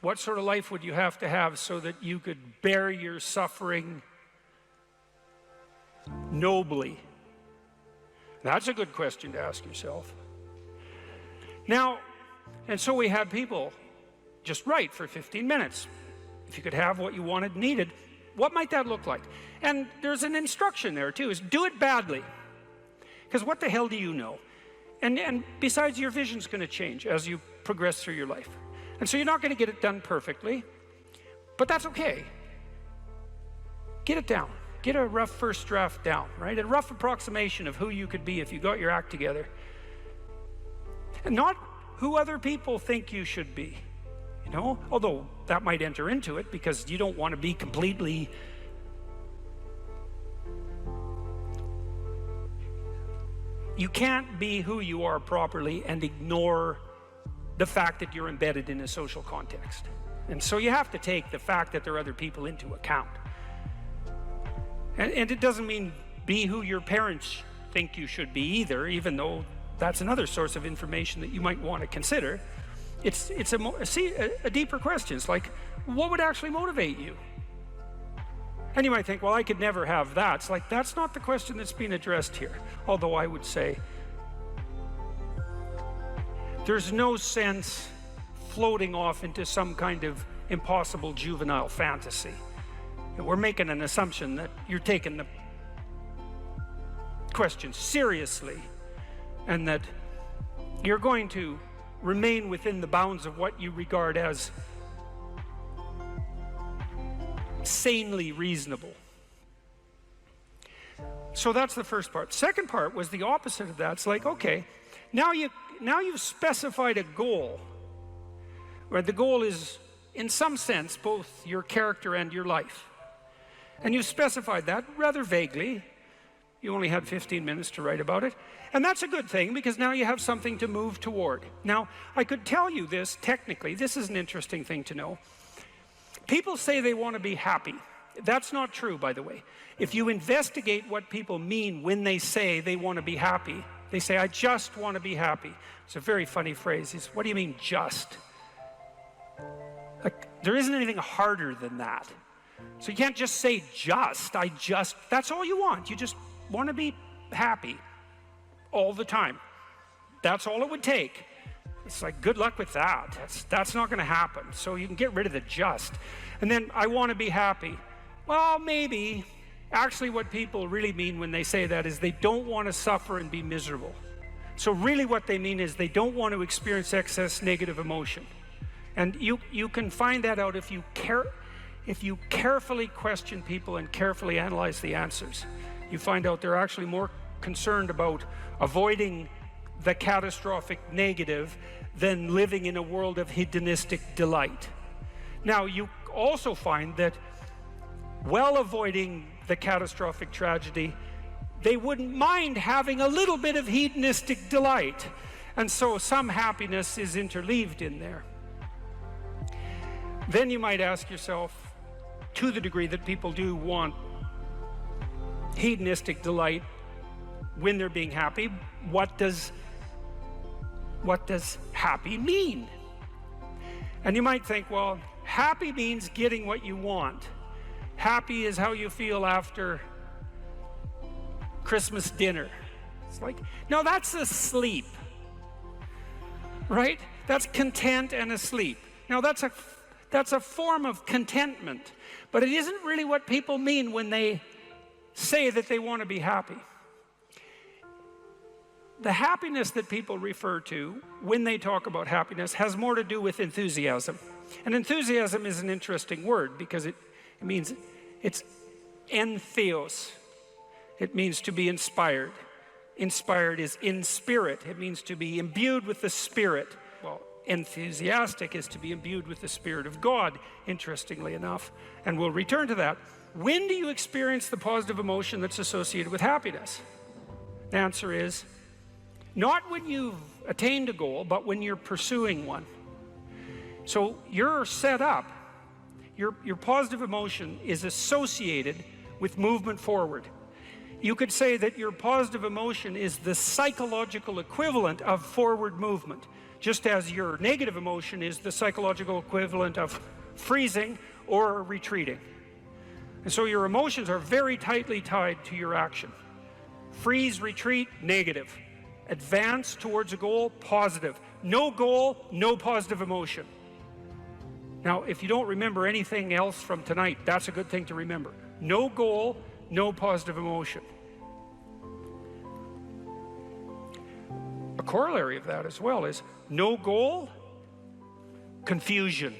What sort of life would you have to have so that you could bear your suffering nobly? That's a good question to ask yourself. Now, and so we had people just write for 15 minutes. If you could have what you wanted, needed, what might that look like? And there's an instruction there too, is do it badly. Because what the hell do you know? And besides, your vision's going to change as you progress through your life. And so you're not going to get it done perfectly, but that's okay. Get it down. Get a rough first draft down, right? A rough approximation of who you could be if you got your act together. And not who other people think you should be, you know? Although that might enter into it because you don't want to be completely you can't be who you are properly and ignore the fact that you're embedded in a social context. And so you have to take the fact that there are other people into account. And it doesn't mean be who your parents think you should be either, even though that's another source of information that you might want to consider. It's a deeper question. It's like, what would actually motivate you? And you might think, well, I could never have that. It's like, that's not the question that's being addressed here. Although I would say, there's no sense floating off into some kind of impossible juvenile fantasy. And we're making an assumption that you're taking the question seriously and that you're going to remain within the bounds of what you regard as sanely reasonable. So that's the first part. Second part was the opposite of that. It's like, okay, now you've specified a goal, where the goal is, in some sense, both your character and your life. And you've specified that rather vaguely. You only had 15 minutes to write about it. And that's a good thing, because now you have something to move toward. Now, I could tell you this technically. This is an interesting thing to know. People say they want to be happy. That's not true, by the way. If you investigate what people mean when they say they want to be happy, they say, I just want to be happy. It's a very funny phrase. It's, what do you mean, just? Like, there isn't anything harder than that. So you can't just say just, that's all you want. You just want to be happy all the time. That's all it would take. It's like, good luck with that. That's not going to happen. So you can get rid of the just. And then, I want to be happy. Well, maybe. Actually, what people really mean when they say that is they don't want to suffer and be miserable. So really what they mean is they don't want to experience excess negative emotion. And you can find that out if you carefully question people and carefully analyze the answers. You find out they're actually more concerned about avoiding the catastrophic negative than living in a world of hedonistic delight. Now, you also find that while avoiding the catastrophic tragedy, they wouldn't mind having a little bit of hedonistic delight. And so some happiness is interleaved in there. Then you might ask yourself, to the degree that people do want hedonistic delight when they're being happy, what does happy mean? And you might think, well, happy means getting what you want. Happy is how you feel after Christmas dinner. It's like, no, that's asleep, right? That's content and asleep. Now that's a form of contentment, but it isn't really what people mean when they say that they want to be happy. The happiness that people refer to when they talk about happiness has more to do with enthusiasm. And enthusiasm is an interesting word because it means, it's entheos. It means to be inspired. Inspired is in spirit. It means to be imbued with the Spirit. Well, enthusiastic is to be imbued with the Spirit of God, interestingly enough. And we'll return to that. When do you experience the positive emotion that's associated with happiness? The answer is, not when you've attained a goal, but when you're pursuing one. So you're set up, your positive emotion is associated with movement forward. You could say that your positive emotion is the psychological equivalent of forward movement. just as your negative emotion is the psychological equivalent of freezing or retreating. And so your emotions are very tightly tied to your action. Freeze, retreat, negative. Advance towards a goal, positive. No goal, no positive emotion. Now, if you don't remember anything else from tonight, that's a good thing to remember. No goal, no positive emotion. A corollary of that as well is no goal, confusion.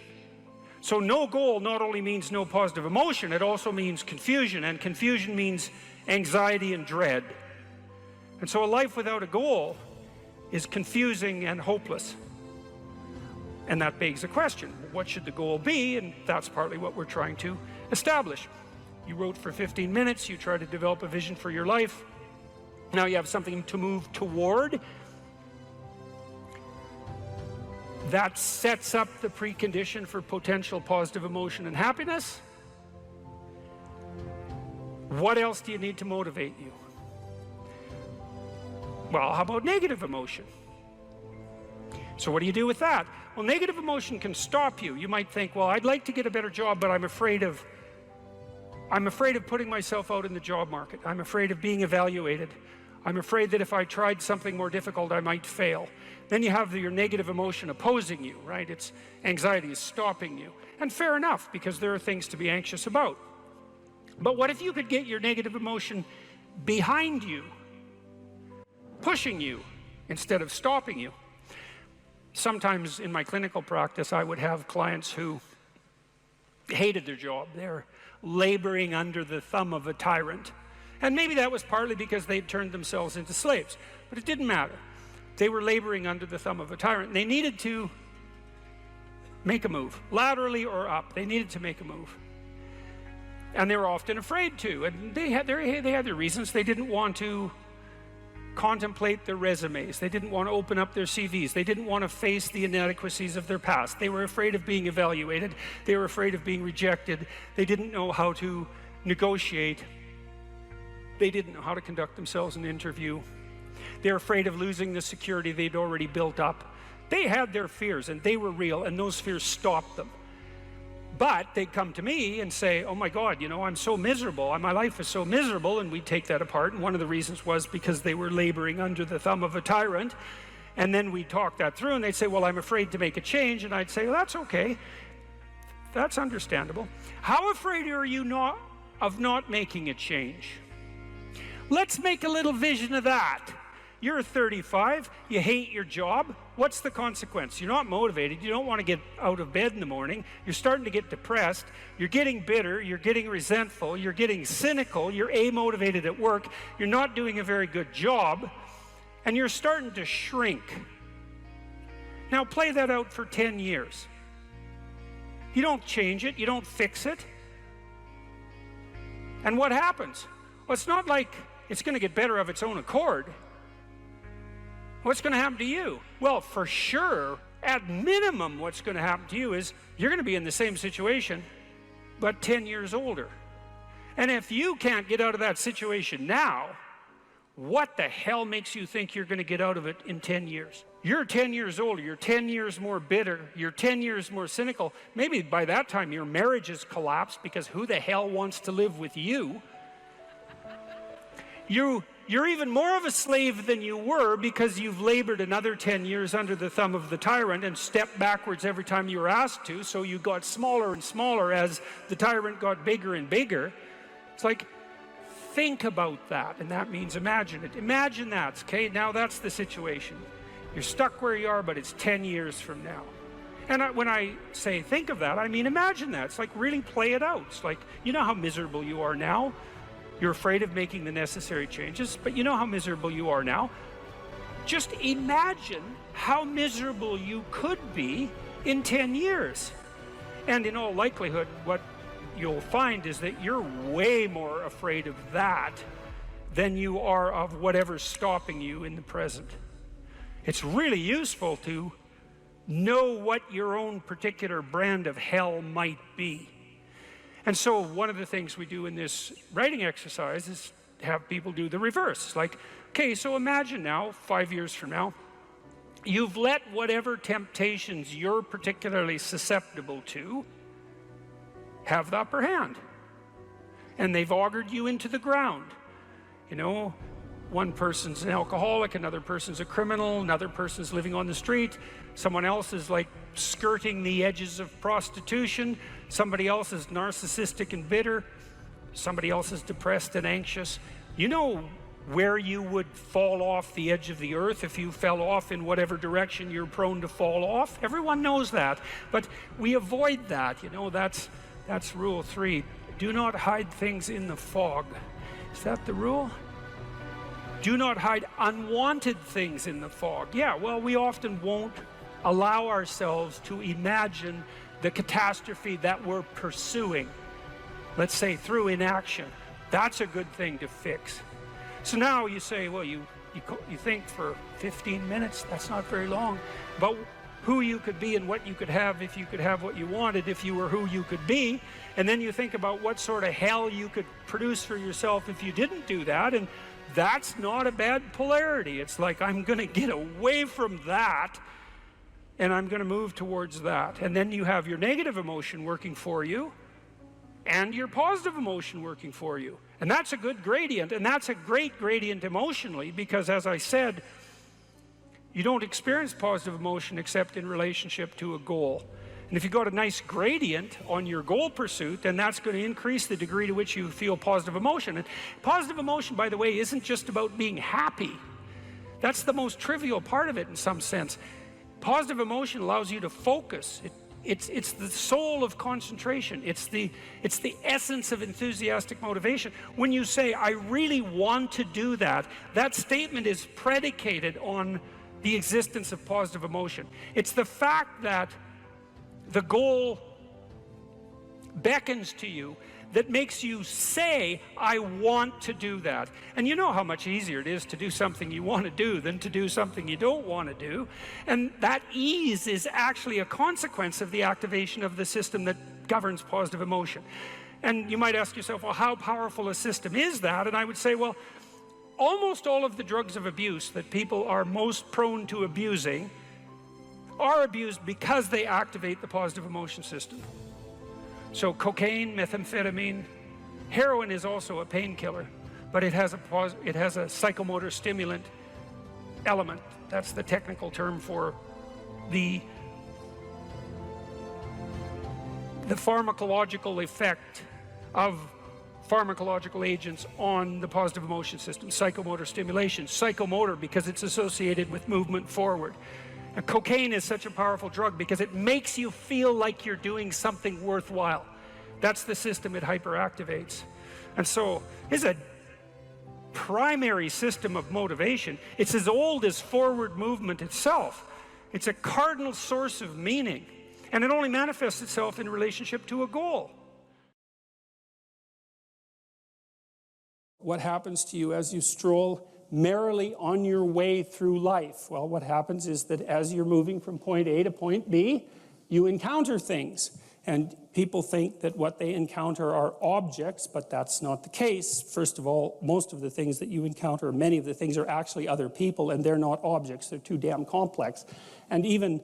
So no goal not only means no positive emotion, it also means confusion, and confusion means anxiety and dread. And so a life without a goal is confusing and hopeless. And that begs the question, what should the goal be? And that's partly what we're trying to establish. You wrote for 15 minutes, you try to develop a vision for your life. Now you have something to move toward. That sets up the precondition for potential positive emotion and happiness. What else do you need to motivate you? Well, how about negative emotion? So what do you do with that? Well, negative emotion can stop you. You might think, well, I'd like to get a better job, but I'm afraid of putting myself out in the job market. I'm afraid of being evaluated. I'm afraid that if I tried something more difficult, I might fail. Then you have your negative emotion opposing you, right? It's anxiety is stopping you. And fair enough, because there are things to be anxious about. But what if you could get your negative emotion behind you, pushing you instead of stopping you? Sometimes in my clinical practice, I would have clients who hated their job. They're laboring under the thumb of a tyrant. And maybe that was partly because they'd turned themselves into slaves, but it didn't matter. They were laboring under the thumb of a tyrant. They needed to make a move, laterally or up. They needed to make a move. And they were often afraid to, and they had their reasons. They didn't want to contemplate their resumes. They didn't want to open up their CVs. They didn't want to face the inadequacies of their past. They were afraid of being evaluated. They were afraid of being rejected. They didn't know how to negotiate. They didn't know how to conduct themselves in an interview. They're afraid of losing the security they'd already built up. They had their fears, and they were real, and those fears stopped them. But they'd come to me and say, oh my God, you know, I'm so miserable. My life is so miserable, and we'd take that apart. And one of the reasons was because they were laboring under the thumb of a tyrant. And then we'd talk that through, and they'd say, well, I'm afraid to make a change. And I'd say, well, that's okay. That's understandable. How afraid are you of not making a change? Let's make a little vision of that. You're 35, you hate your job. What's the consequence? You're not motivated, you don't want to get out of bed in the morning, you're starting to get depressed, you're getting bitter, you're getting resentful, you're getting cynical, you're amotivated at work, you're not doing a very good job, and you're starting to shrink. Now play that out for 10 years. You don't change it, you don't fix it. And what happens? Well, it's not like it's going to get better of its own accord. What's going to happen to you? Well, for sure, at minimum, what's going to happen to you is you're going to be in the same situation, but 10 years older. And if you can't get out of that situation now, what the hell makes you think you're going to get out of it in 10 years? You're 10 years older, you're 10 years more bitter, you're 10 years more cynical. Maybe by that time your marriage has collapsed because who the hell wants to live with you? You're even more of a slave than you were because you've labored another 10 years under the thumb of the tyrant and stepped backwards every time you were asked to, so you got smaller and smaller as the tyrant got bigger and bigger. It's like, think about that, and that means imagine it. Imagine that, okay? Now that's the situation. You're stuck where you are, but it's 10 years from now. And when I say think of that, I mean imagine that. It's like really play it out. It's like, you know how miserable you are now? You're afraid of making the necessary changes, but you know how miserable you are now. Just imagine how miserable you could be in 10 years. And in all likelihood, what you'll find is that you're way more afraid of that than you are of whatever's stopping you in the present. It's really useful to know what your own particular brand of hell might be. And so one of the things we do in this writing exercise is have people do the reverse. Like, okay, so imagine now, 5 years from now, You've let whatever temptations you're particularly susceptible to have the upper hand. And they've augured you into the ground. You know, one person's an alcoholic, another person's a criminal, another person's living on the street, someone else is like skirting the edges of prostitution, somebody else is narcissistic and bitter, somebody else is depressed and anxious. You know where you would fall off the edge of the earth if you fell off in whatever direction you're prone to fall off. Everyone knows that, but we avoid that. You know, that's rule 3. Do not hide things in the fog. Is that the rule? Do not hide unwanted things in the fog. Yeah, well, we often won't allow ourselves to imagine the catastrophe that we're pursuing, let's say through inaction. That's a good thing to fix. So now you say, well, you think for 15 minutes, that's not very long, about who you could be and what you could have if you could have what you wanted, if you were who you could be. And then you think about what sort of hell you could produce for yourself if you didn't do that. And that's not a bad polarity. It's like, I'm going to get away from that and I'm going to move towards that. And then you have your negative emotion working for you and your positive emotion working for you. And that's a good gradient, and that's a great gradient emotionally, because as I said, you don't experience positive emotion except in relationship to a goal. And if you've got a nice gradient on your goal pursuit, then that's going to increase the degree to which you feel positive emotion. And positive emotion, by the way, isn't just about being happy. That's the most trivial part of it in some sense. Positive emotion allows you to focus. It's the soul of concentration. It's the essence of enthusiastic motivation. When you say, I really want to do that, that statement is predicated on the existence of positive emotion. It's the fact that the goal beckons to you that makes you say, I want to do that. And you know how much easier it is to do something you want to do than to do something you don't want to do. And that ease is actually a consequence of the activation of the system that governs positive emotion. And you might ask yourself, well, how powerful a system is that? And I would say, well, almost all of the drugs of abuse that people are most prone to abusing are abused because they activate the positive emotion system. So cocaine, methamphetamine, heroin is also a painkiller, but it has a psychomotor stimulant element. That's the technical term for the pharmacological effect of pharmacological agents on the positive emotion system. Psychomotor stimulation, psychomotor because it's associated with movement forward. And cocaine is such a powerful drug because it makes you feel like you're doing something worthwhile. That's the system it hyperactivates. And so it's a primary system of motivation. It's as old as forward movement itself. It's a cardinal source of meaning. And it only manifests itself in relationship to a goal. What happens to you as you stroll merrily on your way through life? Well, what happens is that as you're moving from point A to point B, you encounter things. And people think that what they encounter are objects, but that's not the case. First of all, most of the things that you encounter, many of the things are actually other people, and they're not objects. They're too damn complex. And even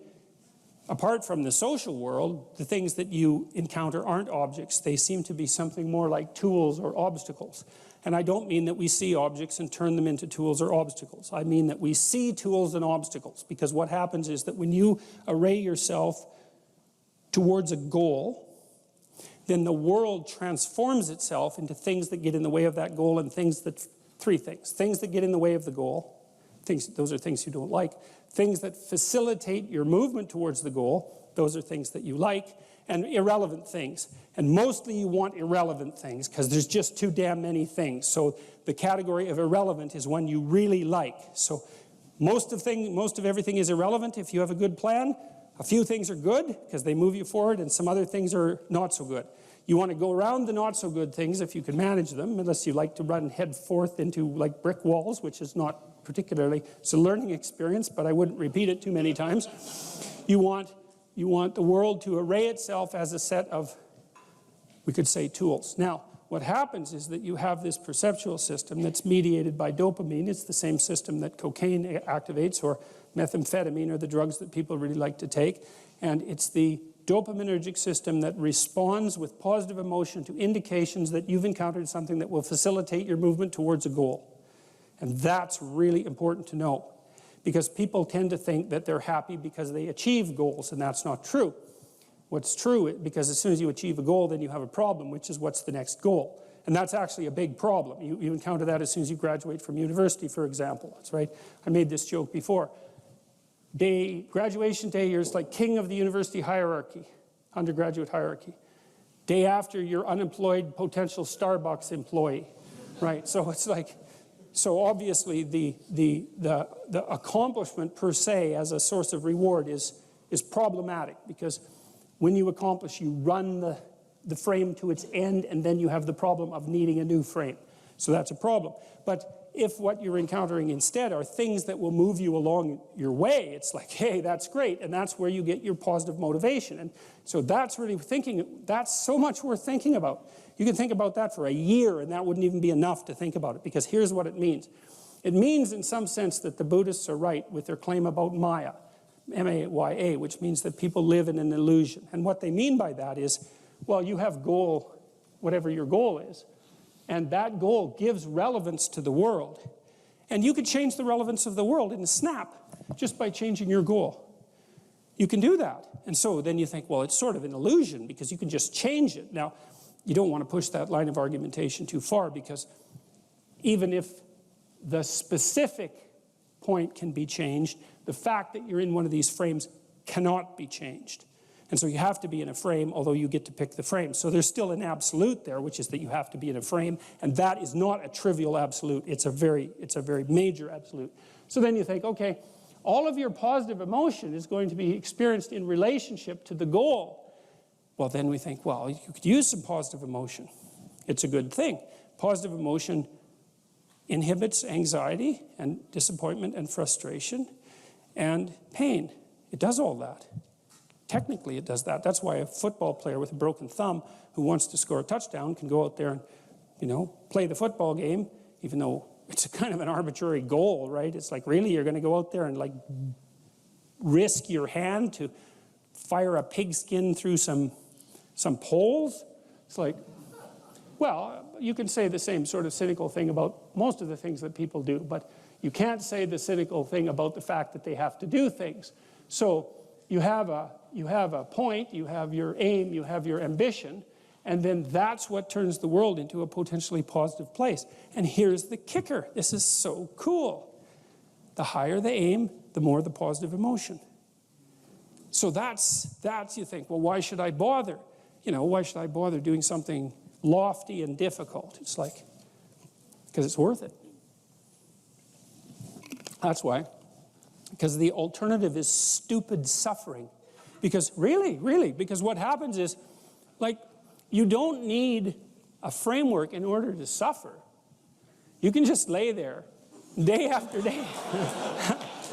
apart from the social world, the things that you encounter aren't objects. They seem to be something more like tools or obstacles. And I don't mean that we see objects and turn them into tools or obstacles. I mean that we see tools and obstacles, because what happens is that when you array yourself towards a goal, then the world transforms itself into things that get in the way of that goal, and three things. Things that get in the way of the goal, those are things you don't like. Things that facilitate your movement towards the goal, those are things that you like. And irrelevant things. And mostly you want irrelevant things because there's just too damn many things. So the category of irrelevant is one you really like. So most of everything is irrelevant if you have a good plan. A few things are good because they move you forward, and some other things are not so good. You want to go around the not so good things if you can manage them, unless you like to run head forth into like brick walls, which is not particularly, it's a learning experience, but I wouldn't repeat it too many times. You want the world to array itself as a set of, we could say, tools. Now, what happens is that you have this perceptual system that's mediated by dopamine. It's the same system that cocaine activates, or methamphetamine, or the drugs that people really like to take. And it's the dopaminergic system that responds with positive emotion to indications that you've encountered something that will facilitate your movement towards a goal. And that's really important to know, because people tend to think that they're happy because they achieve goals, and that's not true. What's true, because as soon as you achieve a goal, then you have a problem, which is what's the next goal. And that's actually a big problem. You encounter that as soon as you graduate from university, for example. That's right. I made this joke before. Graduation day, you're like king of the university hierarchy, undergraduate hierarchy. Day after, you're unemployed potential Starbucks employee, right? So it's like, so obviously the accomplishment per se as a source of reward is problematic, because when you accomplish, you run the frame to its end, and then you have the problem of needing a new frame. So that's a problem. But if what you're encountering instead are things that will move you along your way, it's like, hey, that's great, and that's where you get your positive motivation. And so that's really that's so much worth thinking about. You can think about that for a year, and that wouldn't even be enough to think about it, because here's what it means. It means, in some sense, that the Buddhists are right with their claim about Maya, M-A-Y-A, which means that people live in an illusion. And what they mean by that is, well, you have goal, whatever your goal is, and that goal gives relevance to the world. And you could change the relevance of the world in a snap, just by changing your goal. You can do that. And so then you think, well, it's sort of an illusion, because you can just change it. Now, you don't want to push that line of argumentation too far, because even if the specific point can be changed, the fact that you're in one of these frames cannot be changed. And so you have to be in a frame, although you get to pick the frame. So there's still an absolute there, which is that you have to be in a frame, and that is not a trivial absolute. It's a very major absolute. So then you think, okay, all of your positive emotion is going to be experienced in relationship to the goal. Well, then we think, well, you could use some positive emotion. It's a good thing. Positive emotion inhibits anxiety and disappointment and frustration and pain. It does all that. Technically, it does that. That's why a football player with a broken thumb who wants to score a touchdown can go out there and, play the football game, even though it's a kind of an arbitrary goal, right? It's like, really, you're going to go out there and like risk your hand to fire a pigskin through some poles? It's like, well, you can say the same sort of cynical thing about most of the things that people do, but you can't say the cynical thing about the fact that they have to do things. So you have a point, you have your aim, you have your ambition, and then that's what turns the world into a potentially positive place. And here's the kicker. This is so cool. The higher the aim, the more the positive emotion. So that's you think, well, why should I bother? Why should I bother doing something lofty and difficult? It's like, because it's worth it. That's why. Because the alternative is stupid suffering. Because really, because what happens is, like, you don't need a framework in order to suffer. You can just lay there day after day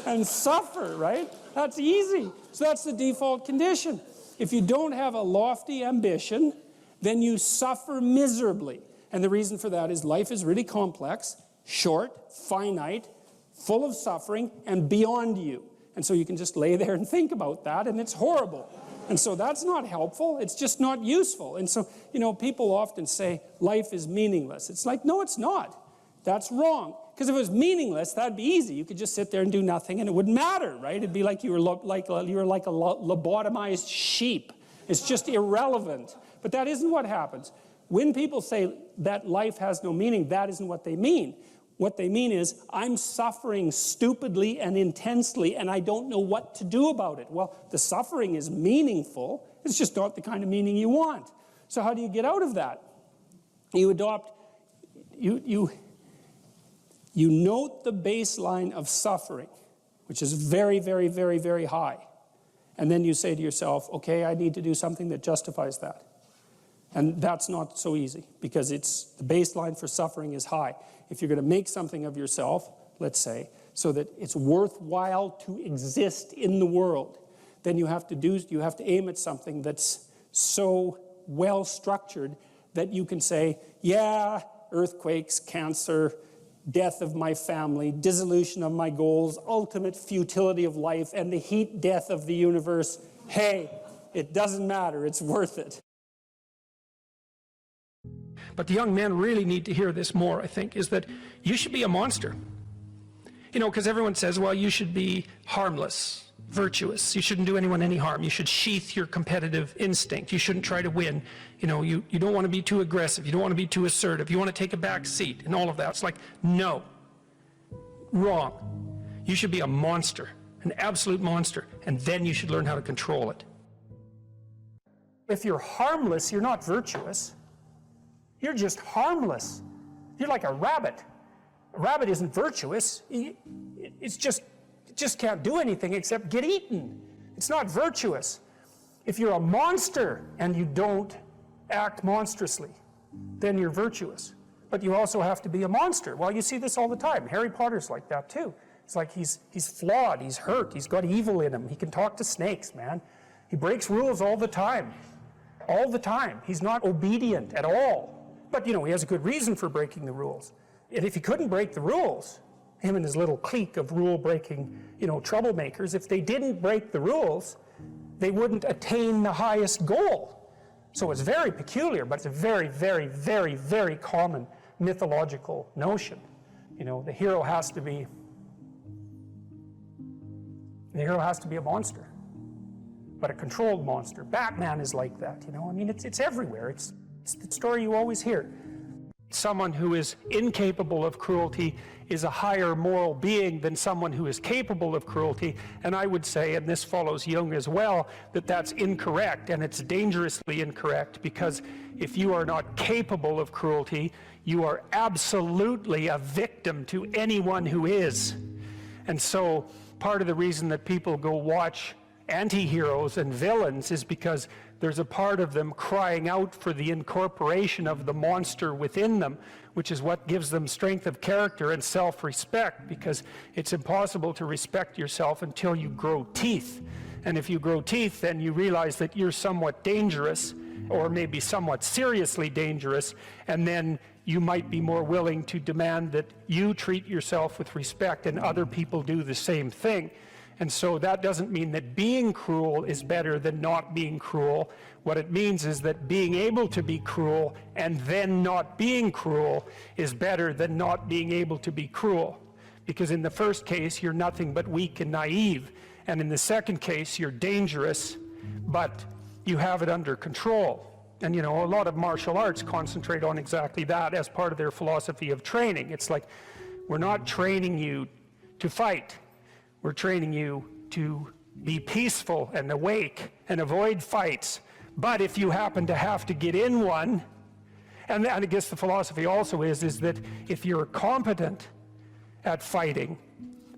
and suffer, right? That's easy. So that's the default condition. If you don't have a lofty ambition, then you suffer miserably. And the reason for that is life is really complex, short, finite, full of suffering, and beyond you. And so you can just lay there and think about that, and it's horrible. And so that's not helpful. It's just not useful. And so, people often say life is meaningless. It's like, no, it's not. That's wrong. Because if it was meaningless, that'd be easy. You could just sit there and do nothing, and it wouldn't matter, right? It'd be like you were like a lobotomized sheep. It's just irrelevant. But that isn't what happens. When people say that life has no meaning, that isn't what they mean. What they mean is, I'm suffering stupidly and intensely, and I don't know what to do about it. Well, the suffering is meaningful. It's just not the kind of meaning you want. So how do you get out of that? You note the baseline of suffering, which is very, very, very, very high. And then you say to yourself, okay, I need to do something that justifies that. And that's not so easy, because the baseline for suffering is high. If you're going to make something of yourself, let's say, so that it's worthwhile to exist in the world, then you have to aim at something that's so well structured that you can say, yeah, earthquakes, cancer, death of my family, dissolution of my goals, ultimate futility of life, and the heat death of the universe. Hey, it doesn't matter, it's worth it. But the young men really need to hear this more, I think, is that you should be a monster. You know, because everyone says, well, you should be harmless, virtuous. You shouldn't do anyone any harm. You should sheath your competitive instinct. You shouldn't try to win. You know, you don't want to be too aggressive. You don't want to be too assertive. You want to take a back seat and all of that. It's like, no. Wrong. You should be a monster, an absolute monster, and then you should learn how to control it. If you're harmless, you're not virtuous. You're just harmless. You're like a rabbit. A rabbit isn't virtuous. It just can't do anything except get eaten. It's not virtuous. If you're a monster and you don't act monstrously, then you're virtuous. But you also have to be a monster. Well, you see this all the time. Harry Potter's like that too. It's like he's flawed, he's hurt, he's got evil in him. He can talk to snakes, man. He breaks rules all the time. All the time. He's not obedient at all. But, you know, he has a good reason for breaking the rules. And if he couldn't break the rules, him and his little clique of rule-breaking, you know, troublemakers, if they didn't break the rules, they wouldn't attain the highest goal. So it's very peculiar, but it's a very, very, very, very common mythological notion. You know, the hero has to be a monster, but a controlled monster. Batman is like that, you know. I mean, it's everywhere. It's the story you always hear. Someone who is incapable of cruelty is a higher moral being than someone who is capable of cruelty. And I would say, and this follows Jung as well, that that's incorrect, and it's dangerously incorrect, because if you are not capable of cruelty, you are absolutely a victim to anyone who is. And so part of the reason that people go watch anti-heroes and villains is because there's a part of them crying out for the incorporation of the monster within them, which is what gives them strength of character and self-respect, because it's impossible to respect yourself until you grow teeth. And if you grow teeth, then you realize that you're somewhat dangerous, or maybe somewhat seriously dangerous, and then you might be more willing to demand that you treat yourself with respect and other people do the same thing. And so that doesn't mean that being cruel is better than not being cruel. What it means is that being able to be cruel and then not being cruel is better than not being able to be cruel. Because in the first case, you're nothing but weak and naive. And in the second case, you're dangerous, but you have it under control. And you know, a lot of martial arts concentrate on exactly that as part of their philosophy of training. It's like, we're not training you to fight. We're training you to be peaceful and awake and avoid fights. But if you happen to have to get in one, and I guess the philosophy also is that if you're competent at fighting,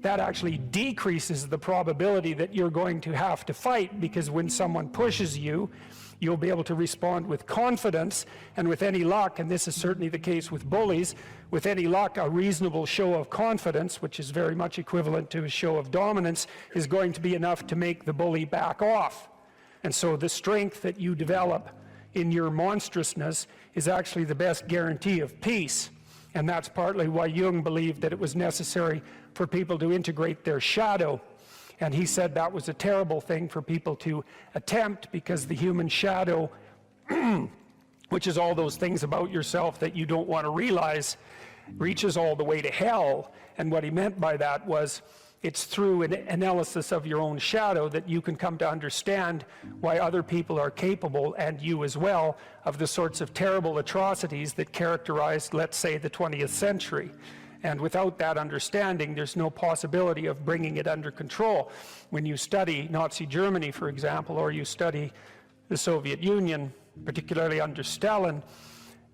that actually decreases the probability that you're going to have to fight, because when someone pushes you, you'll be able to respond with confidence, and with any luck, and this is certainly the case with bullies, with any luck, a reasonable show of confidence, which is very much equivalent to a show of dominance, is going to be enough to make the bully back off. And so the strength that you develop in your monstrousness is actually the best guarantee of peace. And that's partly why Jung believed that it was necessary for people to integrate their shadow. And he said that was a terrible thing for people to attempt, because the human shadow, which is all those things about yourself that you don't want to realize, reaches all the way to hell. And what he meant by that was, it's through an analysis of your own shadow that you can come to understand why other people are capable, and you as well, of the sorts of terrible atrocities that characterized, let's say, the 20th century. And without that understanding, there's no possibility of bringing it under control. When you study Nazi Germany, for example, or you study the Soviet Union, particularly under Stalin,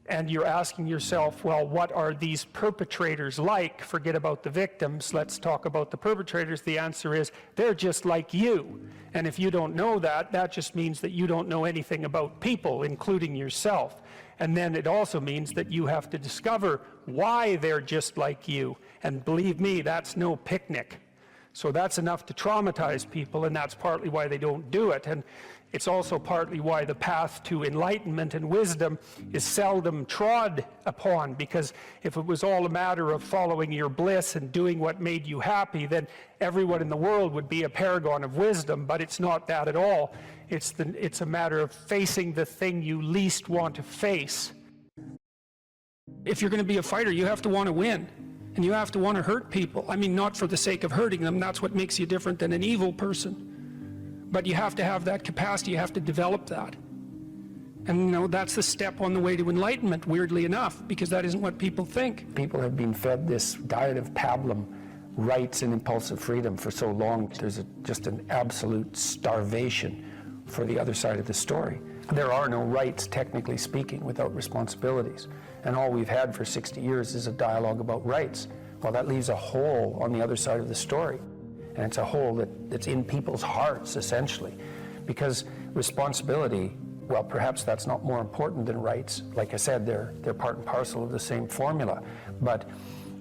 and you're asking yourself, well, what are these perpetrators like? Forget about the victims, let's talk about the perpetrators. The answer is, they're just like you. And if you don't know that, that just means that you don't know anything about people, including yourself. And then it also means that you have to discover why they're just like you. And believe me, that's no picnic. So that's enough to traumatize people, and that's partly why they don't do it. And It's also partly why the path to enlightenment and wisdom is seldom trod upon, because if it was all a matter of following your bliss and doing what made you happy, then everyone in the world would be a paragon of wisdom. But it's not that at all. It's a matter of facing the thing you least want to face. If you're going to be a fighter, you have to want to win, and you have to want to hurt people. I mean, not for the sake of hurting them. That's what makes you different than an evil person. But you have to have that capacity, you have to develop that. And you know, that's the step on the way to enlightenment, weirdly enough, because that isn't what people think. People have been fed this diet of pablum, rights and impulsive freedom for so long. There's just an absolute starvation for the other side of the story. There are no rights, technically speaking, without responsibilities. And all we've had for 60 years is a dialogue about rights. Well, that leaves a hole on the other side of the story. And it's a hole that's in people's hearts, essentially. Because responsibility, well, perhaps that's not more important than rights. Like I said, they're part and parcel of the same formula. But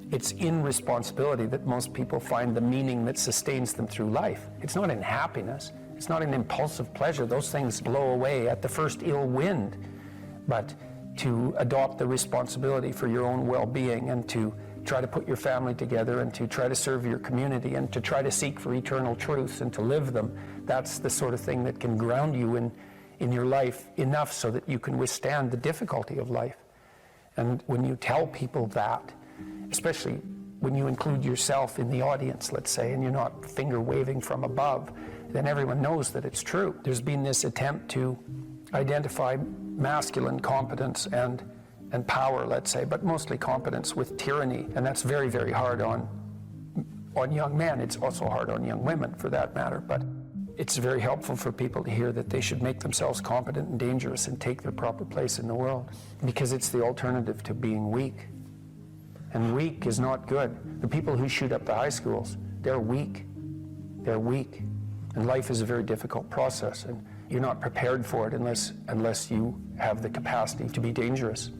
it's in responsibility that most people find the meaning that sustains them through life. It's not in happiness. It's not in impulsive pleasure. Those things blow away at the first ill wind. But to adopt the responsibility for your own well-being and to try to put your family together and to try to serve your community and to try to seek for eternal truths and to live them, that's the sort of thing that can ground you in your life enough so that you can withstand the difficulty of life. And when you tell people that, especially when you include yourself in the audience, let's say, and you're not finger waving from above, then everyone knows that it's true. There's been this attempt to identify masculine competence and power, let's say, but mostly competence with tyranny, and that's very, very hard on young men. It's also hard on young women, for that matter, but it's very helpful for people to hear that they should make themselves competent and dangerous and take their proper place in the world, because it's the alternative to being weak. And weak is not good. The people who shoot up the high schools, they're weak. They're weak. And life is a very difficult process, and you're not prepared for it unless you have the capacity to be dangerous.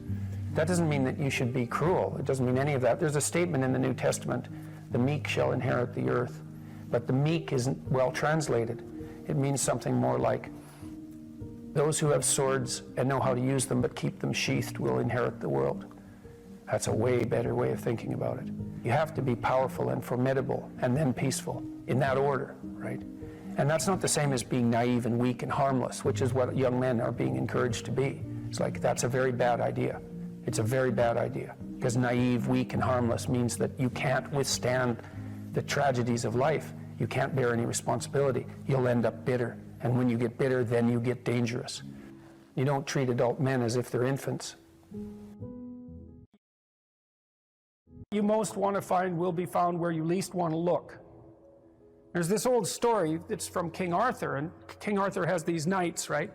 That doesn't mean that you should be cruel. It doesn't mean any of that. There's a statement in the New Testament, the meek shall inherit the earth. But the meek isn't well translated. It means something more like, those who have swords and know how to use them but keep them sheathed will inherit the world. That's a way better way of thinking about it. You have to be powerful and formidable and then peaceful, in that order, right? And that's not the same as being naive and weak and harmless, which is what young men are being encouraged to be. It's like, that's a very bad idea. It's a very bad idea, because naive, weak, and harmless means that you can't withstand the tragedies of life. You can't bear any responsibility. You'll end up bitter, and when you get bitter, then you get dangerous. You don't treat adult men as if they're infants. You most want to find will be found where you least want to look. There's this old story that's from King Arthur, and King Arthur has these knights, right?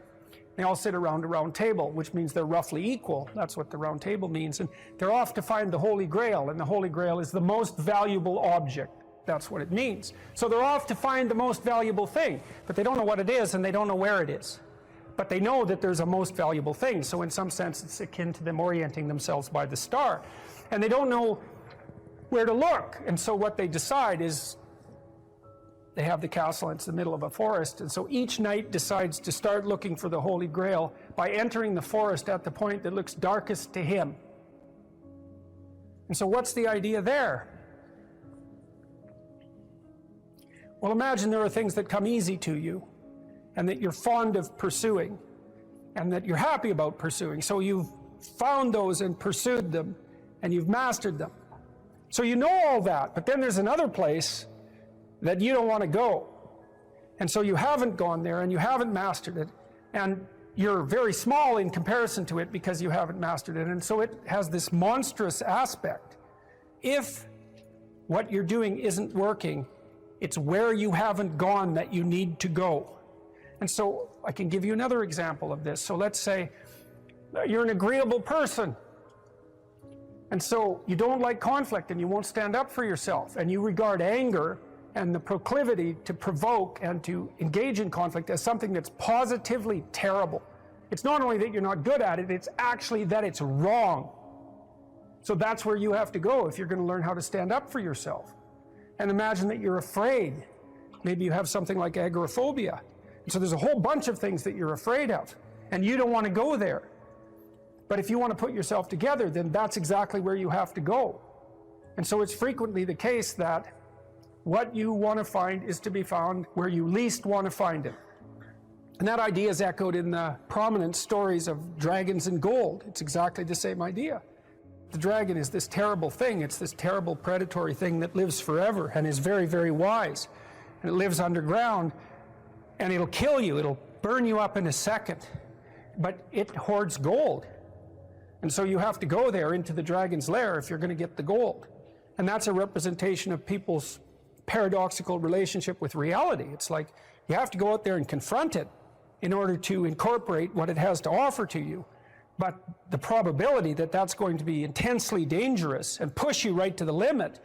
They all sit around a round table, which means they're roughly equal. That's what the round table means. And they're off to find the Holy Grail, and the Holy Grail is the most valuable object. That's what it means. So they're off to find the most valuable thing, but they don't know what it is, and they don't know where it is. But they know that there's a most valuable thing, so in some sense it's akin to them orienting themselves by the star. And they don't know where to look, and so what they decide is, they have the castle, it's the middle of a forest, and so each knight decides to start looking for the Holy Grail by entering the forest at the point that looks darkest to him. And so what's the idea there? Well, imagine there are things that come easy to you, and that you're fond of pursuing, and that you're happy about pursuing. So you've found those and pursued them, and you've mastered them. So you know all that, but then there's another place that you don't want to go. And so you haven't gone there, and you haven't mastered it, and you're very small in comparison to it because you haven't mastered it, and so it has this monstrous aspect. If what you're doing isn't working, it's where you haven't gone that you need to go. And so I can give you another example of this. So let's say you're an agreeable person, and so you don't like conflict, and you won't stand up for yourself, and you regard anger and the proclivity to provoke and to engage in conflict as something that's positively terrible. It's not only that you're not good at it, it's actually that it's wrong. So that's where you have to go if you're going to learn how to stand up for yourself. And imagine that you're afraid. Maybe you have something like agoraphobia. So there's a whole bunch of things that you're afraid of, and you don't want to go there. But if you want to put yourself together, then that's exactly where you have to go. And so it's frequently the case that what you want to find is to be found where you least want to find it. And that idea is echoed in the prominent stories of dragons and gold. It's exactly the same idea. The dragon is this terrible thing. It's this terrible predatory thing that lives forever and is very, very wise. And it lives underground, and it'll kill you. It'll burn you up in a second. But it hoards gold. And so you have to go there into the dragon's lair if you're going to get the gold. And that's a representation of people's paradoxical relationship with reality. It's like you have to go out there and confront it in order to incorporate what it has to offer to you. But the probability that that's going to be intensely dangerous and push you right to the limit,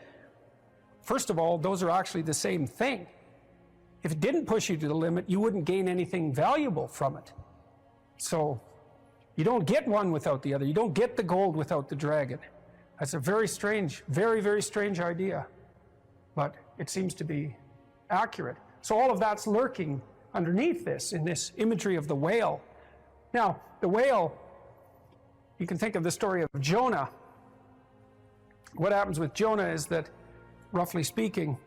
first of all, those are actually the same thing. If it didn't push you to the limit, you wouldn't gain anything valuable from it. So you don't get one without the other. You don't get the gold without the dragon. That's a very strange, very, very strange idea. But it seems to be accurate. So all of that's lurking underneath this, in this imagery of the whale. Now, the whale, you can think of the story of Jonah. What happens with Jonah is that, roughly speaking,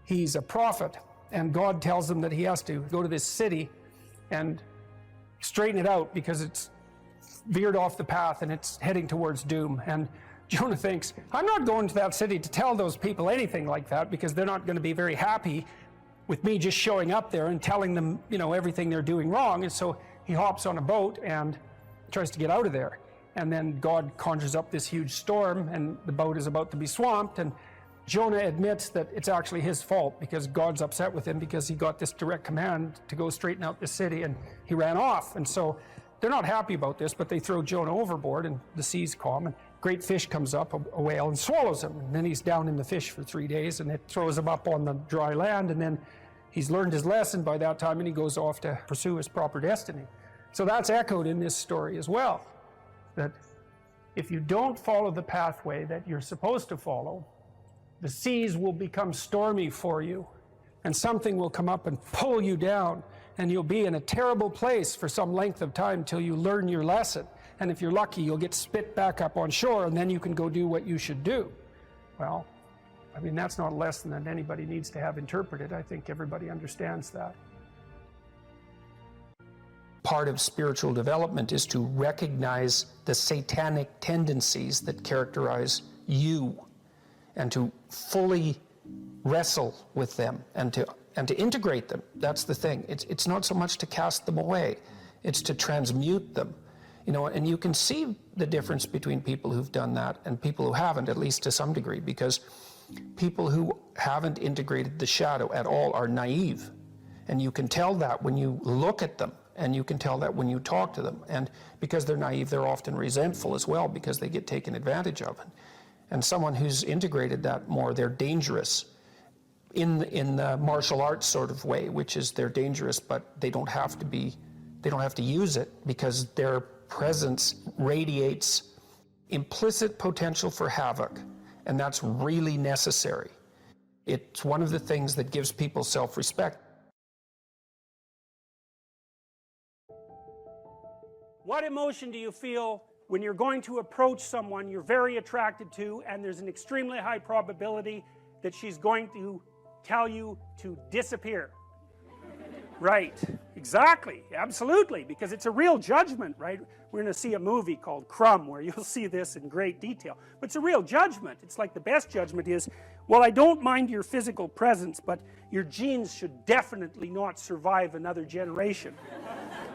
he's a prophet, and God tells him that he has to go to this city and straighten it out because it's veered off the path and it's heading towards doom. And Jonah thinks, I'm not going to that city to tell those people anything like that because they're not going to be very happy with me just showing up there and telling them, you know, everything they're doing wrong. And so he hops on a boat and tries to get out of there. And then God conjures up this huge storm and the boat is about to be swamped, and Jonah admits that it's actually his fault because God's upset with him because he got this direct command to go straighten out the city and he ran off. And so they're not happy about this, but they throw Jonah overboard and the sea's calm and great fish comes up, a whale, and swallows him. And then he's down in the fish for 3 days and it throws him up on the dry land, and then he's learned his lesson by that time and he goes off to pursue his proper destiny. So that's echoed in this story as well, that if you don't follow the pathway that you're supposed to follow, the seas will become stormy for you and something will come up and pull you down, and you'll be in a terrible place for some length of time till you learn your lesson. And if you're lucky, you'll get spit back up on shore and then you can go do what you should do. Well, I mean, that's not a lesson that anybody needs to have interpreted. I think everybody understands that. Part of spiritual development is to recognize the satanic tendencies that characterize you and to fully wrestle with them and to integrate them. That's the thing. It's not so much to cast them away, it's to transmute them. You know, and you can see the difference between people who've done that and people who haven't, at least to some degree, because people who haven't integrated the shadow at all are naive. And you can tell that when you look at them, and you can tell that when you talk to them. And because they're naive, they're often resentful as well because they get taken advantage of. And someone who's integrated that more, they're dangerous in the martial arts sort of way, which is they're dangerous, but they don't have to use it because their presence radiates implicit potential for havoc, and that's really necessary. It's one of the things that gives people self-respect. What emotion do you feel when you're going to approach someone you're very attracted to and there's an extremely high probability that she's going to tell you to disappear? Right, exactly, absolutely, because it's a real judgment, right? We're going to see a movie called Crumb where you'll see this in great detail. But it's a real judgment. It's like the best judgment is, well, I don't mind your physical presence, but your genes should definitely not survive another generation.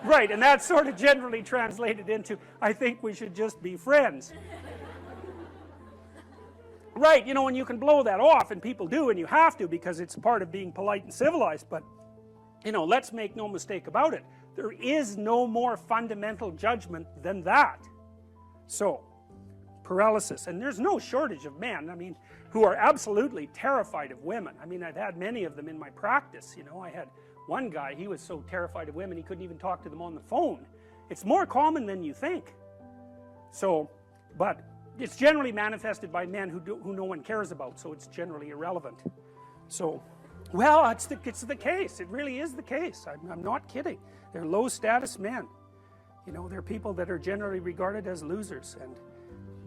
Right, and that's sort of generally translated into, I think we should just be friends. Right, you know, and you can blow that off, and people do, and you have to because it's part of being polite and civilized, but you know, let's make no mistake about it. There is no more fundamental judgment than that. So, paralysis. And there's no shortage of men, I mean, who are absolutely terrified of women. I mean, I've had many of them in my practice, you know. I had one guy, he was so terrified of women he couldn't even talk to them on the phone. It's more common than you think. So, but it's generally manifested by men who no one cares about, so it's generally irrelevant. So, Well, it's the case. It really is the case. I'm not kidding. They're low status men. You know, they're people that are generally regarded as losers, and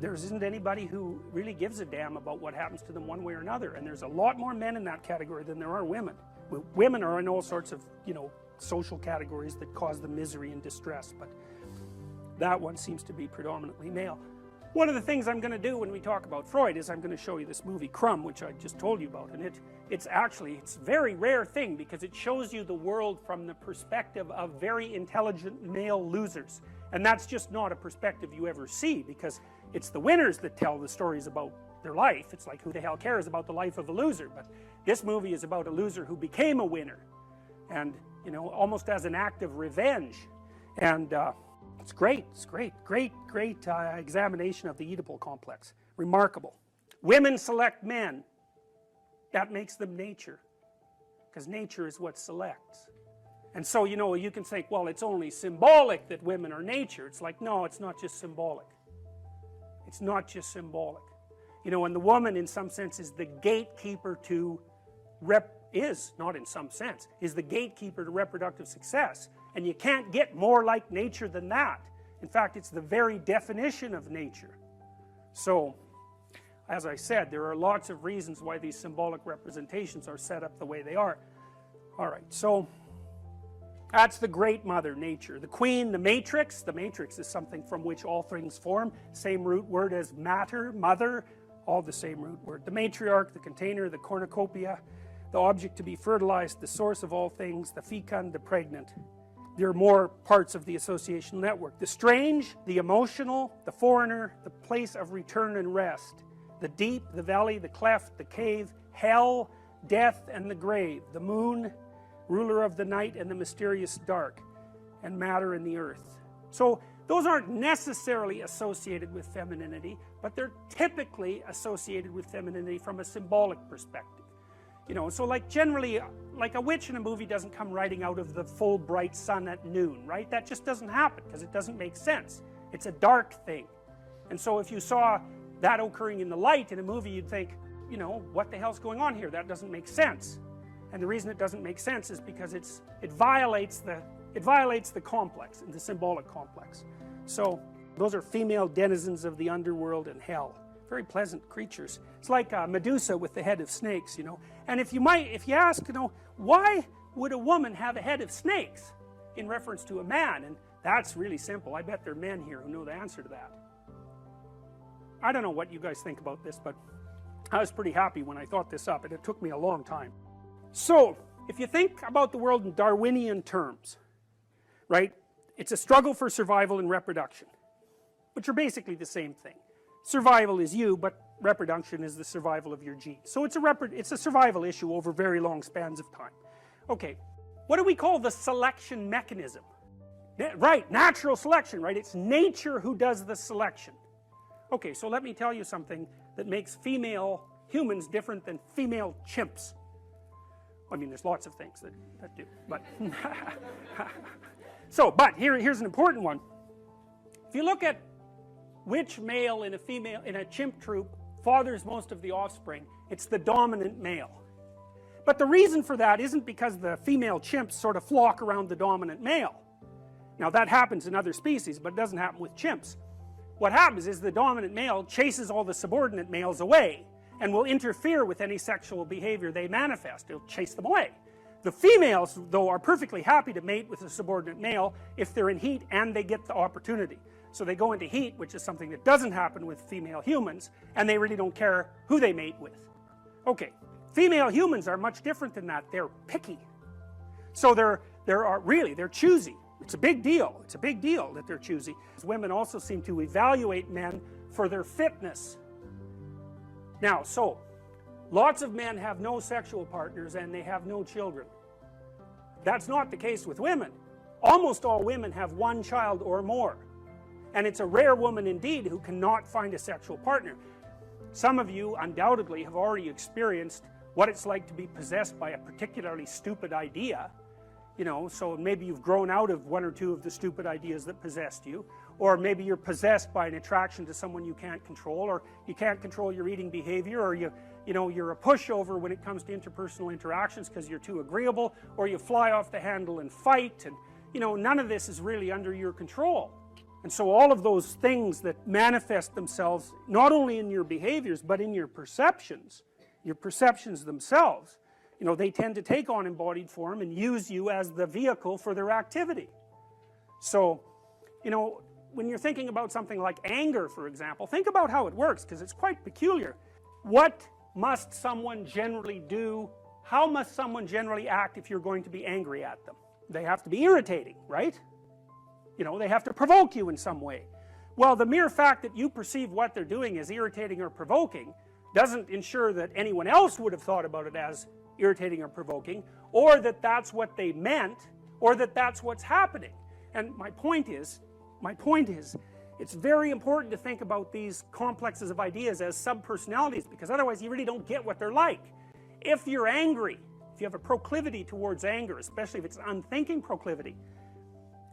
there isn't anybody who really gives a damn about what happens to them one way or another. And there's a lot more men in that category than there are women. Women are in all sorts of, you know, social categories that cause them misery and distress, but that one seems to be predominantly male. One of the things I'm going to do when we talk about Freud is I'm going to show you this movie Crumb, which I just told you about, and it's a very rare thing because it shows you the world from the perspective of very intelligent male losers, and that's just not a perspective you ever see, because it's the winners that tell the stories about their life. It's like, who the hell cares about the life of a loser? But this movie is about a loser who became a winner, and, you know, almost as an act of revenge. And it's great, great examination of the Oedipal complex. Remarkable. Women select men. That makes them nature, because nature is what selects. And so, you know, you can say, well, it's only symbolic that women are nature. It's like, no, it's not just symbolic. It's not just symbolic. You know, and the woman in some sense is the gatekeeper to not in some sense, is the gatekeeper to reproductive success. And you can't get more like nature than that. In fact, it's the very definition of nature. So, as I said, there are lots of reasons why these symbolic representations are set up the way they are. Alright, so that's the great mother, nature. The queen, the matrix. The matrix is something from which all things form. Same root word as matter, mother, all the same root word. The matriarch, the container, the cornucopia, the object to be fertilized, the source of all things, the fecund, the pregnant. There are more parts of the associational network. The strange, the emotional, the foreigner, the place of return and rest, the deep, the valley, the cleft, the cave, hell, death, and the grave, the moon, ruler of the night and the mysterious dark, and matter and the earth. So those aren't necessarily associated with femininity, but they're typically associated with femininity from a symbolic perspective. You know, so like generally, like a witch in a movie doesn't come riding out of the full bright sun at noon, right? That just doesn't happen because it doesn't make sense. It's a dark thing. And so if you saw that occurring in the light in a movie, you'd think, you know, what the hell's going on here? That doesn't make sense. And the reason it doesn't make sense is because it violates the complex, the symbolic complex. So those are female denizens of the underworld and hell. Very pleasant creatures. It's like Medusa with the head of snakes, you know. And if you ask, you know, why would a woman have a head of snakes in reference to a man? And that's really simple. I bet there are men here who know the answer to that. I don't know what you guys think about this, but I was pretty happy when I thought this up, and it took me a long time. So, if you think about the world in Darwinian terms, right, it's a struggle for survival and reproduction, which are basically the same thing. Survival is you, but reproduction is the survival of your genes. So it's a survival issue over very long spans of time. Okay, what do we call the selection mechanism? Right, natural selection, right? It's nature who does the selection. Okay, so let me tell you something that makes female humans different than female chimps. I mean, there's lots of things that do, but but here's an important one. If you look at which male in a chimp troop fathers most of the offspring, it's the dominant male. But the reason for that isn't because the female chimps sort of flock around the dominant male. Now that happens in other species, but it doesn't happen with chimps. What happens is the dominant male chases all the subordinate males away and will interfere with any sexual behavior they manifest. It'll chase them away. The females, though, are perfectly happy to mate with a subordinate male if they're in heat and they get the opportunity. So they go into heat, which is something that doesn't happen with female humans, and they really don't care who they mate with. Okay, female humans are much different than that. They're picky. So they're choosy. It's a big deal. It's a big deal that they're choosy. Women also seem to evaluate men for their fitness. Now, so, lots of men have no sexual partners and they have no children. That's not the case with women. Almost all women have one child or more. And it's a rare woman indeed who cannot find a sexual partner. Some of you undoubtedly have already experienced what it's like to be possessed by a particularly stupid idea. You know, so maybe you've grown out of one or two of the stupid ideas that possessed you, or maybe you're possessed by an attraction to someone you can't control, or you can't control your eating behavior, or you know, you're a pushover when it comes to interpersonal interactions because you're too agreeable, or you fly off the handle and fight, and you know, none of this is really under your control. And so all of those things that manifest themselves not only in your behaviors but in your perceptions themselves, you know, they tend to take on embodied form and use you as the vehicle for their activity. So, you know, when you're thinking about something like anger, for example, think about how it works, because it's quite peculiar. What must someone generally do? How must someone generally act if you're going to be angry at them? They have to be irritating, right? You know, they have to provoke you in some way. Well, the mere fact that you perceive what they're doing as irritating or provoking doesn't ensure that anyone else would have thought about it as irritating or provoking, or that that's what they meant, or that that's what's happening. And my point is, it's very important to think about these complexes of ideas as subpersonalities, because otherwise you really don't get what they're like. If you're angry, if you have a proclivity towards anger, especially if it's an unthinking proclivity,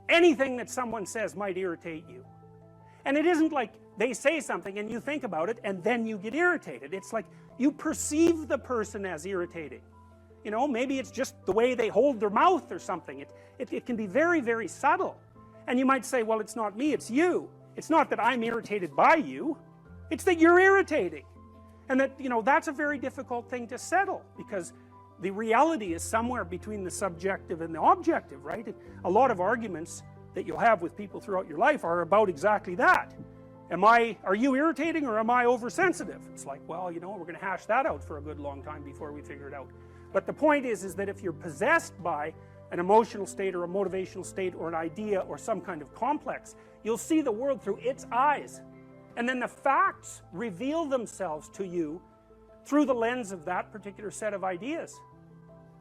anything that someone says might irritate you. And it isn't like they say something and you think about it and then you get irritated. It's like you perceive the person as irritating. You know, maybe it's just the way they hold their mouth or something. It can be very, very subtle. And you might say, well, it's not me, it's you. It's not that I'm irritated by you, it's that you're irritating. And that, you know, that's a very difficult thing to settle, because the reality is somewhere between the subjective and the objective, right? A lot of arguments that you'll have with people throughout your life are about exactly that. Are you irritating, or am I oversensitive? It's like, well, you know, we're going to hash that out for a good long time before we figure it out. But the point is that if you're possessed by an emotional state or a motivational state or an idea or some kind of complex, you'll see the world through its eyes. And then the facts reveal themselves to you through the lens of that particular set of ideas.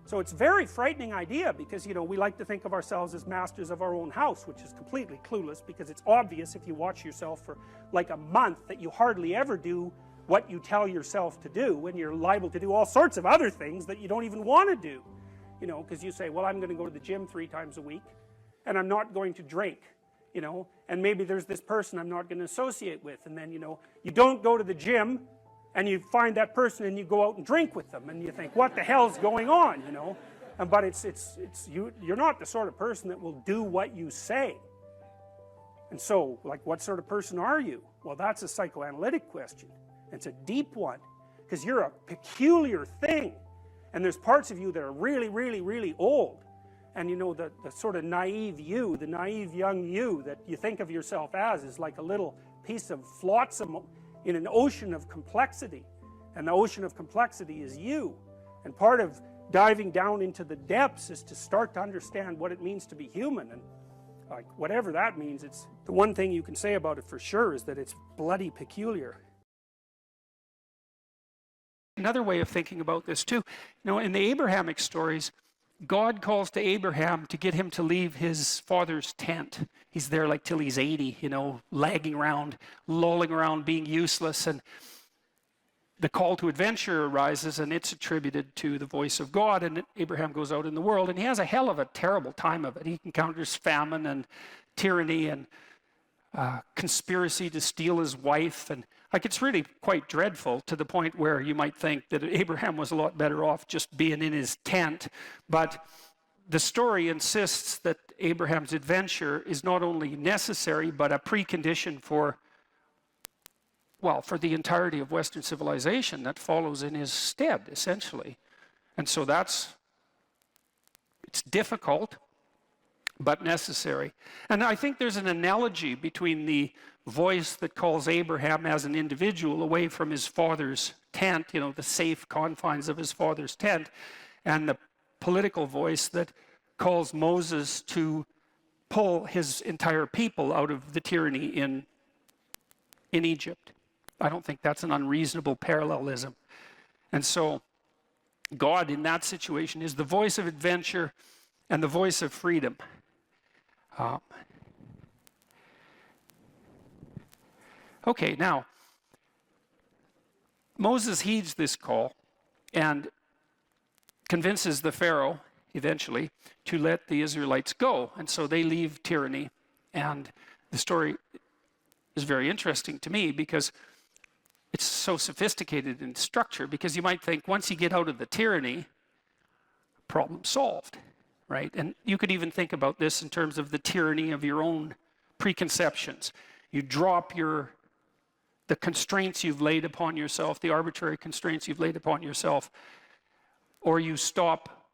So it's a very frightening idea, because, you know, we like to think of ourselves as masters of our own house, which is completely clueless, because it's obvious if you watch yourself for like a month that you hardly ever do what you tell yourself to do, when you're liable to do all sorts of other things that you don't even want to do. You know, because you say, well, I'm going to go to the gym 3 times a week, and I'm not going to drink, you know, and maybe there's this person I'm not going to associate with, and then, you know, you don't go to the gym, and you find that person and you go out and drink with them, and you think, what the hell's going on, you know? But you're not the sort of person that will do what you say. And so, like, what sort of person are you? Well, that's a psychoanalytic question. It's a deep one, because you're a peculiar thing, and there's parts of you that are really, really, really old, and you know, the sort of naive you, the naive young you that you think of yourself as is like a little piece of flotsam in an ocean of complexity, and the ocean of complexity is you. And part of diving down into the depths is to start to understand what it means to be human, and like, whatever that means, it's the one thing you can say about it for sure is that it's bloody peculiar. Another way of thinking about this too, you know, in the Abrahamic stories, God calls to Abraham to get him to leave his father's tent. He's there like till he's 80, you know, lagging around, lolling around, being useless, and the call to adventure arises, and it's attributed to the voice of God, and Abraham goes out in the world, and he has a hell of a terrible time of it. He encounters famine and tyranny and conspiracy to steal his wife, and like, it's really quite dreadful, to the point where you might think that Abraham was a lot better off just being in his tent. But the story insists that Abraham's adventure is not only necessary but a precondition for, well, for the entirety of Western civilization that follows in his stead, essentially. And so it's difficult but necessary. And I think there's an analogy between the voice that calls Abraham as an individual away from his father's tent, you know, the safe confines of his father's tent, and the political voice that calls Moses to pull his entire people out of the tyranny in Egypt. I don't think that's an unreasonable parallelism. And so God in that situation is the voice of adventure and the voice of freedom. Okay, now, Moses heeds this call and convinces the Pharaoh eventually, to let the Israelites go. And so they leave tyranny. And the story is very interesting to me because it's so sophisticated in structure, because you might think once you get out of the tyranny, problem solved, right? And you could even think about this in terms of the tyranny of your own preconceptions. You drop the constraints you've laid upon yourself, the arbitrary constraints you've laid upon yourself, or you stop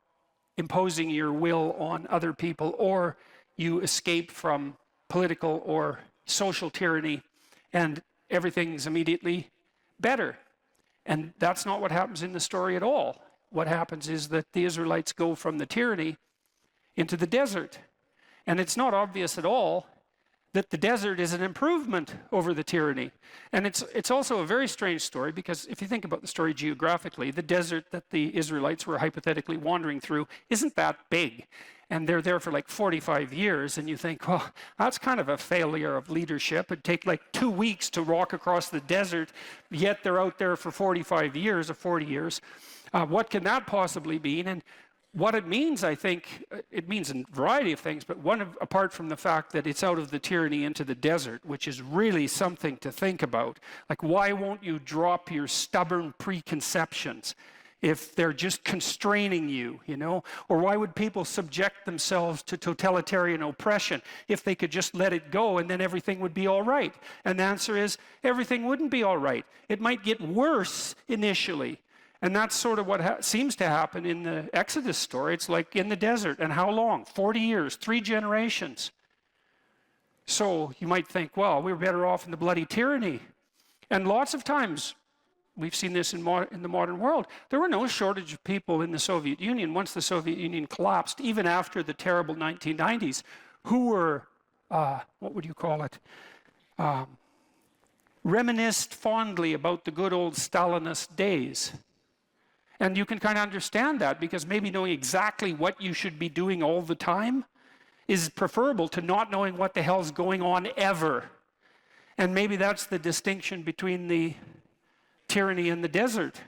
imposing your will on other people, or you escape from political or social tyranny, and everything's immediately better. And that's not what happens in the story at all. What happens is that the Israelites go from the tyranny into the desert. And it's not obvious at all that the desert is an improvement over the tyranny. And it's also a very strange story, because if you think about the story geographically, the desert that the Israelites were hypothetically wandering through isn't that big. And they're there for like 45 years, and you think, well, that's kind of a failure of leadership. It'd take like 2 weeks to walk across the desert, yet they're out there for 45 years or 40 years. What can that possibly mean? And what it means, I think, it means a variety of things, but apart from the fact that it's out of the tyranny into the desert, which is really something to think about. Like, why won't you drop your stubborn preconceptions if they're just constraining you, you know? Or why would people subject themselves to totalitarian oppression if they could just let it go and then everything would be all right? And the answer is, everything wouldn't be all right. It might get worse initially. And that's sort of what seems to happen in the Exodus story. It's like in the desert. And how long? 40 years, 3 generations. So you might think, well, we were better off in the bloody tyranny. And lots of times, we've seen this in the modern world, there were no shortage of people in the Soviet Union once the Soviet Union collapsed, even after the terrible 1990s, who were, what would you call it, reminisced fondly about the good old Stalinist days. And you can kind of understand that, because maybe knowing exactly what you should be doing all the time is preferable to not knowing what the hell's going on ever. And maybe that's the distinction between the tyranny and the desert.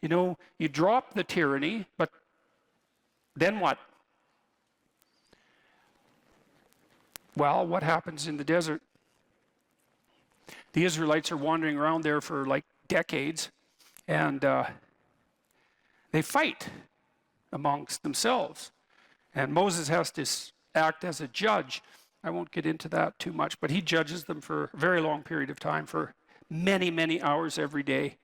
You know, you drop the tyranny, but then what? Well, what happens in the desert? The Israelites are wandering around there for like decades, and they fight amongst themselves. And Moses has to act as a judge. I won't get into that too much, but he judges them for a very long period of time, for many, many hours every day,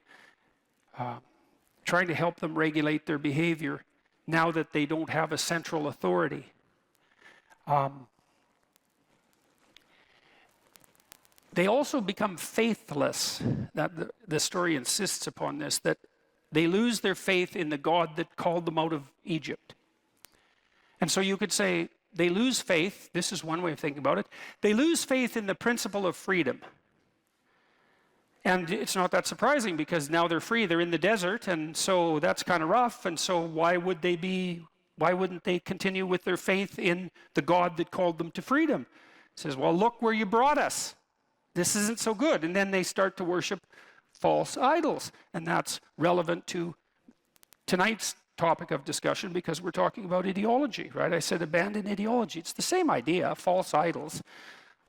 trying to help them regulate their behavior now that they don't have a central authority. They also become faithless. That the story insists upon this, that they lose their faith in the God that called them out of Egypt. And so you could say they lose faith. This is one way of thinking about it. They lose faith in the principle of freedom. And it's not that surprising, because now they're free, they're in the desert, and so that's kind of rough. And so why wouldn't they continue with their faith in the God that called them to freedom? It says, well, look where you brought us. This isn't so good. And then they start to worship false idols. And that's relevant to tonight's topic of discussion, because we're talking about ideology, right? I said abandon ideology. It's the same idea, false idols.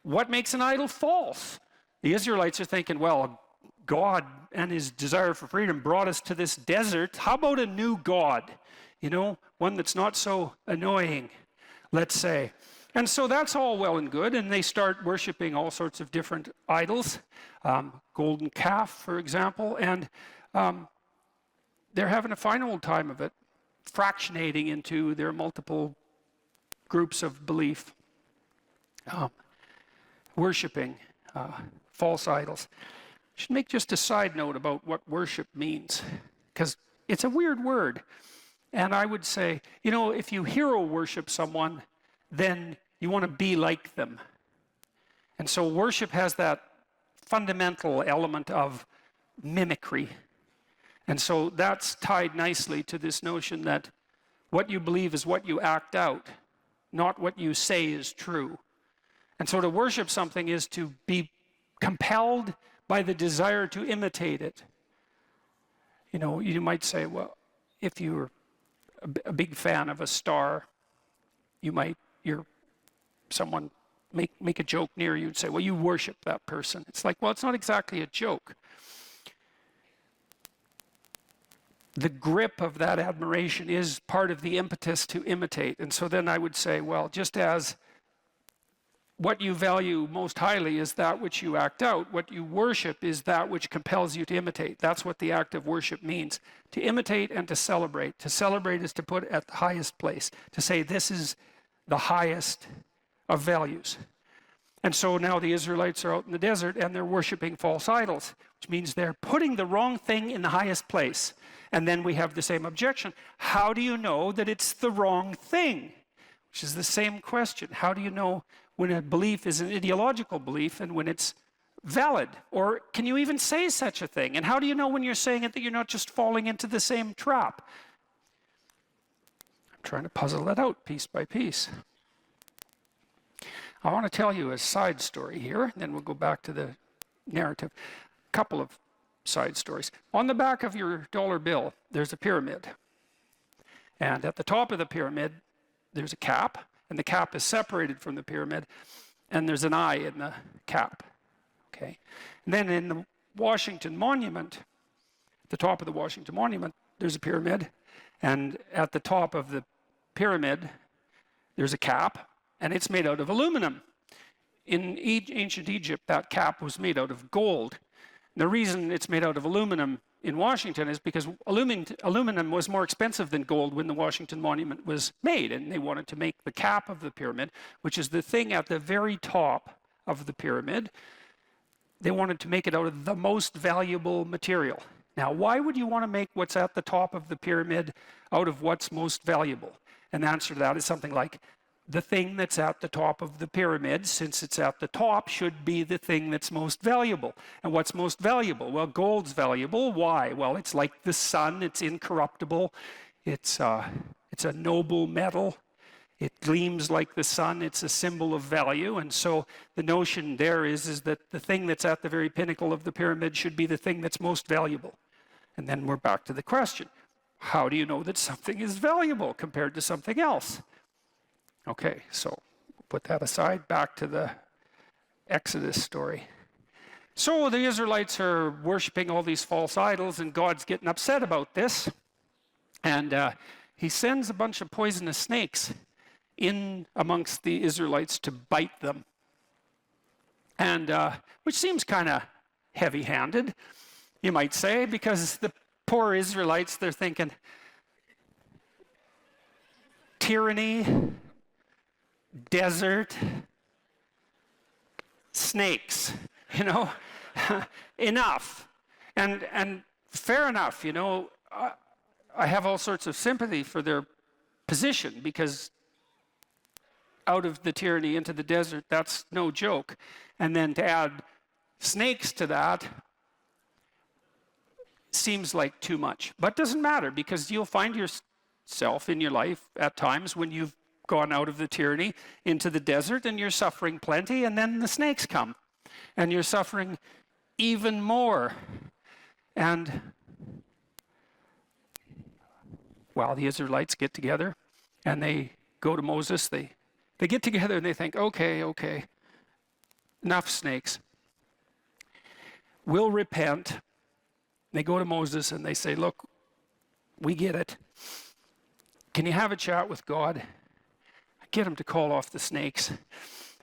What makes an idol false? The Israelites are thinking, well, God and his desire for freedom brought us to this desert. How about a new God? You know, one that's not so annoying, let's say. And so that's all well and good, and they start worshiping all sorts of different idols, golden calf, for example, and they're having a fine old time of it, fractionating into their multiple groups of belief, worshiping false idols. I should make just a side note about what worship means, because it's a weird word. And I would say, you know, if you hero worship someone, then you want to be like them. And so worship has that fundamental element of mimicry. And so that's tied nicely to this notion that what you believe is what you act out, not what you say is true. And so to worship something is to be compelled by the desire to imitate it. You know, you might say, well, if you're a big fan of a star, someone make a joke near you and say, well, you worship that person. It's like, well, it's not exactly a joke. The grip of that admiration is part of the impetus to imitate. And so then I would say, well, just as what you value most highly is that which you act out, what you worship is that which compels you to imitate. That's what the act of worship means. To imitate and to celebrate. To celebrate is to put at the highest place. To say this is the highest of values. And so now the Israelites are out in the desert and they're worshiping false idols, which means they're putting the wrong thing in the highest place. And then we have the same objection. How do you know that it's the wrong thing? Which is the same question. How do you know when a belief is an ideological belief and when it's valid? Or can you even say such a thing? And how do you know when you're saying it that you're not just falling into the same trap? I'm trying to puzzle that out piece by piece. I want to tell you a side story here, then we'll go back to the narrative. A couple of side stories. On the back of your dollar bill, there's a pyramid. And at the top of the pyramid, there's a cap, and the cap is separated from the pyramid, and there's an eye in the cap. Okay. And then in the Washington Monument, at the top of the Washington Monument, there's a pyramid, and at the top of the pyramid, there's a cap, and it's made out of aluminum. In ancient Egypt, that cap was made out of gold. The reason it's made out of aluminum in Washington is because aluminum was more expensive than gold when the Washington Monument was made, and they wanted to make the cap of the pyramid, which is the thing at the very top of the pyramid, they wanted to make it out of the most valuable material. Now, why would you want to make what's at the top of the pyramid out of what's most valuable? And the answer to that is something like, the thing that's at the top of the pyramid, since it's at the top, should be the thing that's most valuable. And what's most valuable? Well, gold's valuable. Why? Well, it's like the sun. It's incorruptible. It's a noble metal. It gleams like the sun. It's a symbol of value. And so the notion there is that the thing that's at the very pinnacle of the pyramid should be the thing that's most valuable. And then we're back to the question. How do you know that something is valuable compared to something else? Okay, so put that aside, back to the Exodus story. So the Israelites are worshiping all these false idols, and God's getting upset about this. And he sends a bunch of poisonous snakes in amongst the Israelites to bite them. And which seems kind of heavy-handed, you might say, because the poor Israelites, they're thinking, tyranny, desert, snakes, enough. And fair enough, I have all sorts of sympathy for their position, because out of the tyranny into the desert, that's no joke. And then to add snakes to that seems like too much. But doesn't matter, because you'll find yourself in your life at times when you've gone out of the tyranny into the desert and you're suffering plenty, and then the snakes come and you're suffering even more. And well, the Israelites get together and they go to Moses. They get together and they think, okay, enough snakes. We'll repent. They go to Moses and they say, look, we get it. Can you have a chat with God? Get him to call off the snakes.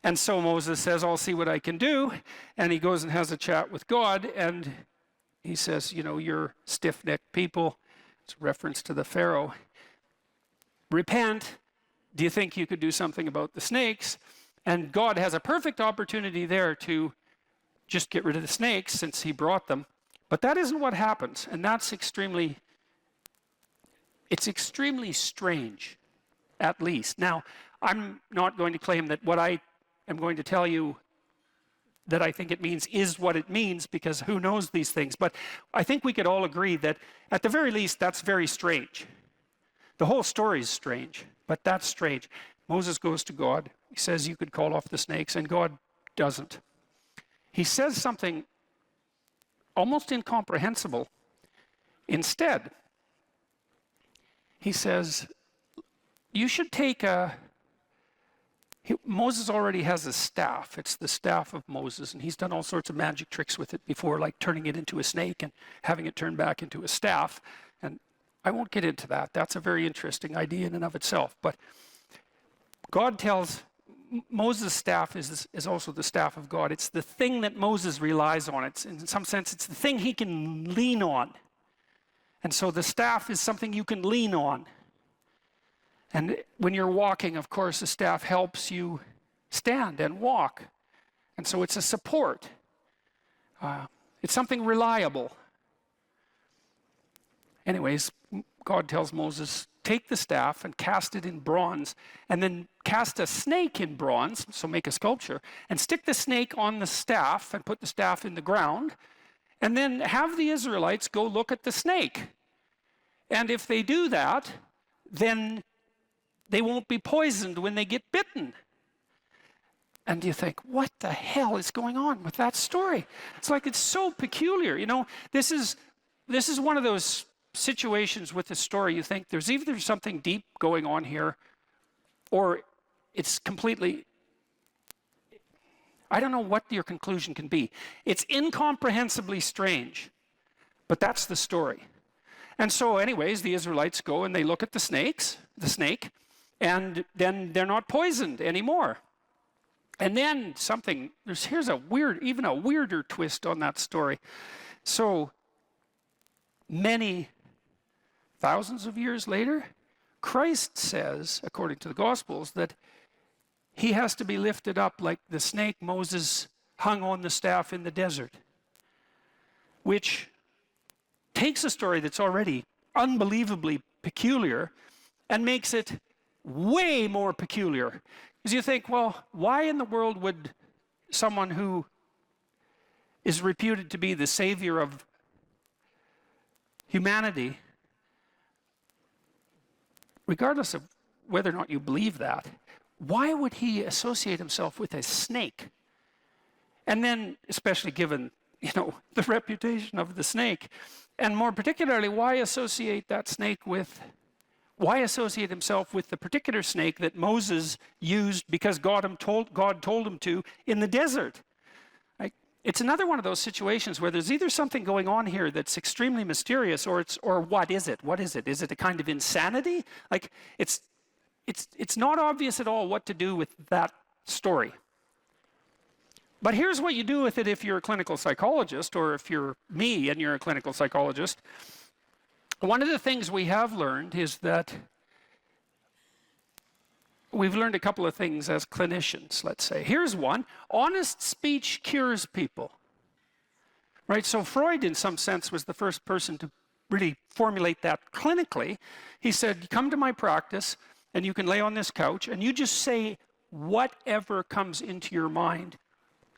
And so Moses says, I'll see what I can do. And he goes and has a chat with God. And he says, you're stiff-necked people. It's a reference to the Pharaoh. Repent. Do you think you could do something about the snakes? And God has a perfect opportunity there to just get rid of the snakes since he brought them. But that isn't what happens. And that's extremely strange, at least. Now, I'm not going to claim that what I am going to tell you that I think it means is what it means, because who knows these things. But I think we could all agree that at the very least, that's very strange. The whole story is strange, but that's strange. Moses goes to God. He says, you could call off the snakes, and God doesn't. He says something almost incomprehensible instead. he says, you should take Moses already has a staff. It's the staff of Moses, and he's done all sorts of magic tricks with it before, like turning it into a snake and having it turn back into a staff. And I won't get into that. That's a very interesting idea in and of itself. But God tells Moses' staff is also the staff of God. It's the thing that Moses relies on. It's, in some sense, it's the thing he can lean on. And so the staff is something you can lean on. And when you're walking, of course, the staff helps you stand and walk. And so it's a support. It's something reliable. Anyways, God tells Moses, take the staff and cast it in bronze, and then cast a snake in bronze, so make a sculpture, and stick the snake on the staff and put the staff in the ground, and then have the Israelites go look at the snake. And if they do that, then they won't be poisoned when they get bitten. And you think, what the hell is going on with that story? It's like, it's so peculiar. You know, this is one of those situations with the story you think there's either something deep going on here, or it's completely, I don't know what your conclusion can be. It's incomprehensibly strange, but that's the story. And so anyways, the Israelites go and they look at the snake, and then they're not poisoned anymore. And then here's even a weirder twist on that story. So many thousands of years later, Christ says, according to the Gospels, that he has to be lifted up like the snake Moses hung on the staff in the desert, which takes a story that's already unbelievably peculiar and makes it way more peculiar. Because you think, well, why in the world would someone who is reputed to be the savior of humanity, regardless of whether or not you believe that, why would he associate himself with a snake? And then, especially given, the reputation of the snake, and more particularly, why associate himself with the particular snake that Moses used because God told him to in the desert? It's another one of those situations where there's either something going on here that's extremely mysterious, or what is it? What is it? Is it a kind of insanity? It's not obvious at all what to do with that story. But here's what you do with it if you're a clinical psychologist, or if you're me and you're a clinical psychologist. One of the things we have learned is that we've learned a couple of things as clinicians, let's say. Here's one: honest speech cures people. Right? So Freud, in some sense, was the first person to really formulate that clinically. He said, come to my practice, and you can lay on this couch, and you just say whatever comes into your mind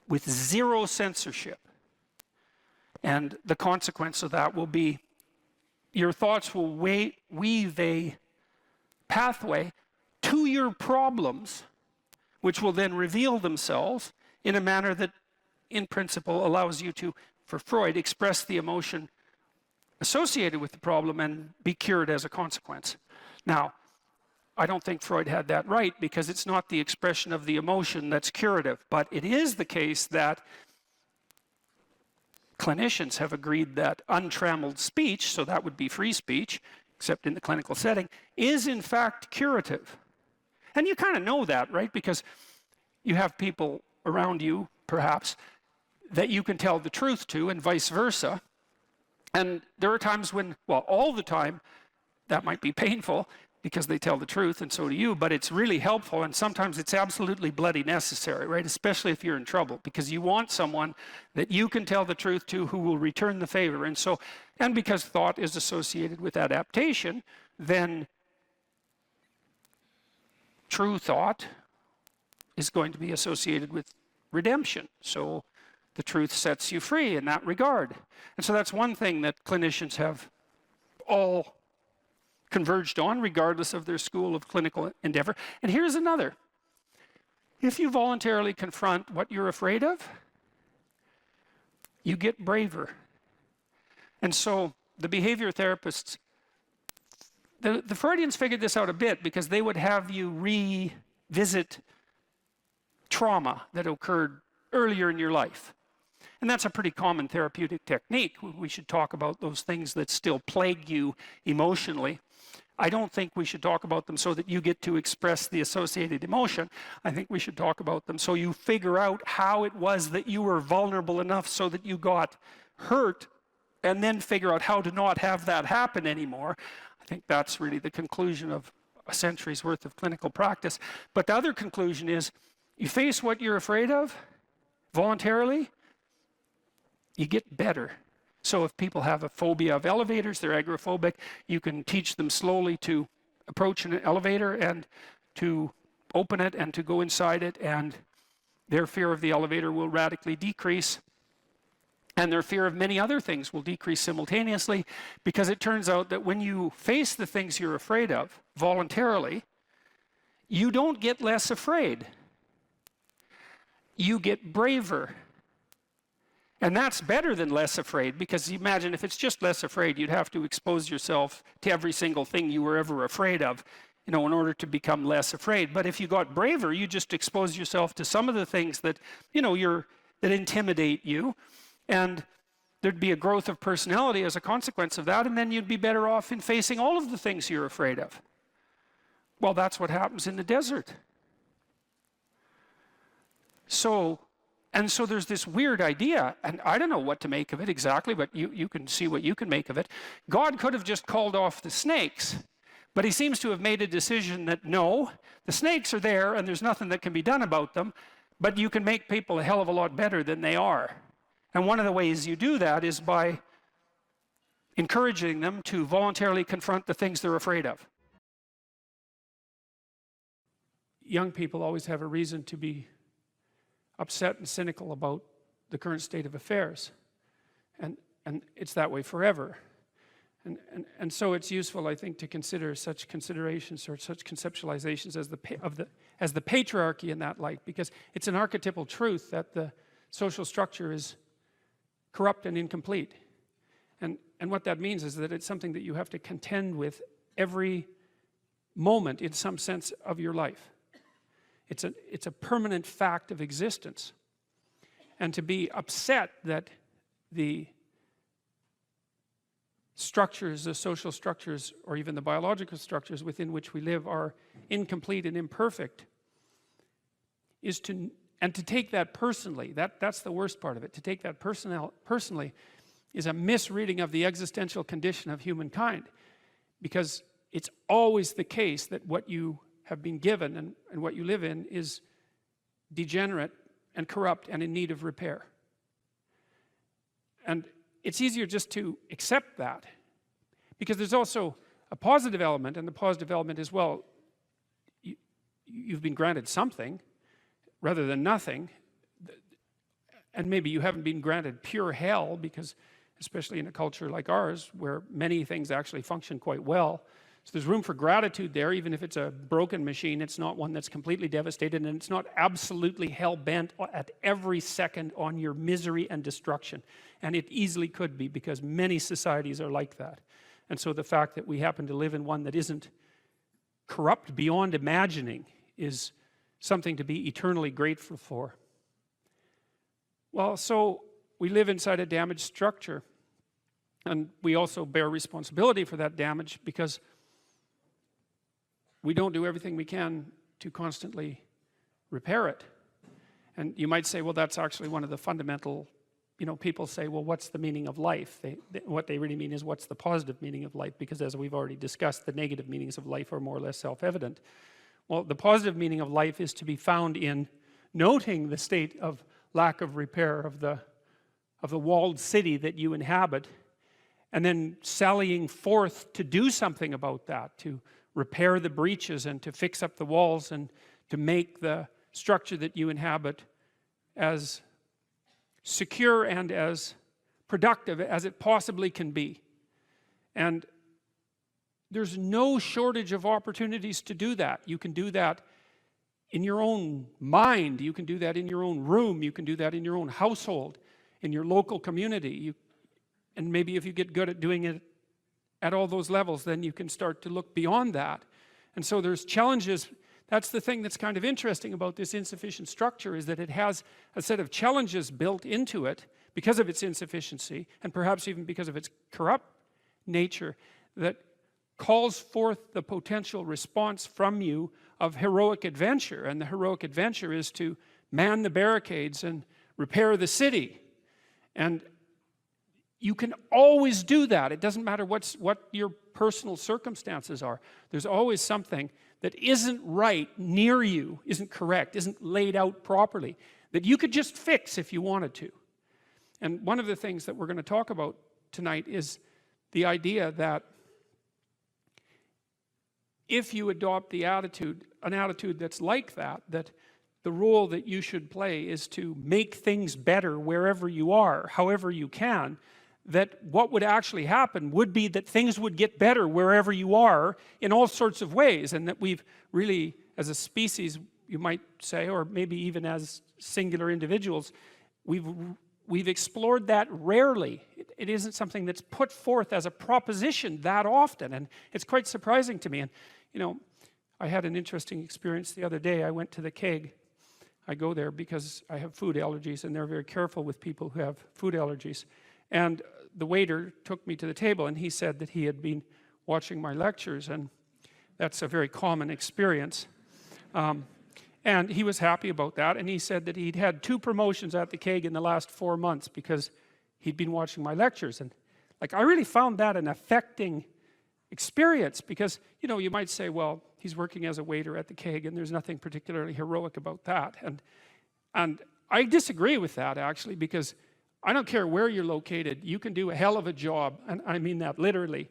with zero censorship. And the consequence of that will be your thoughts will weave a pathway to your problems, which will then reveal themselves in a manner that, in principle, allows you to, for Freud, express the emotion associated with the problem and be cured as a consequence. Now, I don't think Freud had that right, because it's not the expression of the emotion that's curative, but it is the case that clinicians have agreed that untrammeled speech, so that would be free speech, except in the clinical setting, is in fact curative. And you kind of know that, right? Because you have people around you, perhaps, that you can tell the truth to, and vice versa. And there are times when, well, all the time, that might be painful because they tell the truth, and so do you, but it's really helpful, and sometimes it's absolutely bloody necessary, right? Especially if you're in trouble, because you want someone that you can tell the truth to who will return the favor. And because thought is associated with adaptation, then true thought is going to be associated with redemption. So the truth sets you free in that regard. And so that's one thing that clinicians have all converged on, regardless of their school of clinical endeavor. And here's another. If you voluntarily confront what you're afraid of, you get braver. And so the behavior therapists The Freudians figured this out a bit because they would have you revisit trauma that occurred earlier in your life. And that's a pretty common therapeutic technique. We should talk about those things that still plague you emotionally. I don't think we should talk about them so that you get to express the associated emotion. I think we should talk about them so you figure out how it was that you were vulnerable enough so that you got hurt, and then figure out how to not have that happen anymore. I think that's really the conclusion of a century's worth of clinical practice. But the other conclusion is, you face what you're afraid of voluntarily, you get better. So if people have a phobia of elevators, they're agoraphobic, you can teach them slowly to approach an elevator and to open it and to go inside it, and their fear of the elevator will radically decrease. And their fear of many other things will decrease simultaneously, because it turns out that when you face the things you're afraid of voluntarily, you don't get less afraid. You get braver. And that's better than less afraid, because imagine if it's just less afraid, you'd have to expose yourself to every single thing you were ever afraid of, in order to become less afraid. But if you got braver, you just expose yourself to some of the things that, that intimidate you, and there'd be a growth of personality as a consequence of that, and then you'd be better off in facing all of the things you're afraid of. Well, that's what happens in the desert. So there's this weird idea, and I don't know what to make of it exactly, but you can see what you can make of it. God could have just called off the snakes, but he seems to have made a decision that no, the snakes are there and there's nothing that can be done about them, but you can make people a hell of a lot better than they are. And one of the ways you do that is by encouraging them to voluntarily confront the things they're afraid of. Young people always have a reason to be upset and cynical about the current state of affairs. And it's that way forever. And so it's useful, I think, to consider such considerations or such conceptualizations as the patriarchy in that light, because it's an archetypal truth that the social structure is corrupt and incomplete. And what that means is that it's something that you have to contend with every moment in some sense of your life. It's a permanent fact of existence. And to be upset that the structures, the social structures, or even the biological structures within which we live are incomplete and imperfect, and to take that personally, that's the worst part of it. To take that personally is a misreading of the existential condition of humankind, because it's always the case that what you have been given and what you live in is degenerate and corrupt and in need of repair. And it's easier just to accept that, because there's also a positive element, and the positive element is, well, you've been granted something rather than nothing, and maybe you haven't been granted pure hell, because especially in a culture like ours where many things actually function quite well, so there's room for gratitude there. Even if it's a broken machine, it's not one that's completely devastated, and it's not absolutely hell-bent at every second on your misery and destruction. And it easily could be, because many societies are like that. And so the fact that we happen to live in one that isn't corrupt beyond imagining is something to be eternally grateful for. Well, so we live inside a damaged structure, and we also bear responsibility for that damage, because we don't do everything we can to constantly repair it. And you might say, well, that's actually one of the fundamental, people say, well, what's the meaning of life? What they really mean is, what's the positive meaning of life? Because as we've already discussed, the negative meanings of life are more or less self-evident. Well, the positive meaning of life is to be found in noting the state of lack of repair of the walled city that you inhabit, and then sallying forth to do something about that, to repair the breaches and to fix up the walls and to make the structure that you inhabit as secure and as productive as it possibly can be. And there's no shortage of opportunities to do that. You can do that in your own mind, you can do that in your own room, you can do that in your own household, in your local community, and maybe if you get good at doing it at all those levels, then you can start to look beyond that. And so there's challenges. That's the thing that's kind of interesting about this insufficient structure, is that it has a set of challenges built into it because of its insufficiency, and perhaps even because of its corrupt nature, that calls forth the potential response from you of heroic adventure. And the heroic adventure is to man the barricades and repair the city. And you can always do that. It doesn't matter what your personal circumstances are. There's always something that isn't right near you, isn't correct, isn't laid out properly, that you could just fix if you wanted to. And one of the things that we're going to talk about tonight is the idea that if you adopt the attitude, an attitude that's like that, that the role that you should play is to make things better wherever you are, however you can, that what would actually happen would be that things would get better wherever you are in all sorts of ways, and that we've really, as a species, you might say, or maybe even as singular individuals, we've explored that rarely. It isn't something that's put forth as a proposition that often, and it's quite surprising to me. And you know, I had an interesting experience the other day. I went to the keg. I go there because I have food allergies, and they're very careful with people who have food allergies. And the waiter took me to the table, and he said that he had been watching my lectures, and that's a very common experience. And he was happy about that, and he said that he'd had 2 promotions at the keg in the last 4 months because he'd been watching my lectures. And like, I really found that an affecting experience, because you know, you might say, well, he's working as a waiter at the keg and there's nothing particularly heroic about that. And I disagree with that, actually, because I don't care where you're located, you can do a hell of a job, and I mean that literally.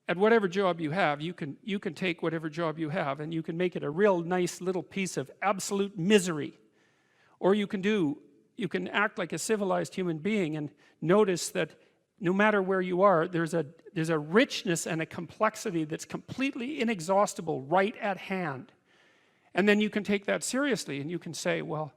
At whatever job you have, you can take whatever job you have and you can make it a real nice little piece of absolute misery. Or you can act like a civilized human being and notice that no matter where you are, there's a richness and a complexity that's completely inexhaustible right at hand. And then you can take that seriously, and you can say, well,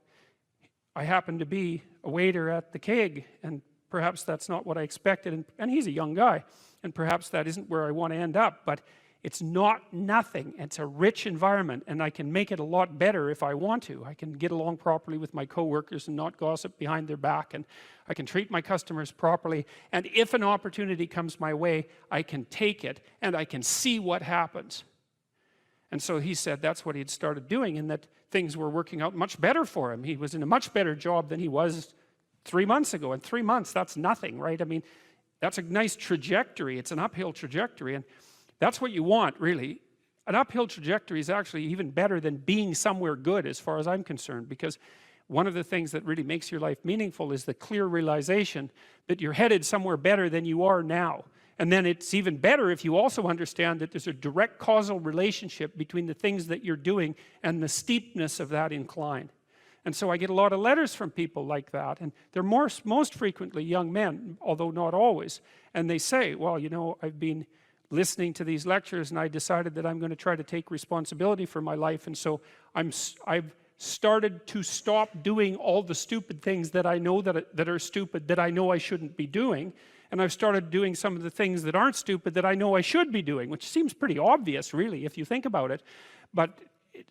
I happen to be a waiter at the keg, and perhaps that's not what I expected, and he's a young guy, and perhaps that isn't where I want to end up, but it's not nothing. It's a rich environment, and I can make it a lot better if I want to. I can get along properly with my coworkers and not gossip behind their back, and I can treat my customers properly, and if an opportunity comes my way, I can take it, and I can see what happens. And so he said that's what he had started doing, and that things were working out much better for him. He was in a much better job than he was 3 months ago. And 3 months, that's nothing, right? I mean, that's a nice trajectory. It's an uphill trajectory, and that's what you want, really. An uphill trajectory is actually even better than being somewhere good, as far as I'm concerned, because one of the things that really makes your life meaningful is the clear realization that you're headed somewhere better than you are now. And then it's even better if you also understand that there's a direct causal relationship between the things that you're doing and the steepness of that incline. And so I get a lot of letters from people like that, and they're most frequently young men, although not always. And they say, well, you know, I've been listening to these lectures and I decided that I'm going to try to take responsibility for my life, and so I've started to stop doing all the stupid things that I know that are stupid, that I know I shouldn't be doing. And I've started doing some of the things that aren't stupid that I know I should be doing, which seems pretty obvious, really, if you think about it. But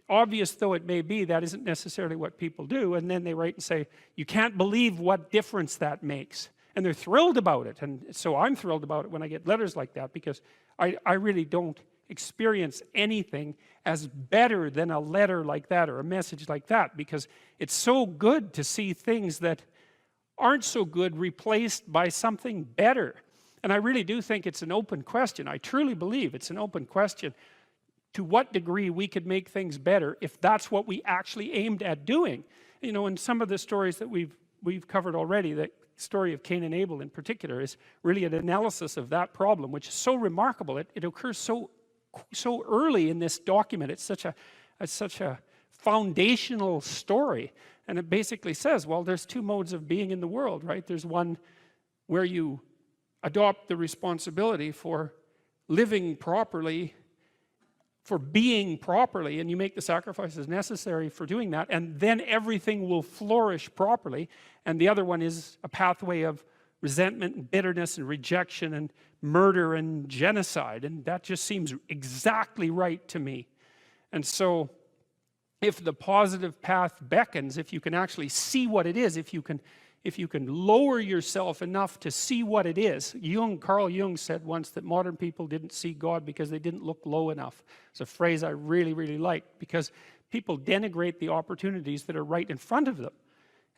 obvious though it may be, that isn't necessarily what people do. And then they write and say, you can't believe what difference that makes. And they're thrilled about it. And so I'm thrilled about it when I get letters like that, because I really don't experience anything as better than a letter like that or a message like that, because it's so good to see things that aren't so good replaced by something better. And I really do think it's an open question. I truly believe it's an open question to what degree we could make things better if that's what we actually aimed at doing. You know, in some of the stories that we've covered already, the story of Cain and Abel in particular is really an analysis of that problem, which is so remarkable. It occurs so early in this document. It's such a foundational story. And it basically says, well, there's 2 modes of being in the world, right? There's one where you adopt the responsibility for living properly, for being properly, and you make the sacrifices necessary for doing that, and then everything will flourish properly. And the other one is a pathway of resentment and bitterness and rejection and murder and genocide, and that just seems exactly right to me. And so if the positive path beckons, if you can actually see what it is, if you can lower yourself enough to see what it is. Carl Jung said once that modern people didn't see God because they didn't look low enough. It's a phrase I really, really like, because people denigrate the opportunities that are right in front of them.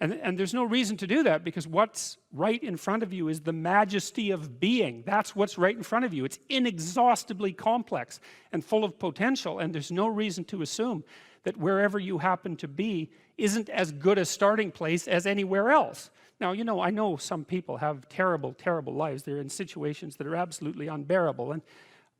And there's no reason to do that, because what's right in front of you is the majesty of being. That's what's right in front of you. It's inexhaustibly complex and full of potential, and there's no reason to assume that wherever you happen to be isn't as good a starting place as anywhere else. Now, you know, I know some people have terrible, terrible lives. They're in situations that are absolutely unbearable,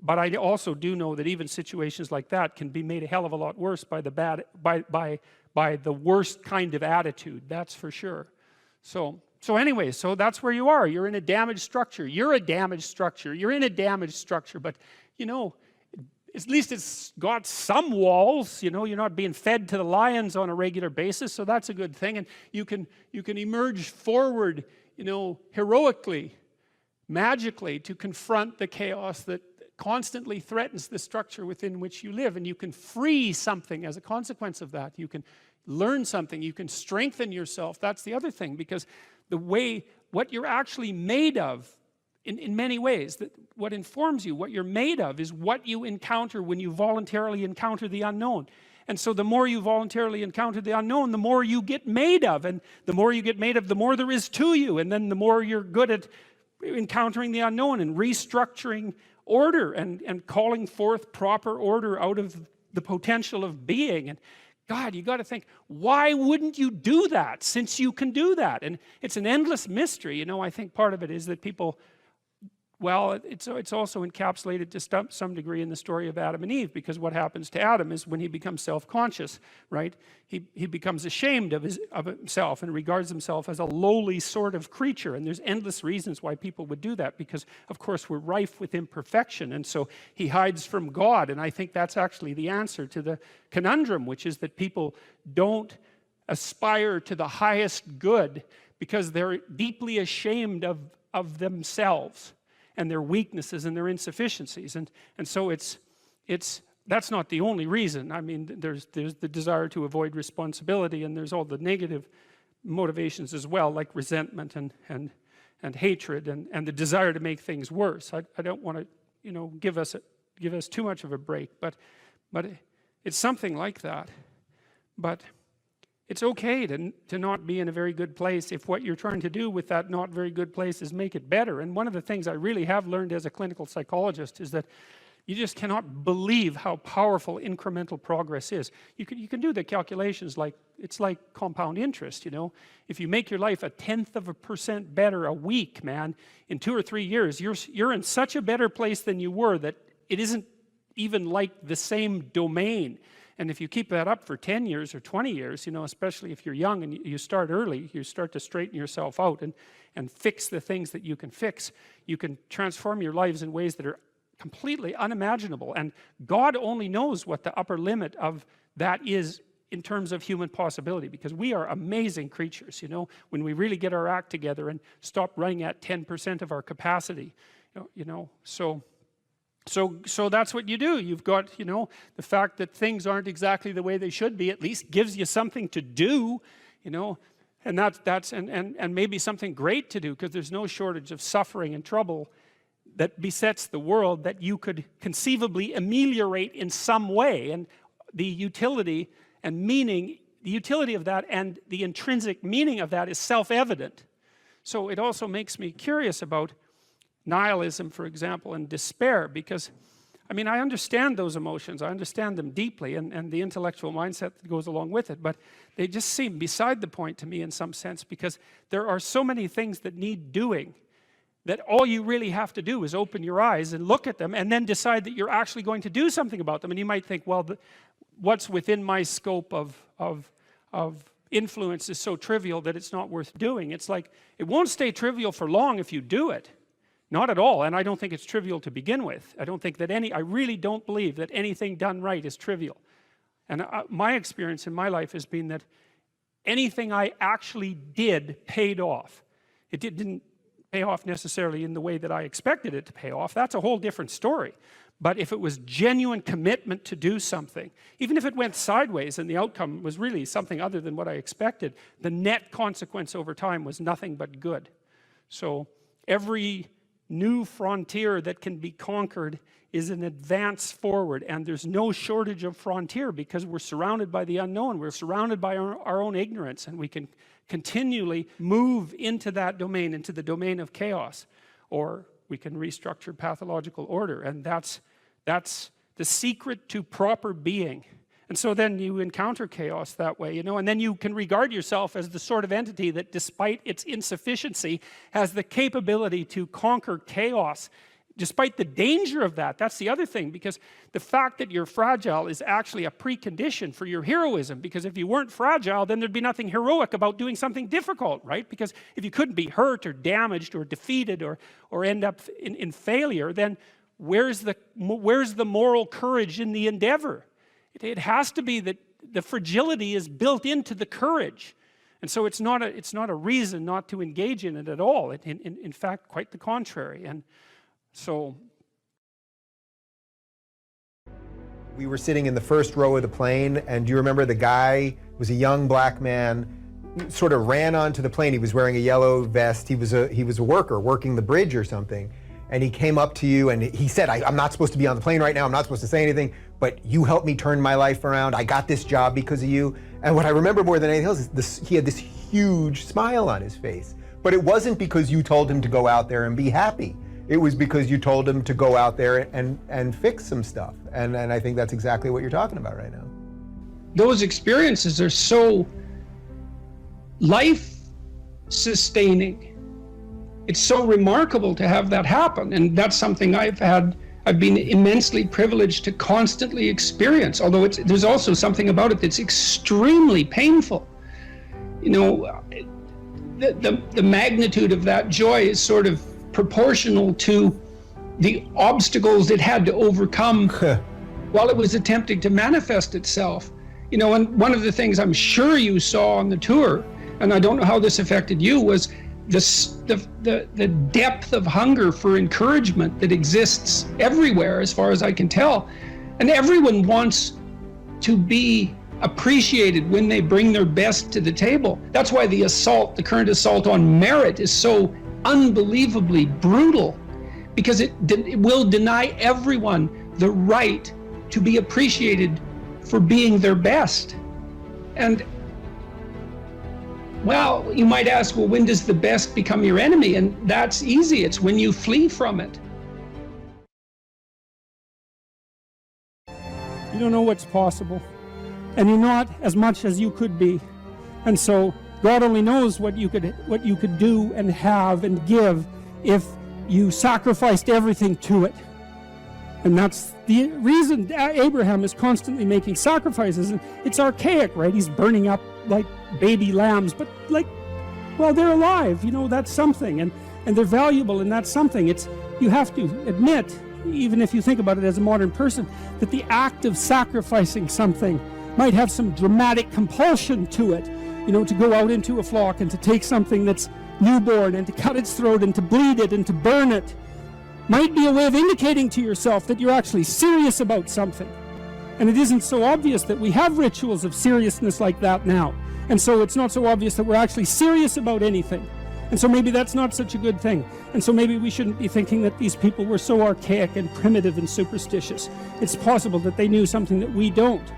but I also do know that even situations like that can be made a hell of a lot worse by the worst kind of attitude, that's for sure. So anyway, so that's where you are. You're in a damaged structure. You're a damaged structure. You're in a damaged structure, but you know, at least it's got some walls. You know, you're not being fed to the lions on a regular basis, so that's a good thing. And you can emerge forward, you know, heroically, magically, to confront the chaos that constantly threatens the structure within which you live, and you can free something as a consequence of that. You can learn something, you can strengthen yourself. That's the other thing, because what you're actually made of, in many ways, that what informs you, what you're made of, is what you encounter when you voluntarily encounter the unknown. And so the more you voluntarily encounter the unknown, the more you get made of, and the more you get made of, the more there is to you, and then the more you're good at encountering the unknown and restructuring order and calling forth proper order out of the potential of being. And God, you got to think, why wouldn't you do that, since you can do that? And it's an endless mystery. You know, I think part of it is that people, well, it's also encapsulated to some degree in the story of Adam and Eve, because what happens to Adam is when he becomes self-conscious, right? He becomes ashamed of himself and regards himself as a lowly sort of creature. And there's endless reasons why people would do that, because of course we're rife with imperfection, and so he hides from God. And I think that's actually the answer to the conundrum, which is that people don't aspire to the highest good because they're deeply ashamed of themselves and their weaknesses and their insufficiencies. And so that's not the only reason. I mean, there's the desire to avoid responsibility, and there's all the negative motivations as well, like resentment and hatred and the desire to make things worse. I don't want to, you know, give us too much of a break, but it's something like that. But it's okay to not be in a very good place if what you're trying to do with that not very good place is make it better. And one of the things I really have learned as a clinical psychologist is that you just cannot believe how powerful incremental progress is. You can do the calculations like, it's like compound interest, you know. If you make your life 0.1% better a week, man, in 2 or 3 years, you're in such a better place than you were that it isn't even like the same domain. And if you keep that up for 10 years or 20 years, you know, especially if you're young and you start early, you start to straighten yourself out and fix the things that you can fix, you can transform your lives in ways that are completely unimaginable. And God only knows what the upper limit of that is in terms of human possibility, because we are amazing creatures, you know, when we really get our act together and stop running at 10% of our capacity, you know. So that's what you do. You've got, you know, the fact that things aren't exactly the way they should be at least gives you something to do, you know, and that's maybe something great to do, because there's no shortage of suffering and trouble that besets the world that you could conceivably ameliorate in some way. And the utility and meaning, the utility of that and the intrinsic meaning of that is self-evident. So it also makes me curious about nihilism, for example, and despair, because I mean, I understand those emotions, I understand them deeply, and the intellectual mindset that goes along with it, but they just seem beside the point to me in some sense, because there are so many things that need doing that all you really have to do is open your eyes and look at them and then decide that you're actually going to do something about them. And you might think, well, what's within my scope of influence is so trivial that it's not worth doing. It's like, it won't stay trivial for long if you do it. Not at all. And I don't think it's trivial to begin with. I really don't believe that anything done right is trivial. And my experience in my life has been that anything I actually did paid off. It didn't pay off necessarily in the way that I expected it to pay off, that's a whole different story. But if it was genuine commitment to do something, even if it went sideways and the outcome was really something other than what I expected, the net consequence over time was nothing but good. So every new frontier that can be conquered is an advance forward, and there's no shortage of frontier because we're surrounded by the unknown, we're surrounded by our own ignorance, and we can continually move into that domain, into the domain of chaos, or we can restructure pathological order. And that's the secret to proper being. And so then you encounter chaos that way, you know, and then you can regard yourself as the sort of entity that, despite its insufficiency, has the capability to conquer chaos. Despite the danger of that, that's the other thing, because the fact that you're fragile is actually a precondition for your heroism, because if you weren't fragile, then there'd be nothing heroic about doing something difficult, right? Because if you couldn't be hurt or damaged or defeated or end up in failure, then where's the moral courage in the endeavor? It has to be that the fragility is built into the courage. And so it's not a reason not to engage in it at all. In fact, quite the contrary. And so we were sitting in the first row of the plane, and do you remember the guy was a young black man, sort of ran onto the plane. He was wearing a yellow vest. He was a worker working the bridge or something. And he came up to you and he said, I'm not supposed to be on the plane right now. I'm not supposed to say anything, but you helped me turn my life around. I got this job because of you. And what I remember more than anything else is he had this huge smile on his face. But it wasn't because you told him to go out there and be happy. It was because you told him to go out there and fix some stuff. And I think that's exactly what you're talking about right now. Those experiences are so life-sustaining. It's so remarkable to have that happen, and that's something I've been immensely privileged to constantly experience, although there's also something about it that's extremely painful. You know, the magnitude of that joy is sort of proportional to the obstacles it had to overcome while it was attempting to manifest itself. You know, and one of the things I'm sure you saw on the tour, and I don't know how this affected you, was the depth of hunger for encouragement that exists everywhere, as far as I can tell. And everyone wants to be appreciated when they bring their best to the table. That's why the current assault on merit is so unbelievably brutal, because it will deny everyone the right to be appreciated for being their best. And well, you might ask, well, when does the best become your enemy? And that's easy. It's when you flee from it. You don't know what's possible, and you're not as much as you could be. And so God only knows what you could do and have and give if you sacrificed everything to it. And that's the reason Abraham is constantly making sacrifices. And it's archaic, right? He's burning up like baby lambs, but like, well, they're alive, you know, that's something, and they're valuable, and that's something. You have to admit, even if you think about it as a modern person, that the act of sacrificing something might have some dramatic compulsion to it, you know, to go out into a flock and to take something that's newborn and to cut its throat and to bleed it and to burn it, might be a way of indicating to yourself that you're actually serious about something. And it isn't so obvious that we have rituals of seriousness like that now. And so it's not so obvious that we're actually serious about anything. And so maybe that's not such a good thing. And so maybe we shouldn't be thinking that these people were so archaic and primitive and superstitious. It's possible that they knew something that we don't.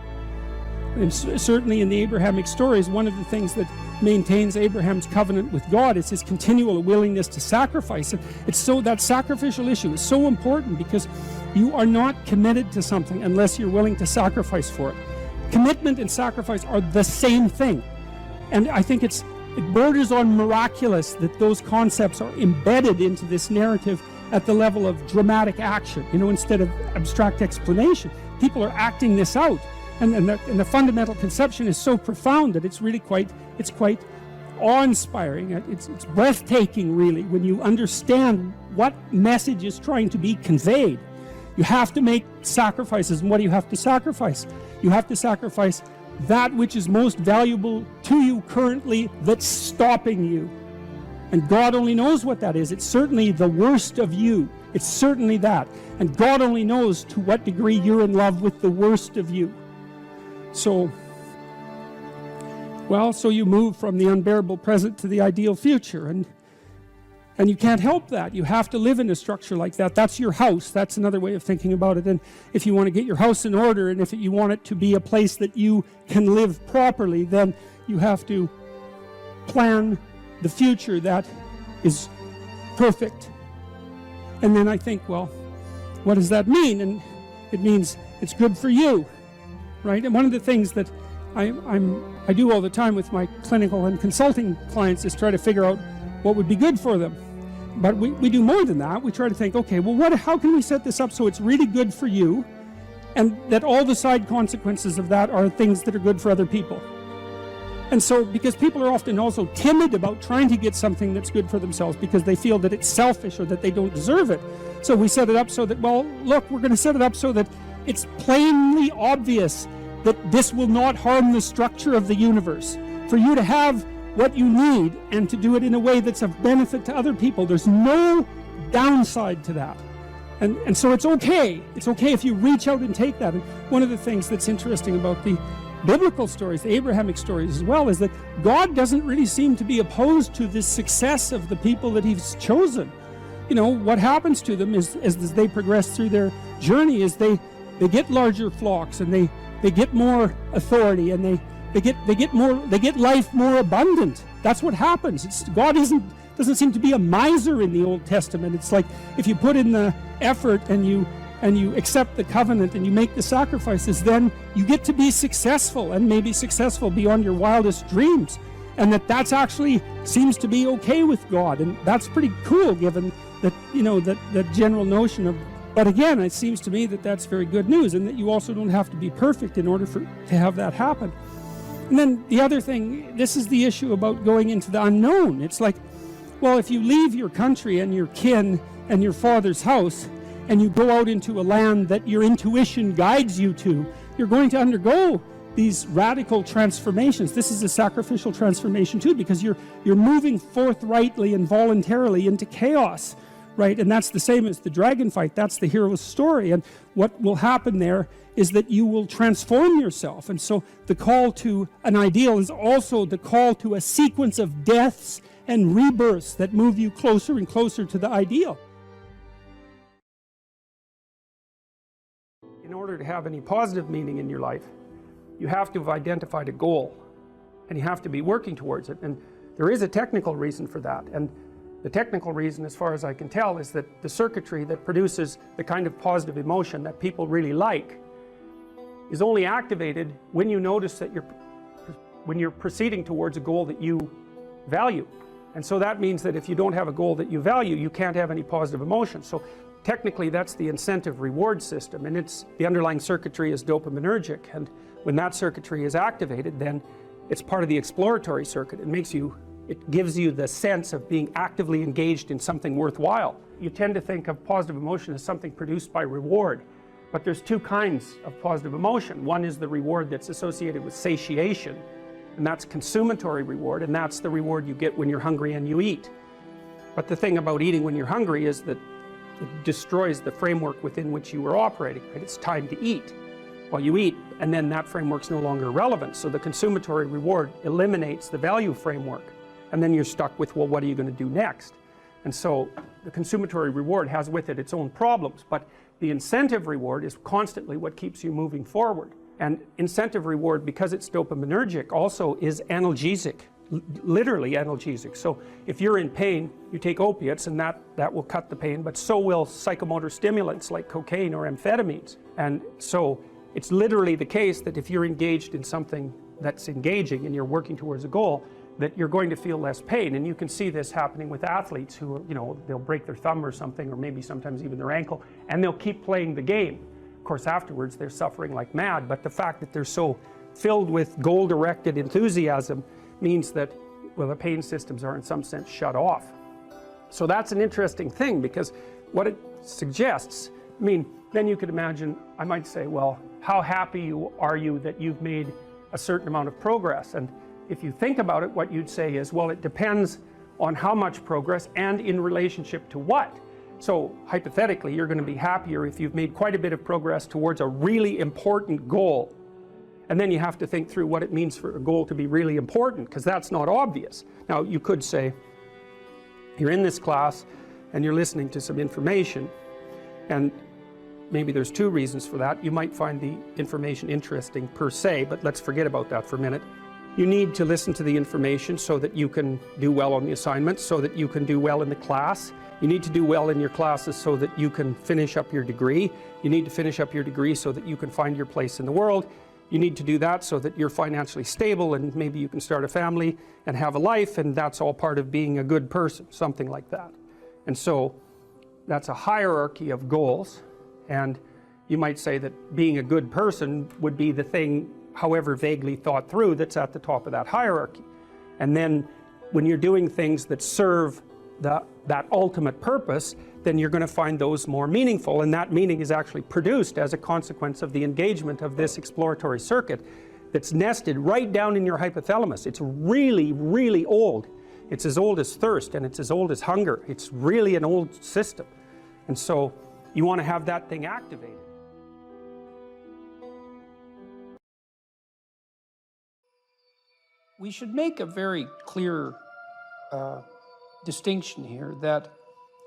And certainly in the Abrahamic stories, one of the things that maintains Abraham's covenant with God is his continual willingness to sacrifice. And that sacrificial issue is so important, because you are not committed to something unless you're willing to sacrifice for it. Commitment and sacrifice are the same thing. And I think it borders on miraculous that those concepts are embedded into this narrative at the level of dramatic action, you know, instead of abstract explanation. People are acting this out. And the fundamental conception is so profound that it's really quite awe-inspiring. It's breathtaking, really, when you understand what message is trying to be conveyed. You have to make sacrifices. And what do you have to sacrifice? You have to sacrifice that which is most valuable to you currently, that's stopping you. And God only knows what that is. It's certainly the worst of you. It's certainly that. And God only knows to what degree you're in love with the worst of you. So, well, so you move from the unbearable present to the ideal future. And you can't help that. You have to live in a structure like that. That's your house. That's another way of thinking about it. And if you want to get your house in order, and if you want it to be a place that you can live properly, then you have to plan the future that is perfect. And then I think, well, what does that mean? And it means it's good for you, right? And one of the things that I do all the time with my clinical and consulting clients is try to figure out what would be good for them. But we do more than that. We try to think, okay, well, how can we set this up so it's really good for you, and that all the side consequences of that are things that are good for other people. And so, because people are often also timid about trying to get something that's good for themselves because they feel that it's selfish or that they don't deserve it. So we set it up so that, well, look, we're going to set it up so that it's plainly obvious that this will not harm the structure of the universe. For you to have what you need and to do it in a way that's of benefit to other people. There's no downside to that. And so it's okay. It's okay if you reach out and take that. And one of the things that's interesting about the biblical stories, the Abrahamic stories as well, is that God doesn't really seem to be opposed to the success of the people that he's chosen. You know, what happens to them is as they progress through their journey is they get larger flocks, and they get more authority, and they get life more abundant. That's what happens. God doesn't seem to be a miser in the Old Testament. It's like if you put in the effort and you accept the covenant and you make the sacrifices, then you get to be successful, and maybe successful beyond your wildest dreams. And that's actually seems to be okay with God, and that's pretty cool given that, you know, that general notion of. But again, it seems to me that that's very good news, and that you also don't have to be perfect in order to have that happen. And then the other thing, this is the issue about going into the unknown. It's like, well, if you leave your country and your kin and your father's house and you go out into a land that your intuition guides you to, you're going to undergo these radical transformations. This is a sacrificial transformation too, because you're moving forthrightly and voluntarily into chaos, right? And that's the same as the dragon fight. That's the hero's story. And what will happen there is that you will transform yourself. And so the call to an ideal is also the call to a sequence of deaths and rebirths that move you closer and closer to the ideal. In order to have any positive meaning in your life, you have to have identified a goal, and you have to be working towards it. And there is a technical reason for that. And the technical reason, as far as I can tell, is that the circuitry that produces the kind of positive emotion that people really like is only activated when you notice that when you're proceeding towards a goal that you value. And so that means that if you don't have a goal that you value, you can't have any positive emotion. So technically that's the incentive reward system, and the underlying circuitry is dopaminergic, and when that circuitry is activated, then it's part of the exploratory circuit. It gives you the sense of being actively engaged in something worthwhile. You tend to think of positive emotion as something produced by reward. But there's two kinds of positive emotion. One is the reward that's associated with satiation, and that's consummatory reward, and that's the reward you get when you're hungry and you eat. But the thing about eating when you're hungry is that it destroys the framework within which you were operating, right? It's time to eat. Well, you eat, and then that framework's no longer relevant. So the consummatory reward eliminates the value framework, and then you're stuck with, well, what are you going to do next? And so the consummatory reward has with it its own problems, but the incentive reward is constantly what keeps you moving forward. And incentive reward, because it's dopaminergic, also is analgesic, literally analgesic. So if you're in pain, you take opiates, and that will cut the pain, but so will psychomotor stimulants like cocaine or amphetamines. And so it's literally the case that if you're engaged in something that's engaging and you're working towards a goal, that you're going to feel less pain. And you can see this happening with athletes who, you know, they'll break their thumb or something, or maybe sometimes even their ankle, and they'll keep playing the game. Of course, afterwards they're suffering like mad, but the fact that they're so filled with goal-directed enthusiasm means that, well, the pain systems are in some sense shut off. So that's an interesting thing, because what it suggests, I mean, then you could imagine, I might say, well, how happy are you that you've made a certain amount of progress? And if you think about it, what you'd say is, well, it depends on how much progress and in relationship to what. So hypothetically, you're going to be happier if you've made quite a bit of progress towards a really important goal. And then you have to think through what it means for a goal to be really important, because that's not obvious. Now, you could say, you're in this class and you're listening to some information, and maybe there's two reasons for that. You might find the information interesting per se, but let's forget about that for a minute. You need to listen to the information so that you can do well on the assignments, so that you can do well in the class. You need to do well in your classes so that you can finish up your degree. You need to finish up your degree so that you can find your place in the world. You need to do that so that you're financially stable and maybe you can start a family and have a life, and that's all part of being a good person, something like that. And so that's a hierarchy of goals, and you might say that being a good person would be the thing, however vaguely thought through, that's at the top of that hierarchy. And then when you're doing things that serve that ultimate purpose, then you're going to find those more meaningful, and that meaning is actually produced as a consequence of the engagement of this exploratory circuit that's nested right down in your hypothalamus. It's really, really old. It's as old as thirst, and it's as old as hunger. It's really an old system. And so you want to have that thing activated. We should make a very clear distinction here that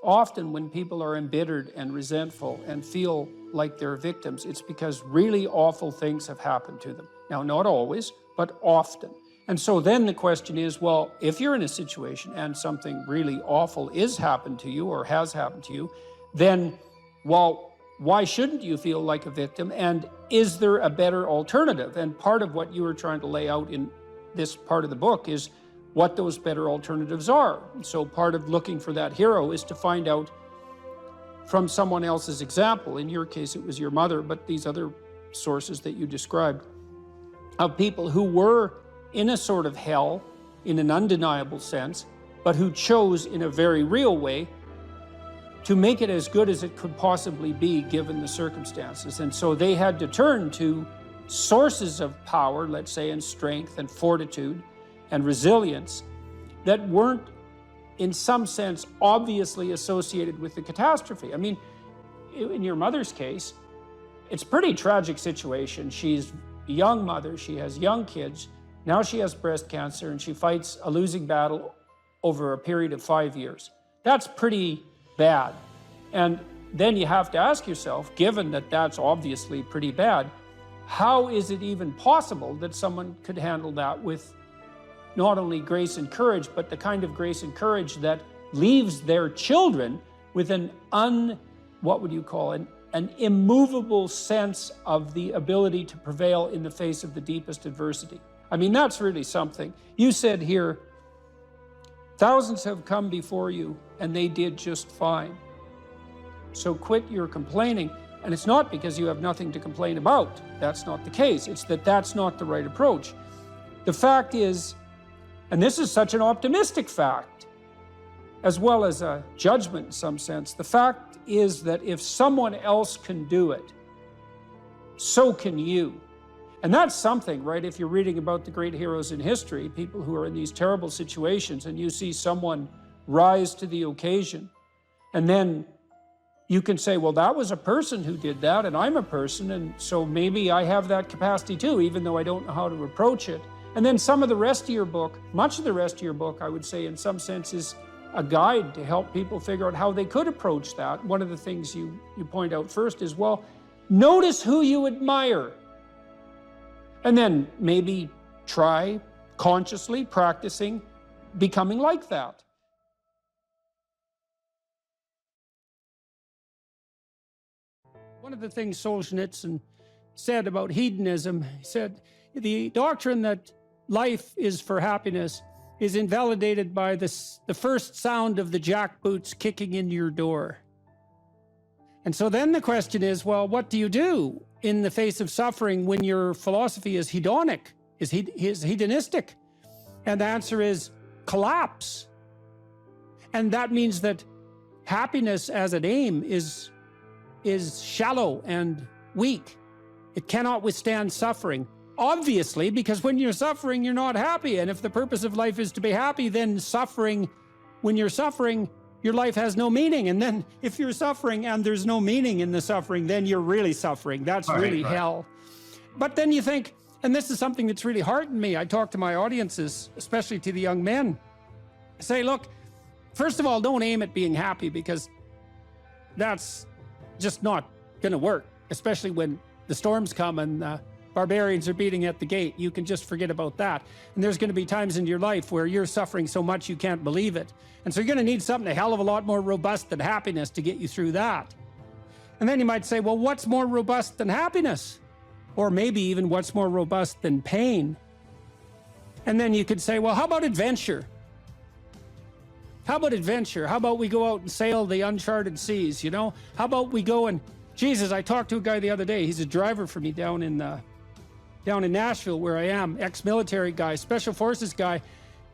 often when people are embittered and resentful and feel like they're victims, it's because really awful things have happened to them. Now, not always, but often. And so then the question is, well, if you're in a situation and something really awful is happened to you or has happened to you, then, well, why shouldn't you feel like a victim? And is there a better alternative? And part of what you were trying to lay out in this part of the book is what those better alternatives are. So part of looking for that hero is to find out from someone else's example. In your case, it was your mother, but these other sources that you described, of people who were in a sort of hell, in an undeniable sense, but who chose in a very real way to make it as good as it could possibly be given the circumstances. And so they had to turn to sources of power, let's say, and strength and fortitude and resilience that weren't, in some sense, obviously associated with the catastrophe. I mean, in your mother's case, it's a pretty tragic situation. She's a young mother, she has young kids, now she has breast cancer, and she fights a losing battle over a period of 5 years. That's pretty bad. And then you have to ask yourself, given that that's obviously pretty bad, how is it even possible that someone could handle that with not only grace and courage, but the kind of grace and courage that leaves their children with an immovable sense of the ability to prevail in the face of the deepest adversity? I mean, that's really something. You said here, thousands have come before you and they did just fine. So quit your complaining. And it's not because you have nothing to complain about. That's not the case. It's that that's not the right approach. The fact is, and this is such an optimistic fact, as well as a judgment in some sense, the fact is that if someone else can do it, so can you. And that's something, right? If you're reading about the great heroes in history, people who are in these terrible situations, and you see someone rise to the occasion, and then you can say, well, that was a person who did that, and I'm a person, and so maybe I have that capacity too, even though I don't know how to approach it. And then some of the rest of your book, much of the rest of your book, I would say in some sense is a guide to help people figure out how they could approach that. One of the things you point out first is, well, notice who you admire. And then maybe try consciously practicing becoming like that. One of the things Solzhenitsyn said about hedonism, he said, the doctrine that life is for happiness is invalidated by the first sound of the jackboots kicking into your door. And so then the question is, well, what do you do in the face of suffering when your philosophy is hedonic, is hedonistic? And the answer is collapse. And that means that happiness as an aim is shallow and weak. It cannot withstand suffering. Obviously, because when you're suffering, you're not happy. And if the purpose of life is to be happy, then suffering when you're suffering, your life has no meaning. And then if you're suffering and there's no meaning in the suffering, then you're really suffering. That's really hell. But then you think, and this is something that's really heartened me. I talk to my audiences, especially to the young men. I say, look, first of all, don't aim at being happy, because that's just not going to work, especially when the storms come and barbarians are beating at the gate. You can just forget about that. And there's going to be times in your life where you're suffering so much you can't believe it. And so you're going to need something a hell of a lot more robust than happiness to get you through that. And then you might say, well, what's more robust than happiness? Or maybe even what's more robust than pain? And then you could say, well, how about adventure? How about adventure? How about we go out and sail the uncharted seas, you know? How about we go and, Jesus, I talked to a guy the other day. He's a driver for me down in Nashville, where I am, ex-military guy, special forces guy,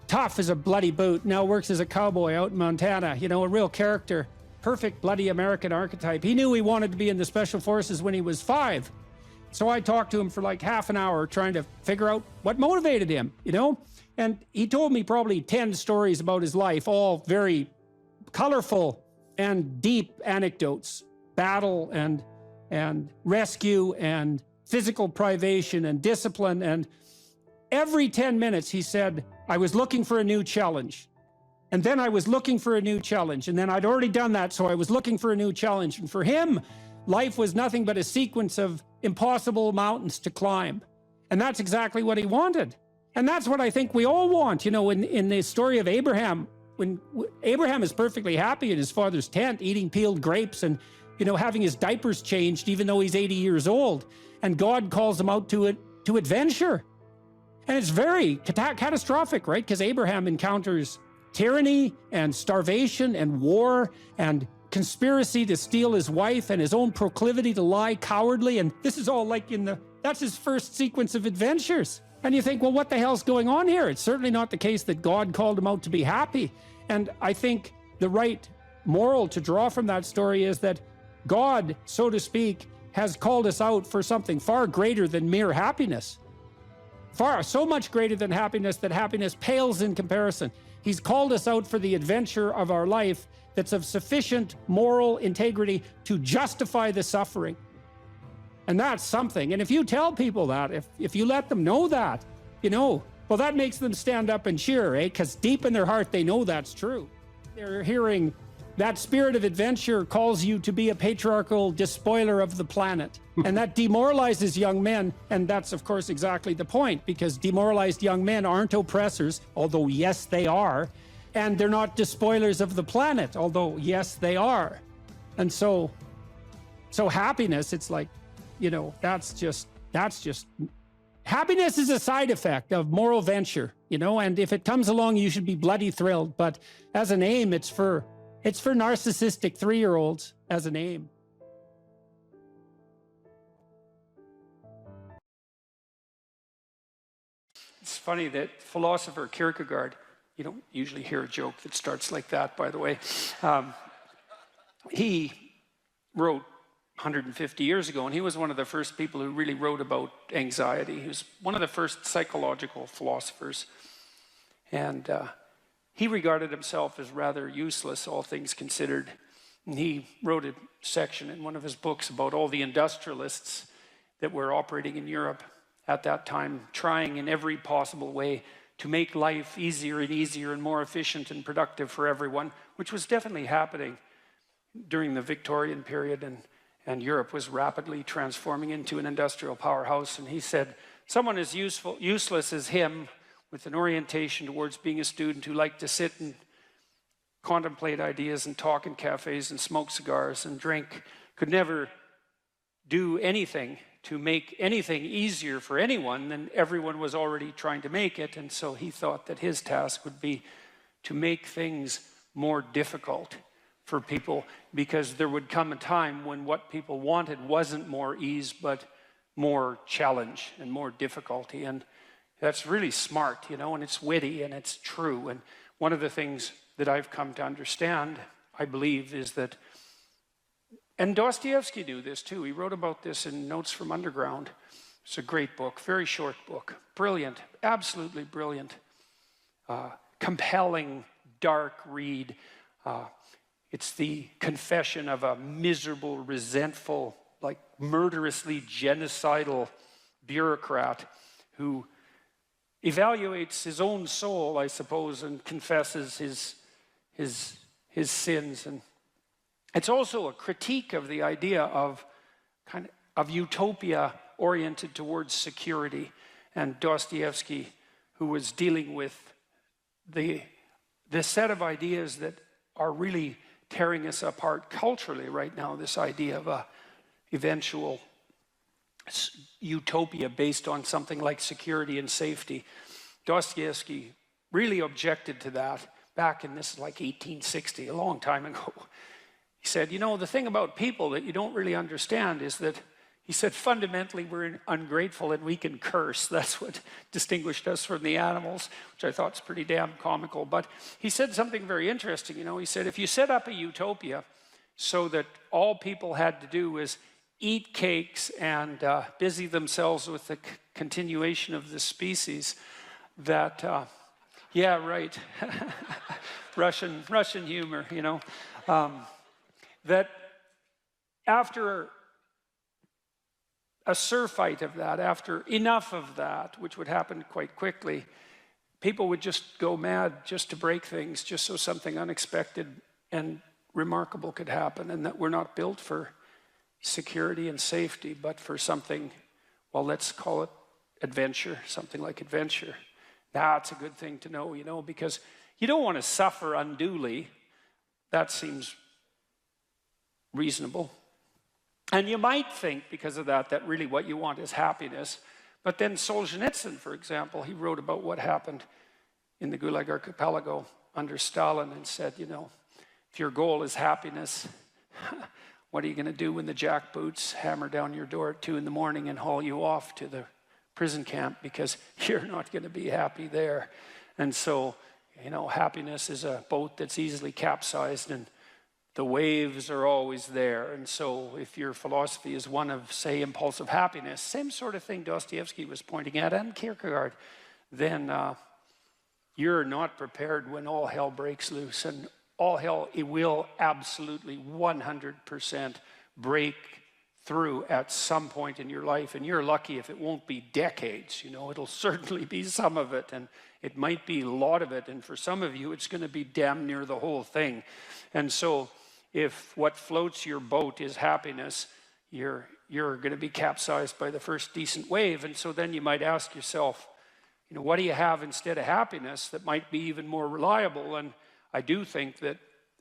tough as a bloody boot, now works as a cowboy out in Montana, you know, a real character, perfect bloody American archetype. He knew he wanted to be in the special forces when he was 5. So I talked to him for like half an hour trying to figure out what motivated him, you know? And he told me probably 10 stories about his life, all very colorful and deep anecdotes, battle and rescue and physical privation and discipline. And every 10 minutes he said, I was looking for a new challenge. And then I was looking for a new challenge. And then I'd already done that, so I was looking for a new challenge. And for him, life was nothing but a sequence of impossible mountains to climb. And that's exactly what he wanted. And that's what I think we all want. You know, in the story of Abraham, when Abraham is perfectly happy in his father's tent, eating peeled grapes and, you know, having his diapers changed, even though he's 80 years old. And God calls him out to adventure. And it's very catastrophic, right? Because Abraham encounters tyranny and starvation and war and conspiracy to steal his wife and his own proclivity to lie cowardly. And this is all like that's his first sequence of adventures. And you think, well, what the hell's going on here? It's certainly not the case that God called him out to be happy. And I think the right moral to draw from that story is that God, so to speak, has called us out for something far greater than mere happiness. So much greater than happiness that happiness pales in comparison. He's called us out for the adventure of our life that's of sufficient moral integrity to justify the suffering. And that's something. And if you tell people that, if you let them know that, you know, well, that makes them stand up and cheer, eh? Because deep in their heart, they know that's true. They're hearing that spirit of adventure calls you to be a patriarchal despoiler of the planet. And that demoralizes young men. And that's, of course, exactly the point, because demoralized young men aren't oppressors, although, yes, they are. And they're not despoilers of the planet, although, yes, they are. And so happiness, it's like, you know, that's just happiness is a side effect of moral venture, you know, and if it comes along, you should be bloody thrilled. But as an aim, it's for narcissistic 3-year-olds as an aim. It's funny that philosopher Kierkegaard, you don't usually hear a joke that starts like that, by the way. He wrote 150 years ago, and he was one of the first people who really wrote about anxiety. He was one of the first psychological philosophers. And he regarded himself as rather useless, all things considered. And he wrote a section in one of his books about all the industrialists that were operating in Europe at that time, trying in every possible way to make life easier and easier and more efficient and productive for everyone, which was definitely happening during the Victorian period, and Europe was rapidly transforming into an industrial powerhouse. And he said, someone as useless as him, with an orientation towards being a student who liked to sit and contemplate ideas and talk in cafes and smoke cigars and drink, could never do anything to make anything easier for anyone than everyone was already trying to make it. And so he thought that his task would be to make things more difficult for people, because there would come a time when what people wanted wasn't more ease, but more challenge and more difficulty. And that's really smart, you know, and it's witty and it's true. And one of the things that I've come to understand, I believe, is that, and Dostoevsky knew this too. He wrote about this in Notes from Underground. It's a great book, very short book, brilliant, absolutely brilliant, compelling, dark read. It's the confession of a miserable, resentful, like murderously genocidal bureaucrat who evaluates his own soul, I suppose, and confesses his sins. And it's also a critique of the idea of kind of utopia oriented towards security. And Dostoevsky, who was dealing with the set of ideas that are really tearing us apart culturally right now, this idea of a eventual utopia based on something like security and safety. Dostoevsky really objected to that back in this like 1860, a long time ago. He said, you know, the thing about people that you don't really understand is that, he said, fundamentally we're ungrateful and we can curse. That's what distinguished us from the animals, which I thought is pretty damn comical. But he said something very interesting. You know, he said, if you set up a utopia so that all people had to do was eat cakes and busy themselves with the continuation of the species, that, yeah, right, Russian humor, you know, that after a surfeit of that, after enough of that, which would happen quite quickly, people would just go mad just to break things, just so something unexpected and remarkable could happen, and that we're not built for security and safety, but for something, well, let's call it adventure, something like adventure. That's a good thing to know, you know, because you don't want to suffer unduly. That seems reasonable. And you might think, because of that, that really what you want is happiness. But then Solzhenitsyn, for example, he wrote about what happened in the Gulag Archipelago under Stalin and said, you know, if your goal is happiness, what are you going to do when the jackboots hammer down your door at 2 a.m. and haul you off to the prison camp, because you're not going to be happy there. And so, you know, happiness is a boat that's easily capsized and the waves are always there. And so if your philosophy is one of, say, impulsive happiness, same sort of thing Dostoevsky was pointing at, and Kierkegaard, then you're not prepared when all hell breaks loose. And all hell, it will absolutely 100% break through at some point in your life. And you're lucky if it won't be decades, you know, it'll certainly be some of it, and it might be a lot of it. And for some of you, it's going to be damn near the whole thing. And so if what floats your boat is happiness, you're going to be capsized by the first decent wave. And so then you might ask yourself, you know, what do you have instead of happiness that might be even more reliable? And I do think that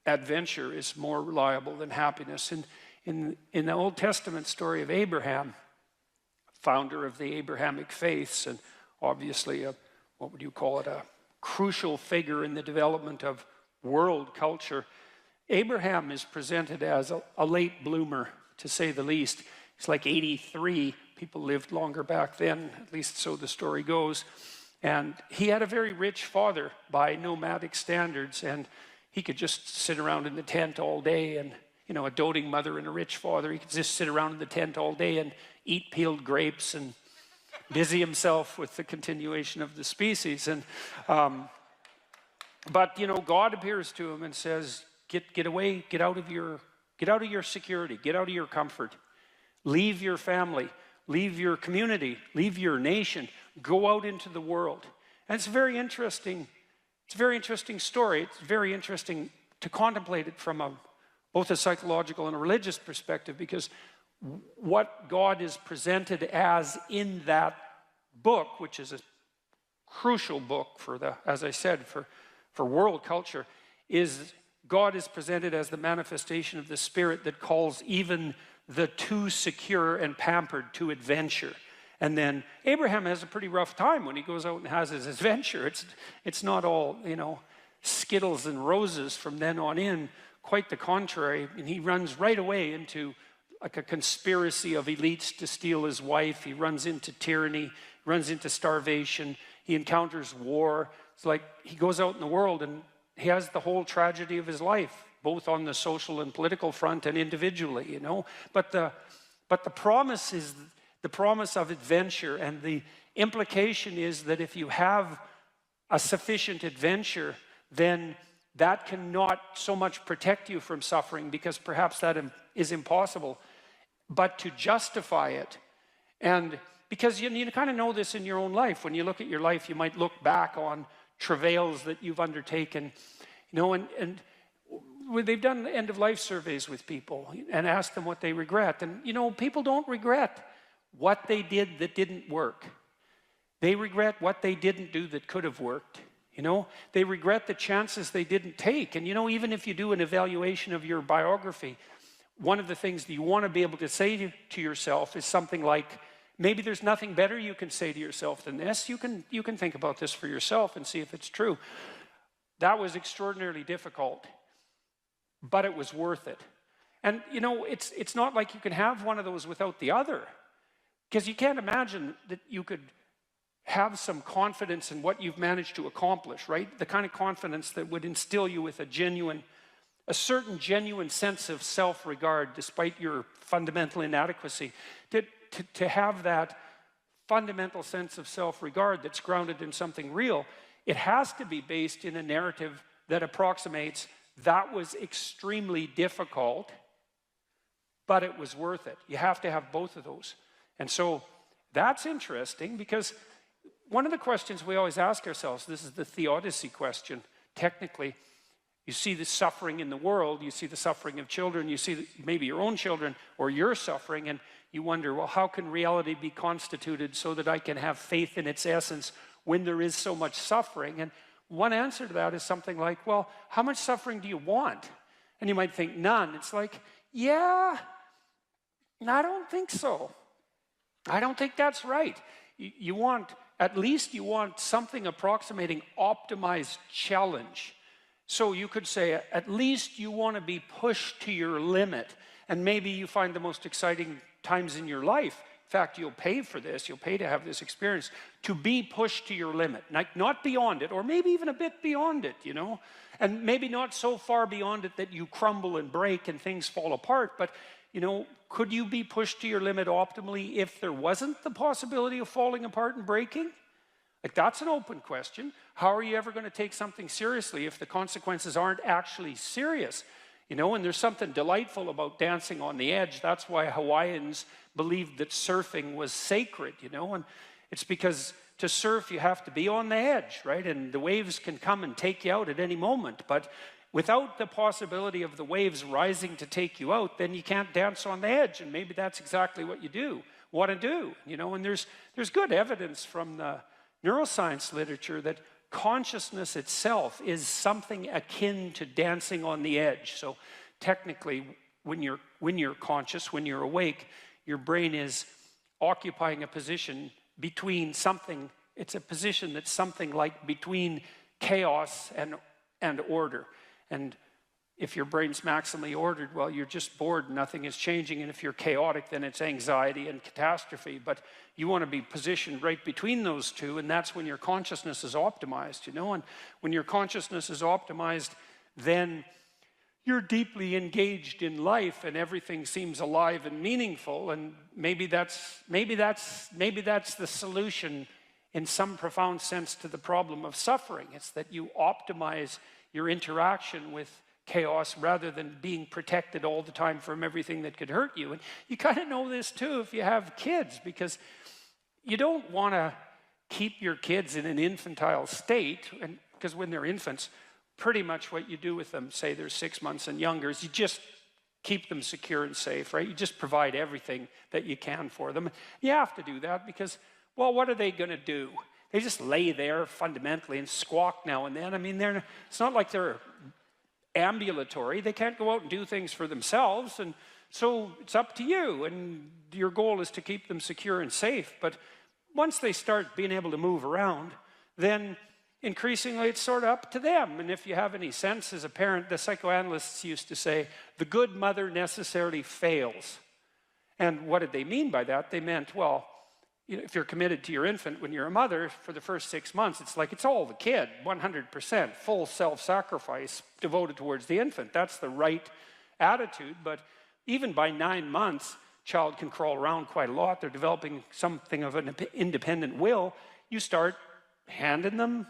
adventure is more reliable than happiness. And in the Old Testament story of Abraham, founder of the Abrahamic faiths, and obviously what would you call it, a crucial figure in the development of world culture, Abraham is presented as a late bloomer, to say the least. He's like 83. People lived longer back then, at least so the story goes. And he had a very rich father by nomadic standards, and he could just sit around in the tent all day. And, you know, a doting mother and a rich father, he could just sit around in the tent all day and eat peeled grapes and busy himself with the continuation of the species. And but, you know, God appears to him and says, get away, get out of your security, get out of your comfort, leave your family, leave your community, leave your nation, go out into the world. And it's a very interesting story. It's very interesting to contemplate it from both a psychological and a religious perspective, because what God is presented as in that book, which is a crucial book for as I said, for world culture, is God is presented as the manifestation of the Spirit that calls even the too secure and pampered to adventure. And then Abraham has a pretty rough time when he goes out and has his adventure. It's not all, you know, Skittles and roses from then on in. Quite the contrary. And he runs right away into like a conspiracy of elites to steal his wife. He runs into tyranny, runs into starvation. He encounters war. It's like he goes out in the world and he has the whole tragedy of his life, both on the social and political front and individually, you know. But the promise is the promise of adventure, and the implication is that if you have a sufficient adventure, then that cannot so much protect you from suffering, because perhaps that is impossible, but to justify it. And because you kind of know this in your own life. When you look at your life, you might look back on travails that you've undertaken, you know, and they've done end-of-life surveys with people and asked them what they regret. And, you know, people don't regret what they did that didn't work. They regret what they didn't do that could have worked. You know, they regret the chances they didn't take. And, you know, even if you do an evaluation of your biography, one of the things that you want to be able to say to yourself is something like, maybe there's nothing better you can say to yourself than this. You can think about this for yourself and see if it's true. That was extraordinarily difficult, but it was worth it. And, you know, it's not like you can have one of those without the other, because you can't imagine that you could have some confidence in what you've managed to accomplish, right? The kind of confidence that would instill you with a certain genuine sense of self-regard despite your fundamental inadequacy. To have that fundamental sense of self-regard that's grounded in something real, it has to be based in a narrative that approximates that was extremely difficult, but it was worth it. You have to have both of those. And so that's interesting, because one of the questions we always ask ourselves, this is the theodicy question, technically. You see the suffering in the world, you see the suffering of children, you see maybe your own children or your suffering, and you wonder, well, how can reality be constituted so that I can have faith in its essence when there is so much suffering? And one answer to that is something like, well, how much suffering do you want? And you might think, none. It's like, yeah, I don't think so. I don't think that's right. At least you want something approximating optimized challenge. So you could say, at least you want to be pushed to your limit. And maybe you find the most exciting times in your life. In fact, you'll pay for this. You'll pay to have this experience, to be pushed to your limit. Not beyond it, or maybe even a bit beyond it, you know. And maybe not so far beyond it that you crumble and break and things fall apart. But, you know, could you be pushed to your limit optimally if there wasn't the possibility of falling apart and breaking? Like, that's an open question. How are you ever going to take something seriously if the consequences aren't actually serious? You know, and there's something delightful about dancing on the edge. That's why Hawaiians believed that surfing was sacred, you know, and it's because to surf you have to be on the edge, right? And the waves can come and take you out at any moment, but without the possibility of the waves rising to take you out, then you can't dance on the edge. And maybe that's exactly what you want to do, you know. And there's good evidence from the neuroscience literature that consciousness itself is something akin to dancing on the edge. So technically, when you're conscious, when you're awake, your brain is occupying a position between something. It's a position that's something like between chaos and order. And if your brain's maximally ordered, well, you're just bored, nothing is changing. And if you're chaotic, then it's anxiety and catastrophe. But you want to be positioned right between those two, and that's when your consciousness is optimized, you know. And when your consciousness is optimized, then you're deeply engaged in life, and everything seems alive and meaningful. And maybe that's the solution in some profound sense to the problem of suffering. It's that you optimize your interaction with chaos rather than being protected all the time from everything that could hurt you. And you kind of know this too if you have kids, because you don't want to keep your kids in an infantile state, and because when they're infants, pretty much what you do with them, say they're 6 months and younger, is you just keep them secure and safe, right? You just provide everything that you can for them. You have to do that because, well, what are they going to do? They just lay there fundamentally and squawk now and then. I mean, it's not like they're ambulatory. They can't go out and do things for themselves, and so it's up to you, and your goal is to keep them secure and safe. But once they start being able to move around, then increasingly it's sort of up to them. And if you have any sense as a parent, the psychoanalysts used to say, the good mother necessarily fails. And what did they mean by that? They meant, well, you know, if you're committed to your infant when you're a mother for the first 6 months, it's like it's all the kid, 100%, full self-sacrifice devoted towards the infant. That's the right attitude. But even by 9 months, child can crawl around quite a lot. They're developing something of an independent will. You start handing them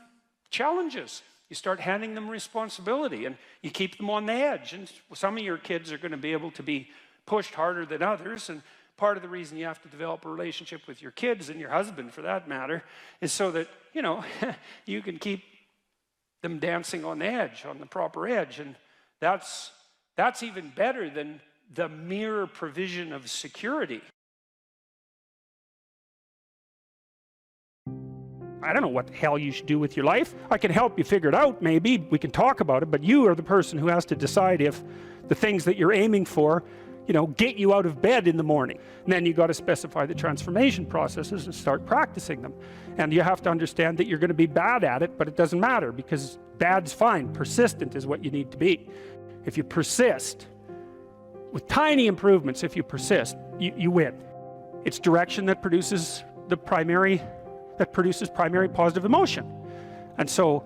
challenges. You start handing them responsibility, and you keep them on the edge. And some of your kids are going to be able to be pushed harder than others, and part of the reason you have to develop a relationship with your kids, and your husband for that matter, is so that, you know, you can keep them dancing on the edge, on the proper edge. And that's even better than the mere provision of security. I don't know what the hell you should do with your life. I can help you figure it out, maybe. We can talk about it, but you are the person who has to decide if the things that you're aiming for, you know, get you out of bed in the morning. And then you got to specify the transformation processes and start practicing them. And you have to understand that you're going to be bad at it, but it doesn't matter, because bad's fine. Persistent is what you need to be. If you persist, with tiny improvements, if you persist, you win. It's direction that produces primary positive emotion. And so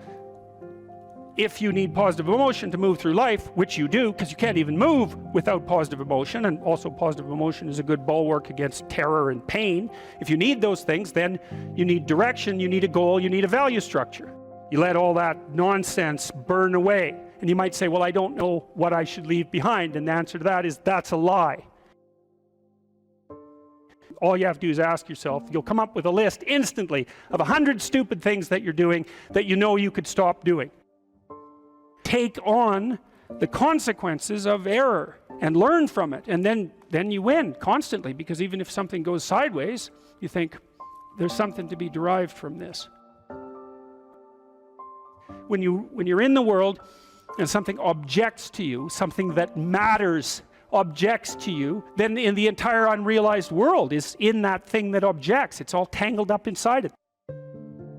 if you need positive emotion to move through life, which you do, because you can't even move without positive emotion, and also positive emotion is a good bulwark against terror and pain. If you need those things, then you need direction, you need a goal, you need a value structure. You let all that nonsense burn away. And you might say, well, I don't know what I should leave behind. And the answer to that is, that's a lie. All you have to do is ask yourself. You'll come up with a list instantly of 100 stupid things that you're doing that you know you could stop doing. Take on the consequences of error and learn from it, and then you win constantly, because even if something goes sideways, you think there's something to be derived from this. When you're in the world and something objects to you, something that matters objects to you, then in the entire unrealized world is in that thing that objects. It's all tangled up inside it.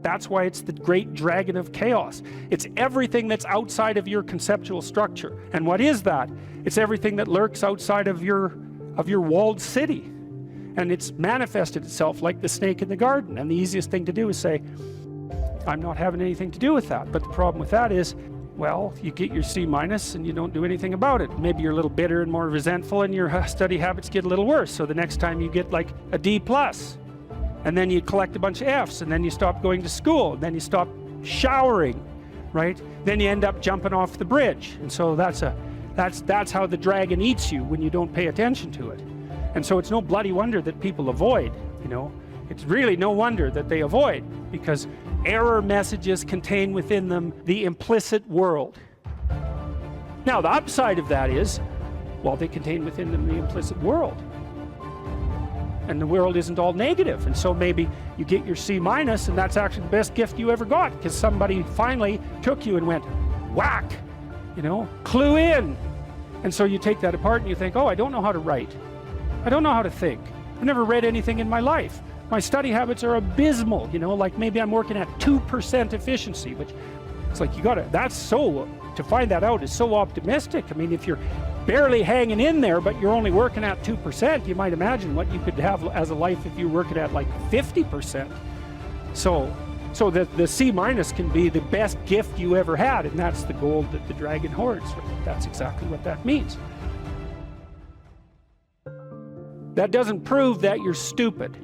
That's why it's the great dragon of chaos. It's everything that's outside of your conceptual structure. And what is that? It's everything that lurks outside of your walled city. And it's manifested itself like the snake in the garden. And the easiest thing to do is say, I'm not having anything to do with that. But the problem with that is, well, you get your C- and you don't do anything about it. Maybe you're a little bitter and more resentful, and your study habits get a little worse. So the next time you get like a D+, and then you collect a bunch of Fs, and then you stop going to school, and then you stop showering, right? Then you end up jumping off the bridge. And so that's how the dragon eats you when you don't pay attention to it. And so it's no bloody wonder that people avoid, you know. It's really no wonder that they avoid, because error messages contain within them the implicit world. Now, the upside of that is, well, they contain within them the implicit world. And the world isn't all negative. And so maybe you get your C-, and that's actually the best gift you ever got, because somebody finally took you and went, whack, you know, clue in. And so you take that apart and you think, oh, I don't know how to write. I don't know how to think. I've never read anything in my life. My study habits are abysmal, you know, like maybe I'm working at 2% efficiency, which it's like to find that out is so optimistic. I mean, if you're barely hanging in there, but you're only working at 2%, you might imagine what you could have as a life if you're working at like 50%. So the C- can be the best gift you ever had, and that's the gold that the dragon hoards. Right? That's exactly what that means. That doesn't prove that you're stupid.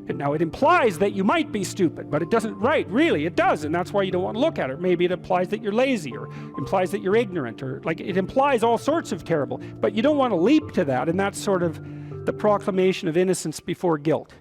Now, it implies that you might be stupid, but it doesn't, right, really, it does, and that's why you don't want to look at it. Maybe it implies that you're lazy, or implies that you're ignorant, or like it implies all sorts of terrible, but you don't want to leap to that, and that's sort of the proclamation of innocence before guilt.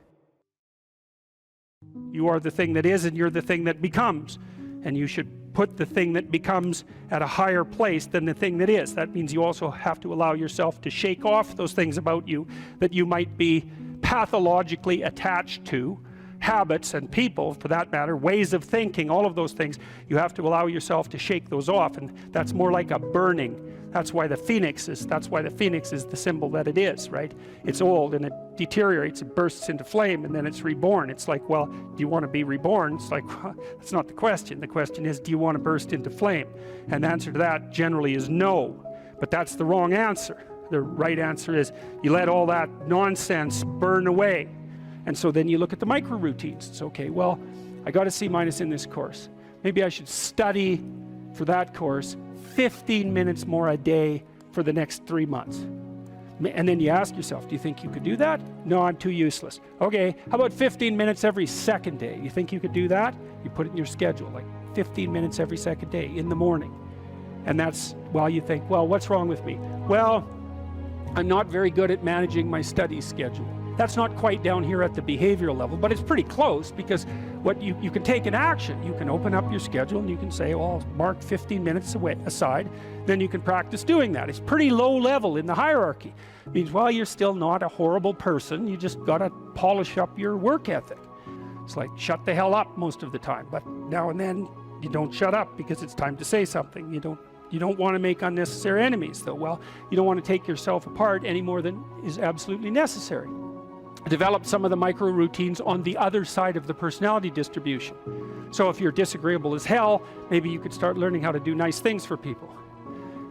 You are the thing that is, and you're the thing that becomes, and you should put the thing that becomes at a higher place than the thing that is. That means you also have to allow yourself to shake off those things about you that you might be pathologically attached to, habits and people, for that matter, ways of thinking, all of those things. You have to allow yourself to shake those off, and that's more like a burning. That's why the phoenix is the symbol that it is, right? It's old and it deteriorates, it bursts into flame, and then it's reborn. It's like, well, do you want to be reborn? It's like, well, that's not the question. The question is, do you want to burst into flame? And the answer to that generally is no, but that's the wrong answer. The right answer is you let all that nonsense burn away. And so then you look at the micro routines. It's okay, well, I got a C- in this course. Maybe I should study for that course 15 minutes more a day for the next 3 months. And then you ask yourself, do you think you could do that? No, I'm too useless. Okay, how about 15 minutes every second day? You think you could do that? You put it in your schedule, like 15 minutes every second day in the morning. And that's, well, you think, well, what's wrong with me? Well, I'm not very good at managing my study schedule. That's not quite down here at the behavioral level, but it's pretty close, because what you can take an action. You can open up your schedule and you can say, well, I'll mark 15 minutes aside, then you can practice doing that. It's pretty low level in the hierarchy. It means, well, you're still not a horrible person, you just gotta polish up your work ethic. It's like, shut the hell up most of the time, but now and then you don't shut up because it's time to say something. You don't want to make unnecessary enemies, though. Well, you don't want to take yourself apart any more than is absolutely necessary. Develop some of the micro routines on the other side of the personality distribution. So if you're disagreeable as hell, maybe you could start learning how to do nice things for people.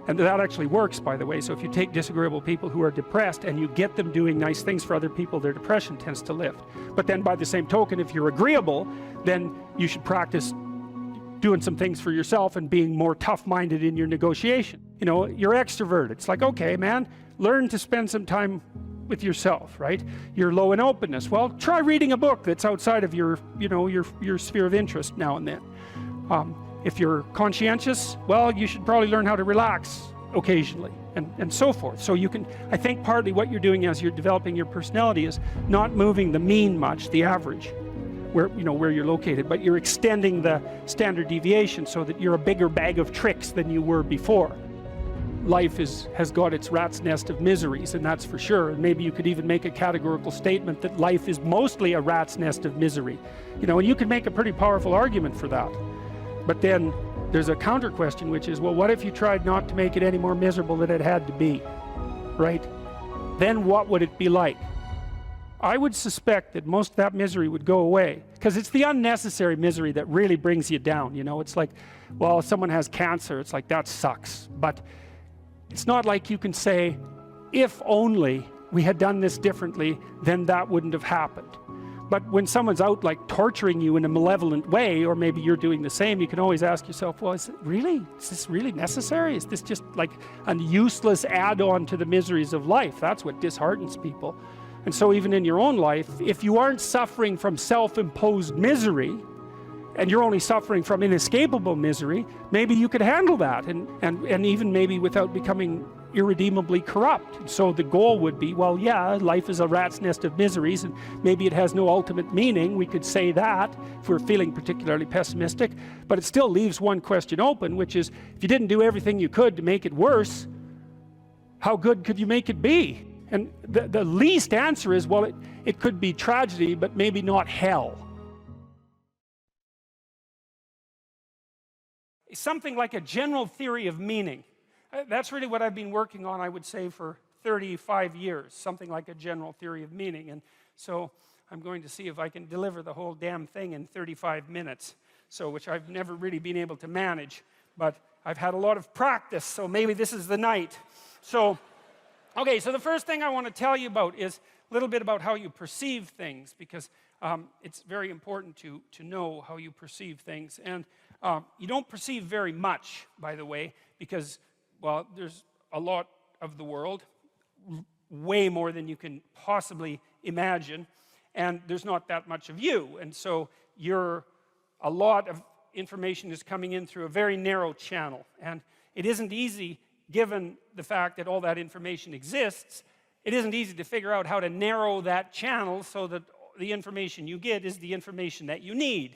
And that actually works, by the way. So if you take disagreeable people who are depressed and you get them doing nice things for other people, their depression tends to lift. But then by the same token, if you're agreeable, then you should practice doing some things for yourself and being more tough-minded in your negotiation. You know, you're extroverted. It's like, okay, man, learn to spend some time with yourself, right? You're low in openness. Well, try reading a book that's outside of your, you know, your sphere of interest now and then. If you're conscientious, well, you should probably learn how to relax occasionally, and so forth. So you can, I think partly what you're doing as you're developing your personality is not moving the mean much, the average, where, you know, where you're located, but you're extending the standard deviation so that you're a bigger bag of tricks than you were before. Life has got its rat's nest of miseries, and that's for sure. And maybe you could even make a categorical statement that life is mostly a rat's nest of misery. You know, and you could make a pretty powerful argument for that. But then there's a counter question, which is, well, what if you tried not to make it any more miserable than it had to be, right? Then what would it be like? I would suspect that most of that misery would go away, because it's the unnecessary misery that really brings you down. You know, it's like, well, if someone has cancer, it's like, that sucks. But it's not like you can say, if only we had done this differently, then that wouldn't have happened. But when someone's out like torturing you in a malevolent way, or maybe you're doing the same, you can always ask yourself, well, is this really necessary? Is this just like a useless add-on to the miseries of life? That's what disheartens people. And so even in your own life, if you aren't suffering from self-imposed misery, and you're only suffering from inescapable misery, maybe you could handle that, and even maybe without becoming irredeemably corrupt. And so the goal would be, well, yeah, life is a rat's nest of miseries, and maybe it has no ultimate meaning. We could say that if we're feeling particularly pessimistic, but it still leaves one question open, which is, if you didn't do everything you could to make it worse, how good could you make it be? And the least answer is, well, it could be tragedy, but maybe not hell. Something like a general theory of meaning. That's really what I've been working on, I would say, for 35 years. Something like a general theory of meaning. And so I'm going to see if I can deliver the whole damn thing in 35 minutes. So, which I've never really been able to manage. But I've had a lot of practice, so maybe this is the night. So, okay, so the first thing I want to tell you about is a little bit about how you perceive things, because it's very important to know how you perceive things. And you don't perceive very much, by the way, because, well, there's a lot of the world, way more than you can possibly imagine, and there's not that much of you. And so a lot of information is coming in through a very narrow channel, and it isn't easy, given the fact that all that information exists. It isn't easy to figure out how to narrow that channel so that the information you get is the information that you need.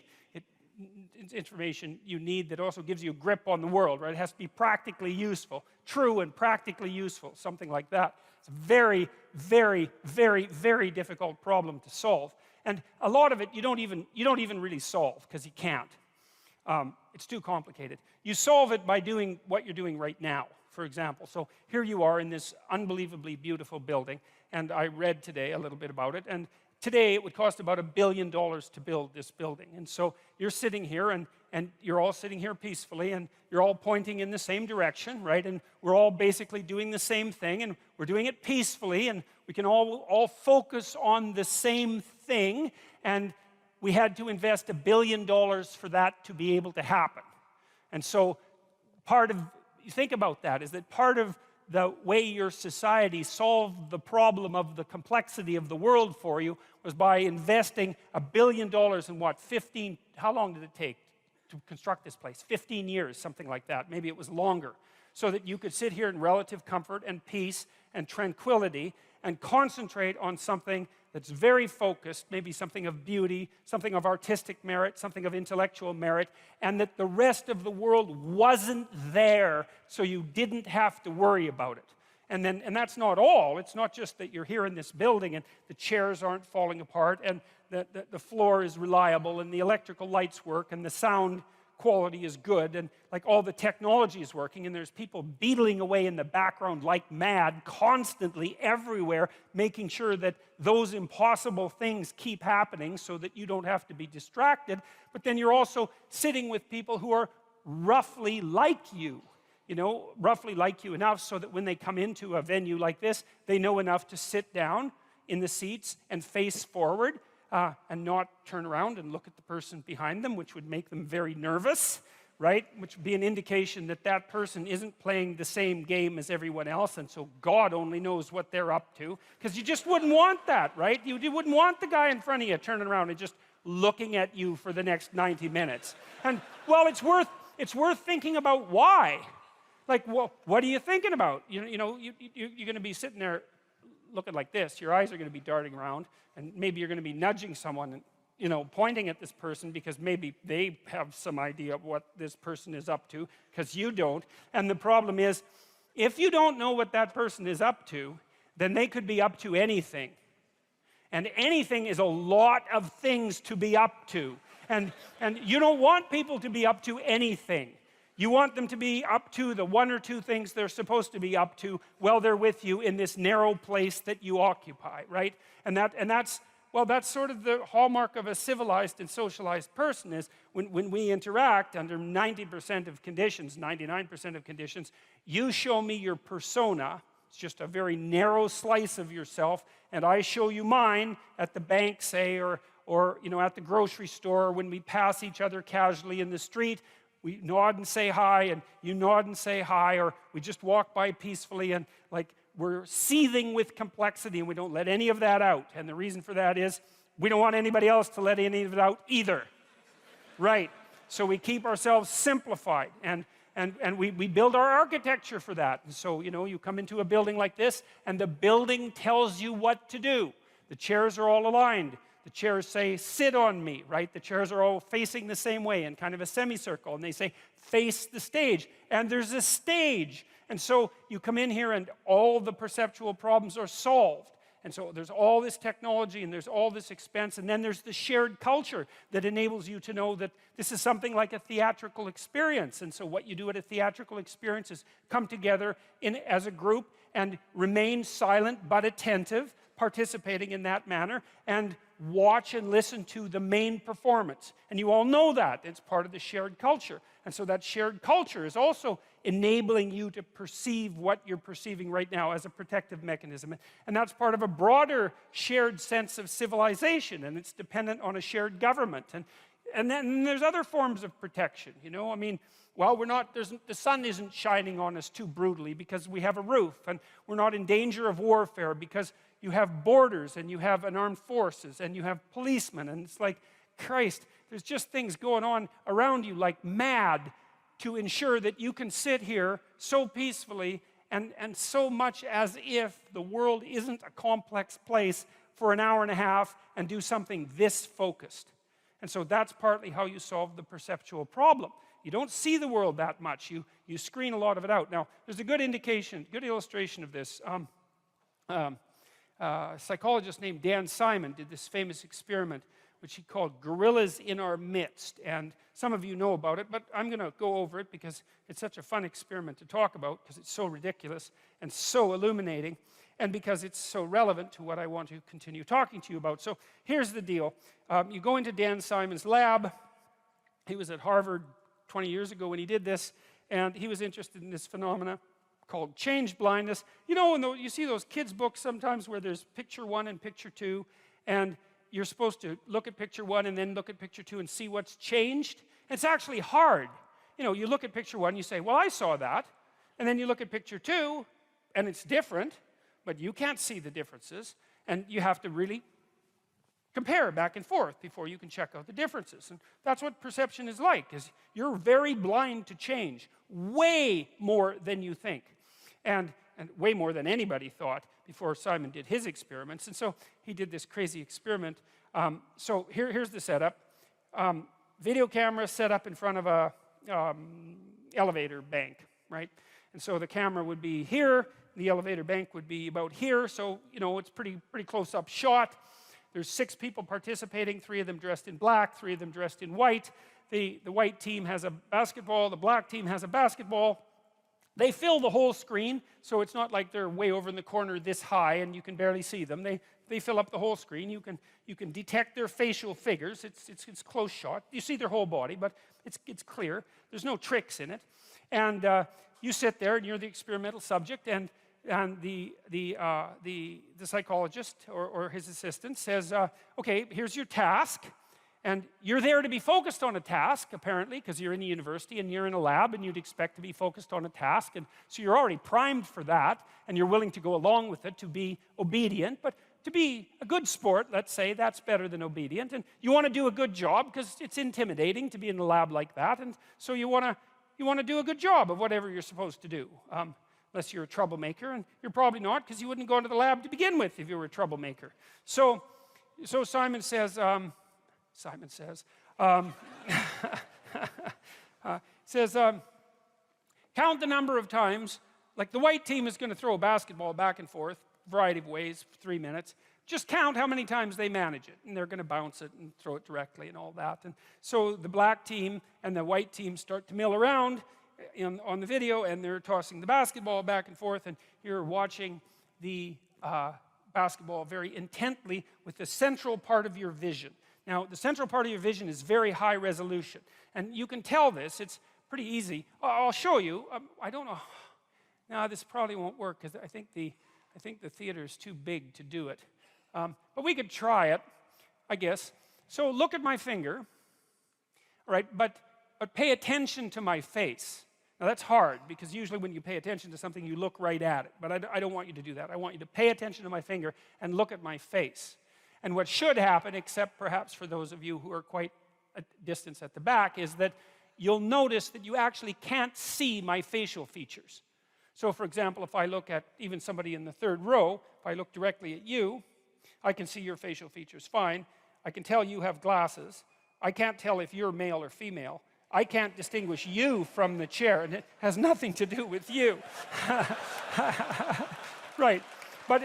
It's information you need that also gives you a grip on the world, right? It has to be practically useful, true and practically useful, something like that. It's a very, very, very, very difficult problem to solve. And a lot of it you don't even really solve, because you can't. It's too complicated. You solve it by doing what you're doing right now, for example. So here you are in this unbelievably beautiful building, and I read today a little bit about it, and today it would cost about $1 billion to build this building. And so you're sitting here, and you're all sitting here peacefully, and you're all pointing in the same direction, right? And we're all basically doing the same thing, and we're doing it peacefully, and we can all focus on the same thing, and we had to invest $1 billion for that to be able to happen. And so you think about that, is that part of the way your society solved the problem of the complexity of the world for you was by investing $1 billion in what, how long did it take? to construct this place, 15 years, something like that. Maybe it was longer, so that you could sit here in relative comfort and peace and tranquility and concentrate on something that's very focused, maybe something of beauty, something of artistic merit, something of intellectual merit, and that the rest of the world wasn't there, so you didn't have to worry about it. And that's not all. It's not just that you're here in this building and the chairs aren't falling apart and the floor is reliable and the electrical lights work and the sound quality is good and like all the technology is working and there's people beetling away in the background like mad constantly everywhere, making sure that those impossible things keep happening so that you don't have to be distracted. But then you're also sitting with people who are roughly like you. You know, roughly like you enough so that when they come into a venue like this, they know enough to sit down in the seats and face forward and not turn around and look at the person behind them, which would make them very nervous, right? Which would be an indication that that person isn't playing the same game as everyone else, and so God only knows what they're up to, because you just wouldn't want that, right? You wouldn't want the guy in front of you turning around and just looking at you for the next 90 minutes. And, well, it's worth thinking about why. Like, well, what are you thinking about? You're going to be sitting there looking like this. Your eyes are going to be darting around, and maybe you're going to be nudging someone and, pointing at this person because maybe they have some idea of what this person is up to, because you don't. And the problem is, if you don't know what that person is up to, then they could be up to anything. And anything is a lot of things to be up to. And you don't want people to be up to anything. You want them to be up to the one or two things they're supposed to be up to while they're with you in this narrow place that you occupy, right? And that's sort of the hallmark of a civilized and socialized person, is when we interact under 90% of conditions, 99% of conditions, you show me your persona. It's just a very narrow slice of yourself, and I show you mine at the bank, say, or at the grocery store, or when we pass each other casually in the street. We nod and say hi, and you nod and say hi, or we just walk by peacefully, and like we're seething with complexity, and we don't let any of that out. And the reason for that is we don't want anybody else to let any of it out either. Right? So we keep ourselves simplified, and we build our architecture for that. And so, you come into a building like this, and the building tells you what to do. The chairs are all aligned. The chairs say, sit on me, right? The chairs are all facing the same way in kind of a semicircle, and they say, face the stage. And there's a stage. And so you come in here and all the perceptual problems are solved. And so there's all this technology and there's all this expense, and then there's the shared culture that enables you to know that this is something like a theatrical experience. And so what you do at a theatrical experience is come together as a group and remain silent but attentive, participating in that manner, and watch and listen to the main performance. And you all know that. It's part of the shared culture. And so that shared culture is also enabling you to perceive what you're perceiving right now as a protective mechanism. And that's part of a broader shared sense of civilization, and it's dependent on a shared government. And then there's other forms of protection, the sun isn't shining on us too brutally because we have a roof, and we're not in danger of warfare because you have borders, and you have an armed forces, and you have policemen, and it's like, Christ, there's just things going on around you like mad to ensure that you can sit here so peacefully and so much as if the world isn't a complex place for an hour and a half and do something this focused. And so that's partly how you solve the perceptual problem. You don't see the world that much. You screen a lot of it out. Now, there's a good illustration of this. A psychologist named Dan Simon did this famous experiment, which he called Gorillas in Our Midst. And some of you know about it, but I'm going to go over it because it's such a fun experiment to talk about, because it's so ridiculous and so illuminating, and because it's so relevant to what I want to continue talking to you about. So here's the deal. You go into Dan Simon's lab. He was at Harvard 20 years ago when he did this, and he was interested in this phenomena called change blindness. You see those kids' books sometimes where there's picture 1 and picture 2, and you're supposed to look at picture 1 and then look at picture 2 and see what's changed. It's actually hard. You look at picture 1, you say, well, I saw that. And then you look at picture 2, and it's different, but you can't see the differences. And you have to really compare back and forth before you can check out the differences. And that's what perception is like, is you're very blind to change, way more than you think. And way more than anybody thought before Simon did his experiments. And so he did this crazy experiment. So here's the setup. Video camera set up in front of a elevator bank, right? And so the camera would be here, the elevator bank would be about here, so it's pretty close-up shot. There's 6 people participating, 3 of them dressed in black, 3 of them dressed in white. The white team has a basketball, the black team has a basketball. They fill the whole screen, so it's not like they're way over in the corner this high and you can barely see them. They fill up the whole screen. You can detect their facial figures. It's close shot. You see their whole body, but it's clear. There's no tricks in it. And you sit there and you're the experimental subject, and the psychologist or his assistant says, okay, here's your task. And you're there to be focused on a task, apparently, because you're in a university and you're in a lab and you'd expect to be focused on a task. And so you're already primed for that, and you're willing to go along with it to be obedient. But to be a good sport, let's say, that's better than obedient. And you want to do a good job because it's intimidating to be in a lab like that. And so you want to do a good job of whatever you're supposed to do. Unless you're a troublemaker, and you're probably not, because you wouldn't go into the lab to begin with if you were a troublemaker. So Simon says, count the number of times, like the white team is going to throw a basketball back and forth, a variety of ways, 3 minutes. Just count how many times they manage it, and they're going to bounce it and throw it directly and all that. And so the black team and the white team start to mill around on the video, and they're tossing the basketball back and forth, and you're watching the basketball very intently with the central part of your vision. Now, the central part of your vision is very high resolution, and you can tell this. It's pretty easy. I'll show you. I don't know. Now, this probably won't work because I think the theater is too big to do it. But we could try it, I guess. So look at my finger, all right? But pay attention to my face. Now, that's hard because usually when you pay attention to something, you look right at it. But I don't want you to do that. I want you to pay attention to my finger and look at my face. And what should happen, except perhaps for those of you who are quite a distance at the back, is that you'll notice that you actually can't see my facial features. So, for example, if I look at even somebody in the 3rd row, if I look directly at you, I can see your facial features fine. I can tell you have glasses. I can't tell if you're male or female. I can't distinguish you from the chair, and it has nothing to do with you. Right. But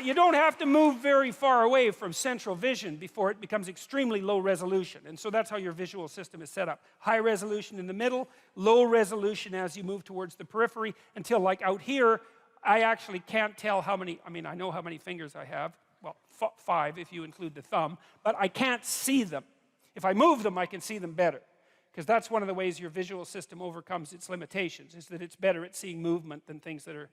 you don't have to move very far away from central vision before it becomes extremely low resolution. And so that's how your visual system is set up. High resolution in the middle, low resolution as you move towards the periphery, until like out here, I actually can't tell how many, I know how many fingers I have. Well, 5 if you include the thumb, but I can't see them. If I move them, I can see them better. Because that's one of the ways your visual system overcomes its limitations, is that it's better at seeing movement than things that are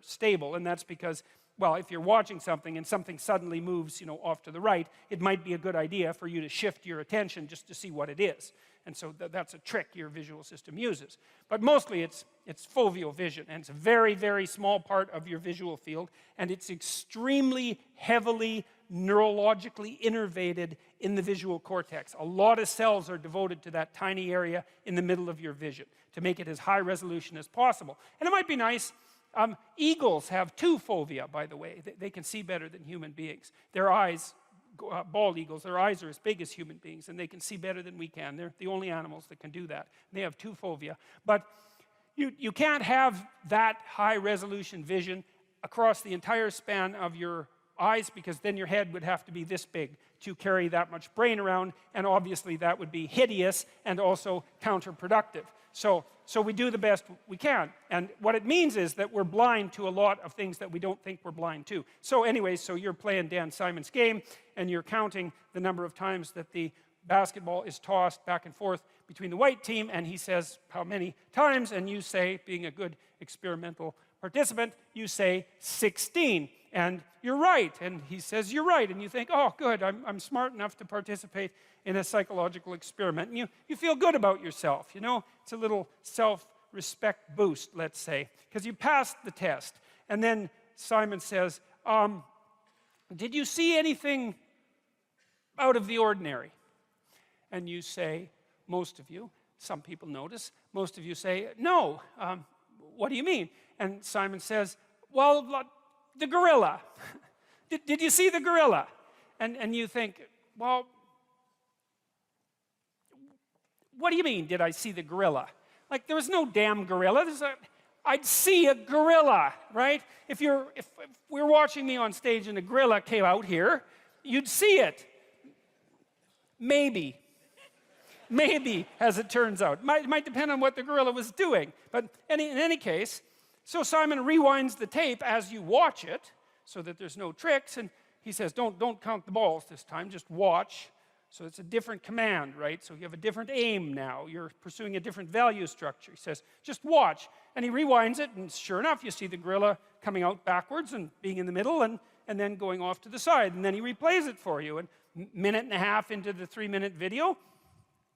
stable. And that's because, well, if you're watching something and something suddenly moves, off to the right, it might be a good idea for you to shift your attention just to see what it is. And so that's a trick your visual system uses. But mostly it's foveal vision, and it's a very, very small part of your visual field, and it's extremely heavily neurologically innervated in the visual cortex. A lot of cells are devoted to that tiny area in the middle of your vision to make it as high resolution as possible. And it might be nice. Eagles have 2 fovea, by the way. They can see better than human beings. Their eyes, bald eagles, their eyes are as big as human beings, and they can see better than we can. They're the only animals that can do that. They have 2 fovea. But you can't have that high resolution vision across the entire span of your eyes, because then your head would have to be this big to carry that much brain around, and obviously that would be hideous and also counterproductive. So we do the best we can, and what it means is that we're blind to a lot of things that we don't think we're blind to. So anyways, so you're playing Dan Simon's game, and you're counting the number of times that the basketball is tossed back and forth between the white team, and he says how many times, and you say, being a good experimental participant, you say 16. And you're right, and he says you're right, and you think, oh, good, I'm smart enough to participate in a psychological experiment, and you feel good about yourself, It's a little self-respect boost, let's say, because you passed the test. And then Simon says, did you see anything out of the ordinary. And you say, most of you, some people notice, most of you say, no, what do you mean? And Simon says, well, the gorilla. Did you see the gorilla? And you think, well, what do you mean, did I see the gorilla? Like, there was no damn gorilla. I'd see a gorilla, right? If we're watching me on stage and a gorilla came out here, you'd see it. Maybe, as it turns out. It might depend on what the gorilla was doing. But in any case, so Simon rewinds the tape as you watch it, so that there's no tricks, and he says, don't count the balls this time, just watch. So it's a different command, right? So you have a different aim now. You're pursuing a different value structure. He says, just watch. And he rewinds it, and sure enough, you see the gorilla coming out backwards and being in the middle and then going off to the side. And then he replays it for you. And minute and a half into the 3-minute video,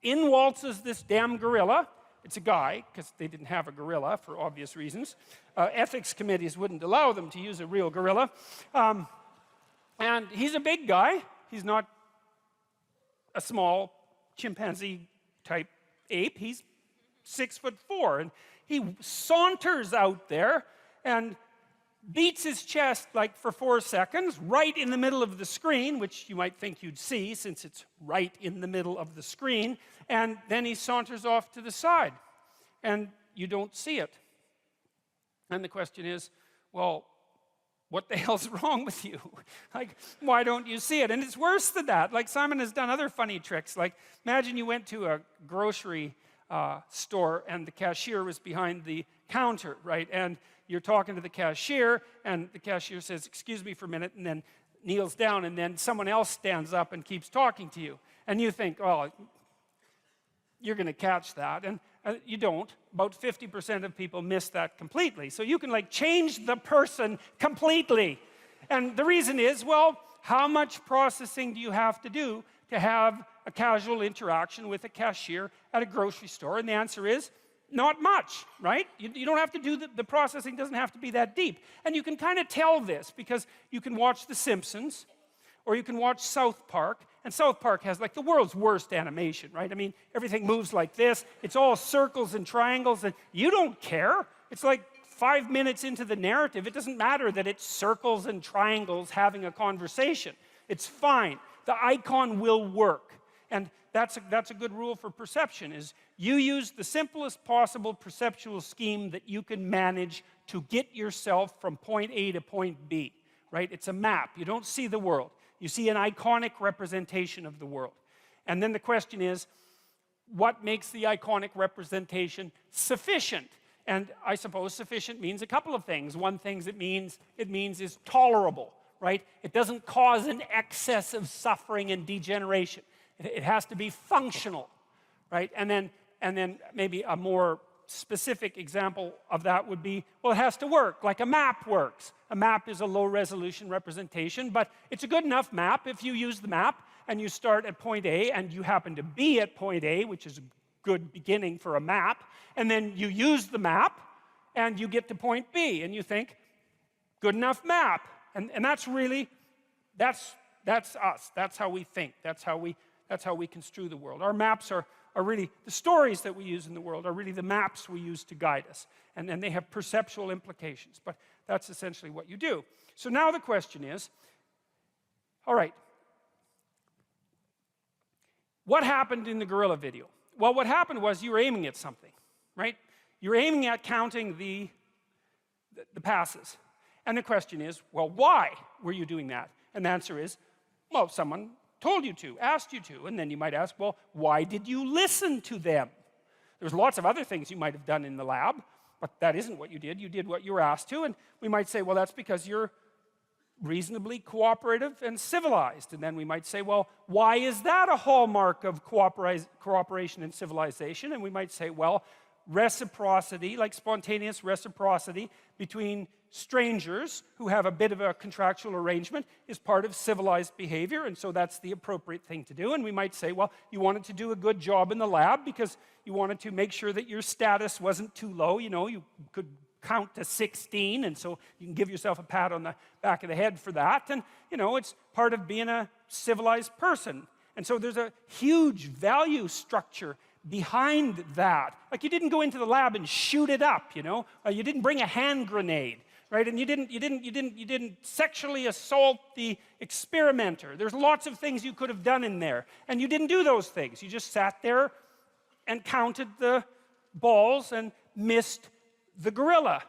in waltzes this damn gorilla. It's a guy, because they didn't have a gorilla for obvious reasons. Ethics committees wouldn't allow them to use a real gorilla. And he's a big guy. He's not a small chimpanzee-type ape. He's 6'4", and he saunters out there and beats his chest like for 4 seconds, right in the middle of the screen, which you might think you'd see since it's right in the middle of the screen, and then he saunters off to the side, and you don't see it. And the question is, well, what the hell's wrong with you? Like, why don't you see it? And it's worse than that. Like, Simon has done other funny tricks. Like, imagine you went to a grocery store and the cashier was behind the counter, right? And you're talking to the cashier, and the cashier says, excuse me for a minute, and then kneels down, and then someone else stands up and keeps talking to you. And you think, oh, you're going to catch that. And you don't. About 50% of people miss that completely. So you can like change the person completely. And the reason is, well, how much processing do you have to do to have a casual interaction with a cashier at a grocery store? And the answer is, not much, right? You don't have to do the processing doesn't have to be that deep. And you can kind of tell this because you can watch The Simpsons, or you can watch South Park, and South Park has like the world's worst animation, right? I mean, everything moves like this. It's all circles and triangles, and you don't care. It's like 5 minutes into the narrative. It doesn't matter that it's circles and triangles having a conversation. It's fine. The icon will work. And that's a good rule for perception, is you use the simplest possible perceptual scheme that you can manage to get yourself from point A to point B, right? It's a map. You don't see the world. You see an iconic representation of the world. And then the question is, what makes the iconic representation sufficient? And I suppose sufficient means a couple of things. One thing it means is tolerable, right? It doesn't cause an excess of suffering and degeneration. It has to be functional, right? And then maybe a more specific example of that would be, well, it has to work, like a map works. A map is a low-resolution representation, but it's a good enough map if you use the map and you start at point A and you happen to be at point A, which is a good beginning for a map, and then you use the map and you get to point B, and you think, good enough map. And that's really, that's us. That's how we think. That's how we construe the world. Our maps are really, the stories that we use in the world are really the maps we use to guide us. And they have perceptual implications. But that's essentially what you do. So now the question is, all right, what happened in the gorilla video? Well, what happened was you were aiming at something, right? You're aiming at counting the passes. And the question is, well, why were you doing that? And the answer is, well, someone told you to, asked you to. And then you might ask, well, why did you listen to them? There's lots of other things you might have done in the lab, but that isn't what you did. You did what you were asked to. And we might say, well, that's because you're reasonably cooperative and civilized. And then we might say, well, why is that a hallmark of cooperation and civilization? And we might say, well, reciprocity, like spontaneous reciprocity between strangers who have a bit of a contractual arrangement is part of civilized behavior, and so that's the appropriate thing to do. And we might say, well, you wanted to do a good job in the lab because you wanted to make sure that your status wasn't too low. You know, you could count to 16, and so you can give yourself a pat on the back of the head for that. And, you know, it's part of being a civilized person. And so there's a huge value structure behind that. Like, you didn't go into the lab and shoot it up, you know? You didn't bring a hand grenade, right? And you didn't sexually assault the experimenter. There's lots of things you could have done in there. And you didn't do those things. You just sat there and counted the balls and missed the gorilla.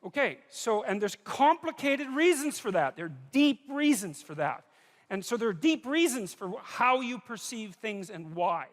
Okay, so, and there's complicated reasons for that. There are deep reasons for that. And so there are deep reasons for how you perceive things and why.